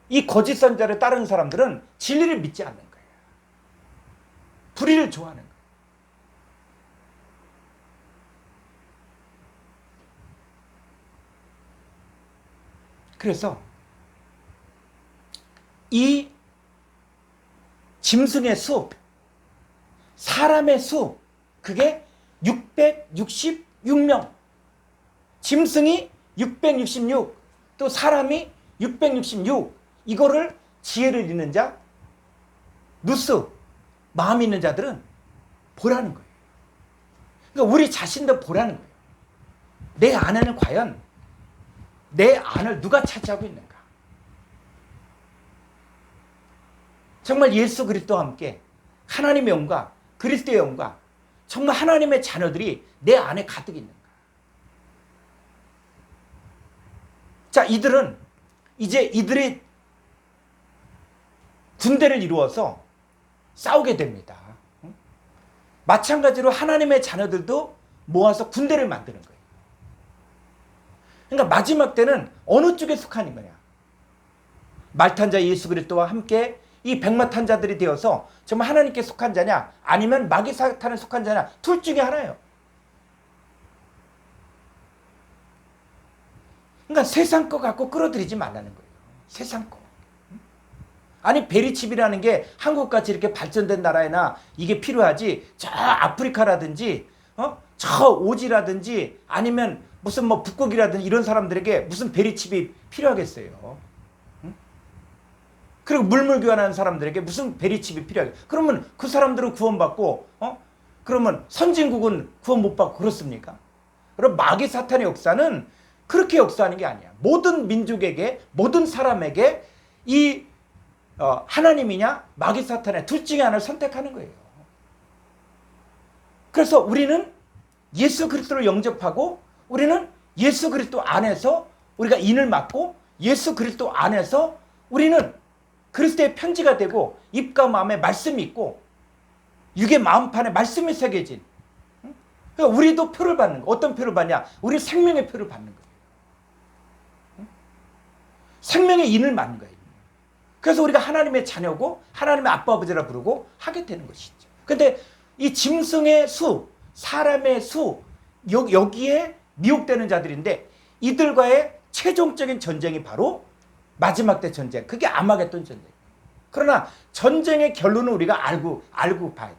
이 거짓 선자를 따르는 사람들은 진리를 믿지 않는 거예요. 불의를 좋아하는 거예요. 그래서 이 짐승의 수, 사람의 수, 그게 666명. 짐승이 666, 또 사람이 666. 이거를 지혜를 잃는 자, 누스, 마음 있는 자들은 보라는 거예요. 그러니까 우리 자신도 보라는 거예요. 내 안에는 과연 내 안을 누가 차지하고 있는가? 정말 예수 그리스도와 함께 하나님의 영과 그리스도의 영과 정말 하나님의 자녀들이 내 안에 가득 있는가? 자, 이들은 이제 이들이 군대를 이루어서 싸우게 됩니다. 마찬가지로 하나님의 자녀들도 모아서 군대를 만드는 거예요. 그러니까 마지막 때는 어느 쪽에 속한 거냐? 말탄자 예수 그리스도와 함께 이 백마탄 자들이 되어서 정말 하나님께 속한 자냐, 아니면 마귀 사탄에 속한 자냐, 둘 중에 하나예요. 그러니까 세상 거 갖고 끌어들이지 말라는 거예요. 세상 거. 아니, 베리칩이라는 게 한국같이 이렇게 발전된 나라에나 이게 필요하지, 저 아프리카라든지 저 오지라든지 아니면 무슨 뭐 북극이라든지 이런 사람들에게 무슨 베리칩이 필요하겠어요. 그리고 물물 교환하는 사람들에게 무슨 베리칩이 필요하겠어요. 그러면 그 사람들은 구원받고 그러면 선진국은 구원 못 받고 그렇습니까? 그럼 마귀 사탄의 역사는 그렇게 역사하는 게 아니야. 모든 민족에게, 모든 사람에게 이 하나님이냐 마귀 사탄의 둘 중에 하나를 선택하는 거예요. 그래서 우리는 예수 그리스도를 영접하고 우리는 예수 그리스도 안에서 우리가 인을 맡고 예수 그리스도 안에서 우리는 그리스도의 편지가 되고 입과 마음에 말씀이 있고 육의 마음판에 말씀이 새겨진, 그러니까 우리도 표를 받는 거. 어떤 표를 받냐? 우리 생명의 표를 받는 거예요. 생명의 인을 맡는 거예요. 그래서 우리가 하나님의 자녀고 하나님의 아빠 아버지라 부르고 하게 되는 것이죠. 근데 이 짐승의 수, 사람의 수, 여기에 미혹되는 자들인데 이들과의 최종적인 전쟁이 바로 마지막 때 전쟁. 그게 아마겟돈 전쟁. 그러나 전쟁의 결론은 우리가 알고 봐야 돼.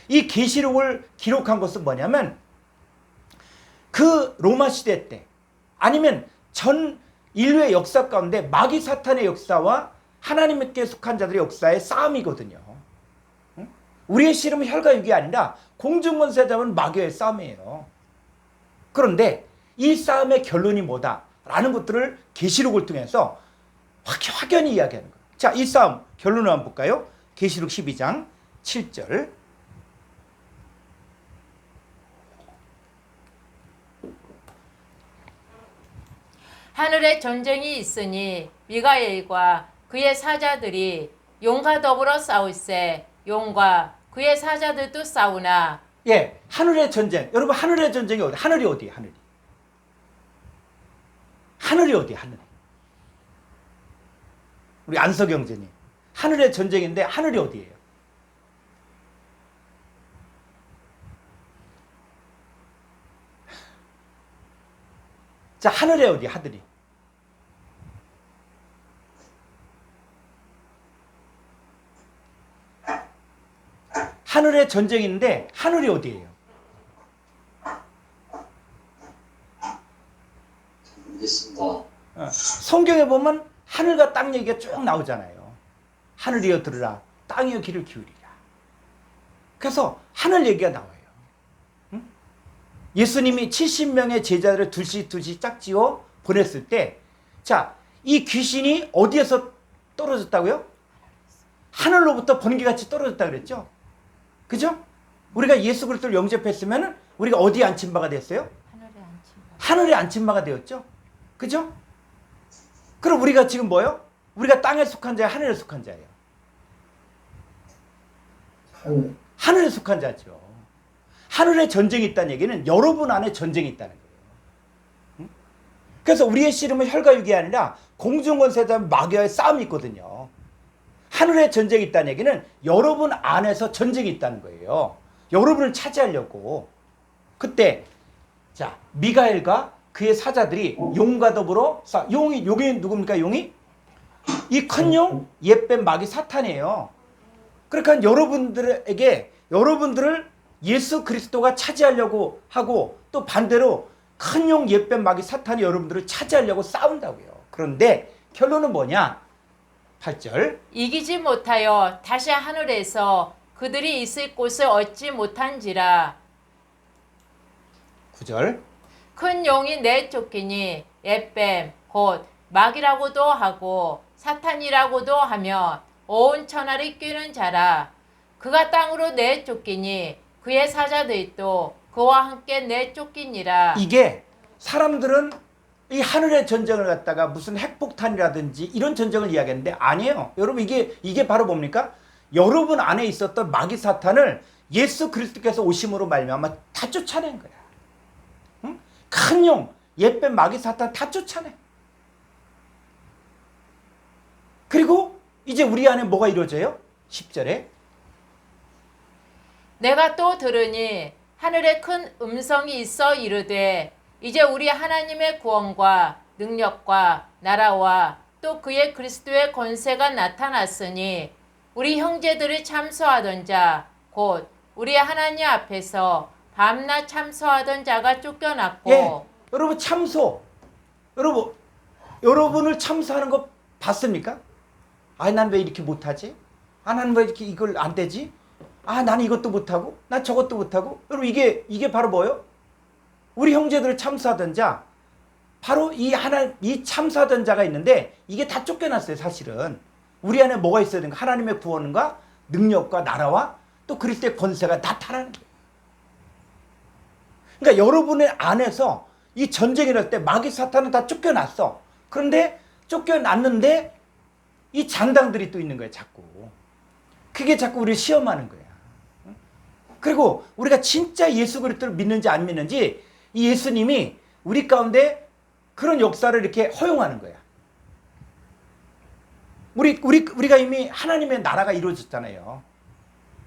이 계시록을 기록한 것은 뭐냐면 그 로마 시대 때 아니면 전 인류의 역사 가운데 마귀 사탄의 역사와 하나님께 속한 자들의 역사의 싸움이거든요. 우리의 씨름은 혈과 육이 아니라 공중권세 잡은 마귀의 싸움이에요. 그런데 이 싸움의 결론이 뭐다라는 것들을 계시록을 통해서 확연히 이야기하는 거예요. 자, 이 싸움 결론을 한번 볼까요? 계시록 12장 7절. 하늘에 전쟁이 있으니 미가엘과 그의 사자들이 용과 더불어 싸울세. 용과 그의 사자들도 싸우나. 예, 하늘의 전쟁. 여러분, 하늘의 전쟁이 어디? 하늘이 어디예요? 하늘이. 하늘이 어디예요? 하늘이. 우리 안석영제님. 하늘의 전쟁인데 하늘이 어디예요? 자, 하늘이 어디? 하늘이. 하늘의 전쟁인데 하늘이 어디예요? 모르겠습니다. 성경에 보면 하늘과 땅 얘기가 쭉 나오잖아요. 하늘이여 들으라, 땅이여 귀를 기울이라. 그래서 하늘 얘기가 나와요. 예수님이 70명의 제자들을 둘씩 짝지어 보냈을 때, 자, 이 귀신이 어디에서 떨어졌다고요? 하늘로부터 번개같이 떨어졌다 그랬죠? 그죠? 우리가 예수 그리스도를 영접했으면 우리가 어디에 앉힌 바가 됐어요? 하늘에 앉힌 바가 되었죠? 그죠? 그럼 우리가 지금 뭐예요? 우리가 땅에 속한 자야, 하늘에 속한 자예요? 하늘. 하늘에 속한 자죠. 하늘에 전쟁이 있다는 얘기는 여러분 안에 전쟁이 있다는 거예요. 응? 그래서 우리의 씨름은 혈과 육이 아니라 공중권세자 마귀와의 싸움이 있거든요. 하늘에 전쟁이 있다는 얘기는 여러분 안에서 전쟁이 있다는 거예요. 여러분을 차지하려고. 그때 자, 미가엘과 그의 사자들이 용과 더불어 용이 누굽니까? 용이? 이 큰 용, 옛뱀 마귀 사탄이에요. 그러니까 여러분들을 예수 그리스도가 차지하려고 하고, 또 반대로 큰 용, 옛뱀 마귀 사탄이 여러분들을 차지하려고 싸운다고요. 그런데 결론은 뭐냐? 8절. 이기지 못하여 다시 하늘에서 그들이 있을 곳을 얻지 못한지라. 9절. 큰 용이 내쫓기니 옛뱀 곧 마귀라고도 하고 사탄이라고도 하며 온 천하를 뀌는 자라. 그가 땅으로 내쫓기니 그의 사자들도 그와 함께 내쫓기니라. 이게 사람들은 이 하늘의 전쟁을 갖다가 무슨 핵폭탄이라든지 이런 전쟁을 이야기하는데 아니에요. 여러분 이게 바로 뭡니까? 여러분 안에 있었던 마귀 사탄을 예수 그리스도께서 오심으로 말미암아 다 쫓아낸 거야. 응? 큰 용, 옛뱀 마귀 사탄 다 쫓아내. 그리고 이제 우리 안에 뭐가 이루어져요? 10절에 내가 또 들으니 하늘에 큰 음성이 있어 이르되 이제 우리 하나님의 구원과 능력과 나라와 또 그의 그리스도의 권세가 나타났으니 우리 형제들이 참소하던 자 곧 우리 하나님 앞에서 밤낮 참소하던 자가 쫓겨났고. 예, 여러분 참소. 여러분을 참소하는 거 봤습니까? 아, 난 왜 이렇게 못하지? 아, 난 왜 이렇게 이걸 안 되지? 아, 나는 이것도 못하고, 난 저것도 못하고. 여러분, 이게 바로 뭐예요? 우리 형제들을 참수하던 자, 바로 이 참수하던 자가 있는데, 이게 다 쫓겨났어요, 사실은. 우리 안에 뭐가 있어야 되는가? 하나님의 구원과 능력과 나라와 또 그리스도의 권세가 나타나는 거예요. 그러니까 여러분의 안에서 이 전쟁이 날 때 마귀 사탄은 다 쫓겨났어. 그런데 쫓겨났는데 이 장당들이 또 있는 거예요, 자꾸. 그게 자꾸 우리를 시험하는 거야. 그리고 우리가 진짜 예수 그리스도를 믿는지 안 믿는지 이 예수님이 우리 가운데 그런 역사를 이렇게 허용하는 거야. 우리가 이미 하나님의 나라가 이루어졌잖아요.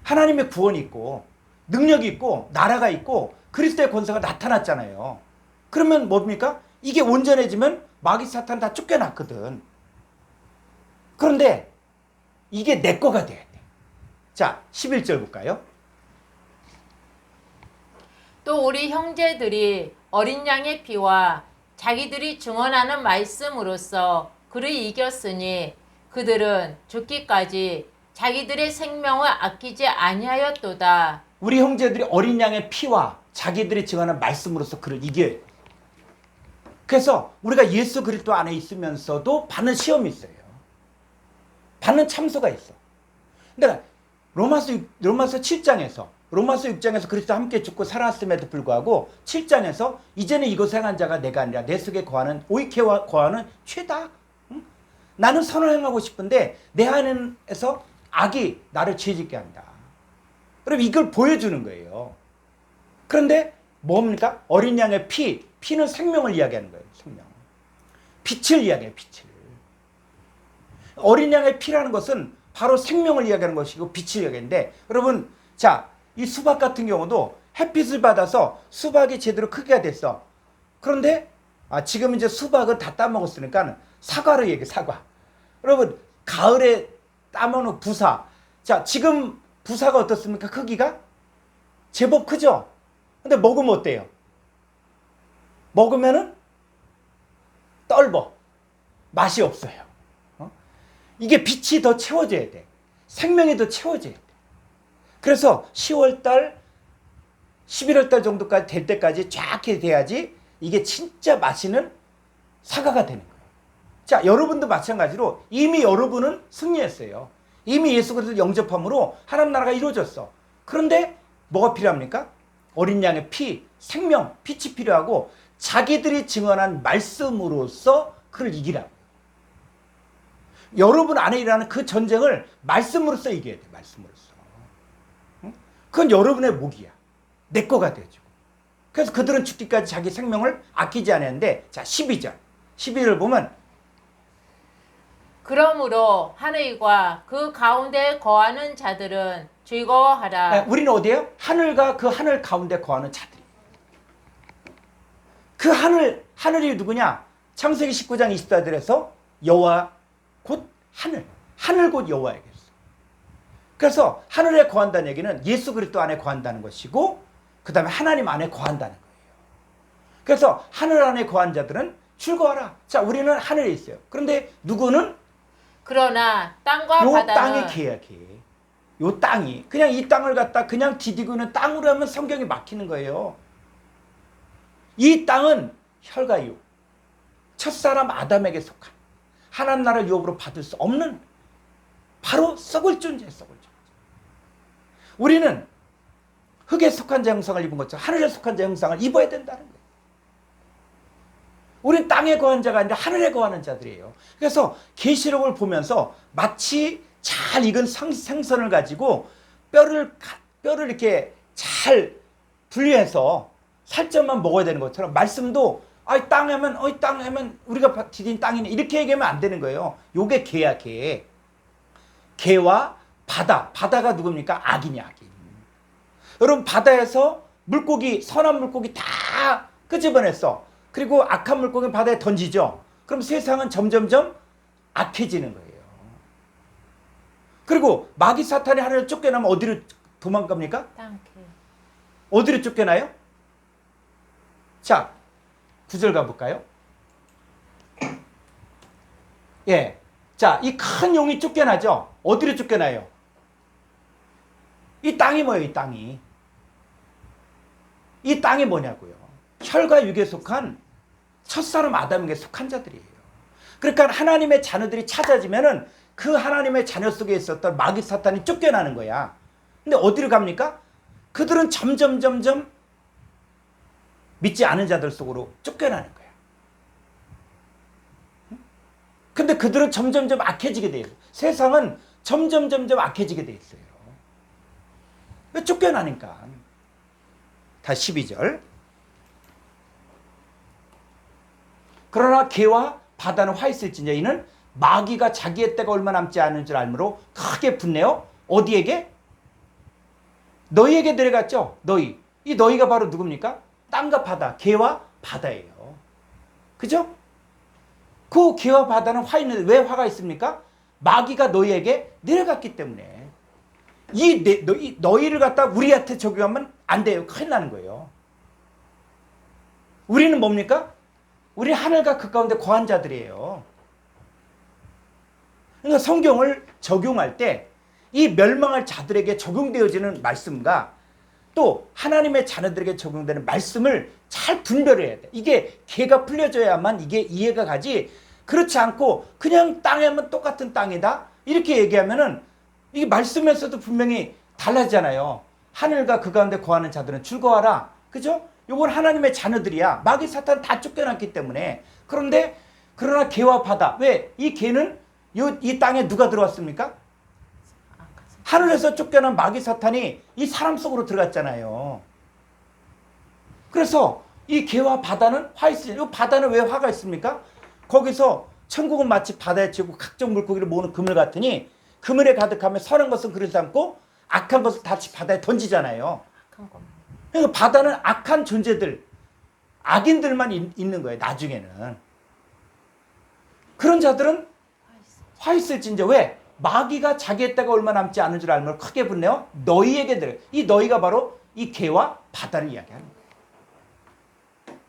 하나님의 구원이 있고 능력이 있고 나라가 있고 그리스도의 권세가 나타났잖아요. 그러면 뭡니까? 이게 온전해지면 마귀 사탄 다 쫓겨났거든. 그런데 이게 내 거가 돼야 돼. 자, 11절 볼까요? 또 우리 형제들이 어린 양의 피와 자기들이 증언하는 말씀으로써 그를 이겼으니 그들은 죽기까지 자기들의 생명을 아끼지 아니하였도다. 우리 형제들이 어린 양의 피와 자기들이 증언하는 말씀으로써 그를 이겨요. 그래서 우리가 예수 그리스도 안에 있으면서도 받는 시험이 있어요. 받는 참소가 있어. 근데 로마서 6장에서 그리스도 함께 죽고 살았음에도 불구하고 7장에서 이제는 이것을 행한 자가 내가 아니라 내 속에 거하는 오이케와 거하는 죄다. 응? 나는 선을 행하고 싶은데 내 안에서 악이 나를 죄짓게 한다. 그럼 이걸 보여주는 거예요. 그런데 뭡니까? 어린 양의 피는 생명을 이야기하는 거예요. 생명. 빛을 이야기해요. 빛을. 어린 양의 피라는 것은 바로 생명을 이야기하는 것이고 빛을 이야기하는데, 여러분, 자, 이 수박 같은 경우도 햇빛을 받아서 수박이 제대로 크기가 됐어. 그런데 지금 이제 수박을 다 따먹었으니까 사과를 얘기해. 사과. 여러분, 가을에 따먹는 부사. 자, 지금 부사가 어떻습니까? 크기가 제법 크죠. 근데 먹으면 어때요? 먹으면은 떫어. 맛이 없어요. 이게 빛이 더 채워져야 돼. 생명이 더 채워져야 돼. 그래서 10월달 11월 달 정도까지 될 때까지 쫙 돼야지 이게 진짜 맛있는 사과가 되는 거예요. 자, 여러분도 마찬가지로 이미 여러분은 승리했어요. 이미 예수 그리스도 영접함으로 하나님 나라가 이루어졌어. 그런데 뭐가 필요합니까? 어린 양의 피, 생명, 빛이 필요하고 자기들이 증언한 말씀으로써 그를 이기라고. 여러분 안에 일어나는 그 전쟁을 말씀으로써 이겨야 돼. 말씀으로써. 응? 그건 여러분의 목이야. 내 거가 되어주고. 그래서 그들은 죽기까지 자기 생명을 아끼지 않았는데, 자, 12절. 12절을 보면 그러므로 하늘과 그 가운데 거하는 자들은 즐거워하라. 우리는 어디예요? 하늘과 그 하늘 가운데 거하는 자들이. 그 하늘이 누구냐? 창세기 19장 24절에서 여호와 곧 하늘 곧 여호와에게서. 그래서 하늘에 거한다는 얘기는 예수 그리스도 안에 거한다는 것이고, 그 다음에 하나님 안에 거한다는 거예요. 그래서 하늘 안에 거한 자들은 즐거워하라. 자, 우리는 하늘에 있어요. 그런데 누구는 그러나 땅과 요 바다는 땅의 계약이에요. 요 땅이 그냥 이 땅을 갖다 그냥 디디고 있는 땅으로 하면 성경이 막히는 거예요. 이 땅은 혈과유, 첫사람 아담에게 속한 하나님 나라를 유업으로 받을 수 없는 바로 썩을 존재예요. 썩을 존재. 우리는 흙에 속한 자 형상을 입은 것처럼 하늘에 속한 자 형상을 입어야 된다는 거예요. 우린 땅에 거한 자가 아니라 하늘에 거하는 자들이에요. 그래서 계시록을 보면서 마치 잘 익은 생선을 가지고 뼈를 이렇게 잘 분리해서 살점만 먹어야 되는 것처럼 말씀도 땅 하면 우리가 디딘 땅이네 이렇게 얘기하면 안 되는 거예요. 요게 개야, 개. 개와 바다가 누굽니까? 악이냐, 악인. 여러분, 바다에서 물고기, 선한 물고기 다 끄집어냈어. 그리고 악한 물고기는 바다에 던지죠. 그럼 세상은 점점점 악해지는 거예요. 그리고 마귀 사탄이 하늘을 쫓겨나면 어디로 도망갑니까? 땅. 어디로 쫓겨나요? 자, 9절 가볼까요? 예. 자, 이 큰 용이 쫓겨나죠? 어디로 쫓겨나요? 이 땅이 뭐예요, 이 땅이? 이 땅이 뭐냐고요? 혈과 육에 속한 첫사람 아담에게 속한 자들이에요. 그러니까 하나님의 자녀들이 찾아지면은 그 하나님의 자녀 속에 있었던 마귀 사탄이 쫓겨나는 거야. 근데 어디로 갑니까? 그들은 점점 믿지 않은 자들 속으로 쫓겨나는 거야. 근데 그들은 점점 악해지게 돼 있어요. 세상은 점점 악해지게 돼 있어요. 왜 쫓겨나니까. 다시 12절. 그러나 개와 바다는 화 있을지니 이는 마귀가 자기의 때가 얼마 남지 않은 줄 알므로 크게 분내어 어디에게? 너희에게 내려갔죠. 너희. 이 너희가 바로 누굽니까? 땅과 바다, 개와 바다예요. 그죠? 그 개와 바다는 화 있는데 왜 화가 있습니까? 마귀가 너희에게 내려갔기 때문에. 너희를 갖다 우리한테 적용하면 안 돼요. 큰일 나는 거예요. 우리는 뭡니까? 우리 하늘과 그 가운데 거한 자들이에요. 그러니까 성경을 적용할 때 이 멸망할 자들에게 적용되어지는 말씀과 또 하나님의 자녀들에게 적용되는 말씀을 잘 분별해야 돼. 이게 개가 풀려져야만 이게 이해가 가지. 그렇지 않고 그냥 땅에 하면 똑같은 땅이다 이렇게 얘기하면은 이게 말씀에서도 분명히 달라지잖아요. 하늘과 그 가운데 거하는 자들은 즐거워하라. 그죠? 요건 하나님의 자녀들이야. 마귀 사탄 다 쫓겨났기 때문에. 그러나 개와 바다. 왜? 이 개는 이 땅에 누가 들어왔습니까? 하늘에서 쫓겨난 마귀 사탄이 이 사람 속으로 들어갔잖아요. 그래서 이 개와 바다는 화 있으니, 이 바다는 왜 화가 있습니까? 거기서 천국은 마치 바다에 치고 각종 물고기를 모으는 그물 같으니 그물에 가득하면 선한 것은 그릇 담고 악한 것을 다 바다에 던지잖아요. 그러니까 바다는 악한 존재들, 악인들만 있는 거예요. 나중에는. 그런 자들은 화 있을진저. 왜? 마귀가 자기의 때가 얼마 남지 않은 줄 알면 크게 분내어 너희에게 들어. 이 너희가 바로 이 개와 바다를 이야기하는 거예요.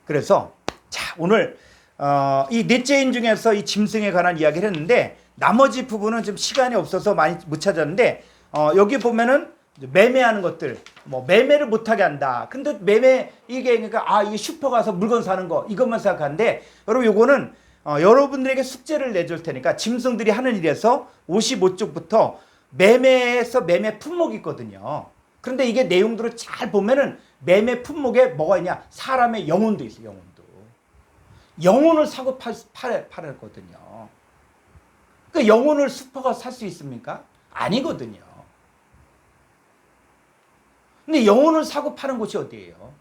그래서 자, 오늘 이 넷째 인 중에서 이 짐승에 관한 이야기를 했는데 나머지 부분은 좀 시간이 없어서 많이 못 찾았는데 여기 보면은 매매하는 것들, 뭐 매매를 못하게 한다. 근데 매매 이게 그러니까 이게 슈퍼 가서 물건 사는 거 이것만 생각하는데 여러분 요거는 여러분들에게 숙제를 내줄 테니까 짐승들이 하는 일에서 55쪽부터 매매에서 매매 품목이 있거든요. 그런데 이게 내용들을 잘 보면은 매매 품목에 뭐가 있냐? 사람의 영혼도 있어요. 영혼도. 영혼을 사고 팔았거든요. 그 영혼을 슈퍼가 살 수 있습니까? 아니거든요. 근데 영혼을 사고 파는 곳이 어디예요?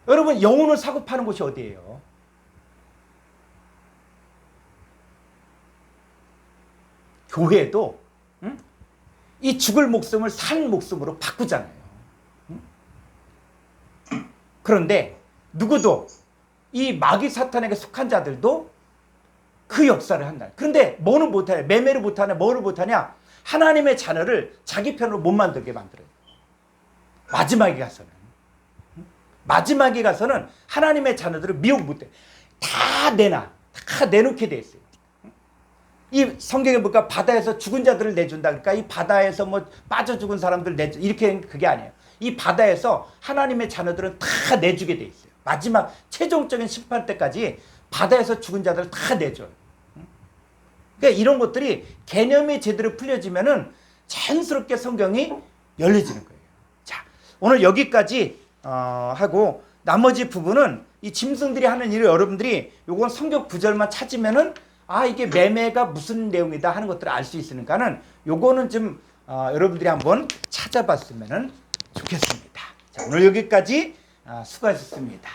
여러분 영혼을 사고 파는 곳이 어디예요? 교회도 이 죽을 목숨을 산 목숨으로 바꾸잖아요. 그런데 누구도 이 마귀 사탄에게 속한 자들도 그 역사를 한다. 그런데 뭐는 못하냐? 매매를 못하냐? 뭐를 못하냐? 하나님의 자녀를 자기 편으로 못 만들게 만들어요. 마지막에 가서는 하나님의 자녀들을 미혹 못해. 다 내놓게 돼 있어요. 이 성경에 보니까 바다에서 죽은 자들을 내준다. 그러니까 이 바다에서 뭐 빠져 죽은 사람들 내준 이렇게 그게 아니에요. 이 바다에서 하나님의 자녀들은 다 내주게 돼 있어요. 마지막 최종적인 심판 때까지 바다에서 죽은 자들을 다 내줘요. 그러니까 이런 것들이 개념이 제대로 풀려지면은 자연스럽게 성경이 열려지는 거예요. 자, 오늘 여기까지 하고 나머지 부분은 이 짐승들이 하는 일을 여러분들이 요건 성경 구절만 찾으면은 이게 매매가 무슨 내용이다 하는 것들을 알 수 있으니까는 요거는 좀 여러분들이 한번 찾아봤으면 좋겠습니다. 자, 오늘 여기까지 수고하셨습니다.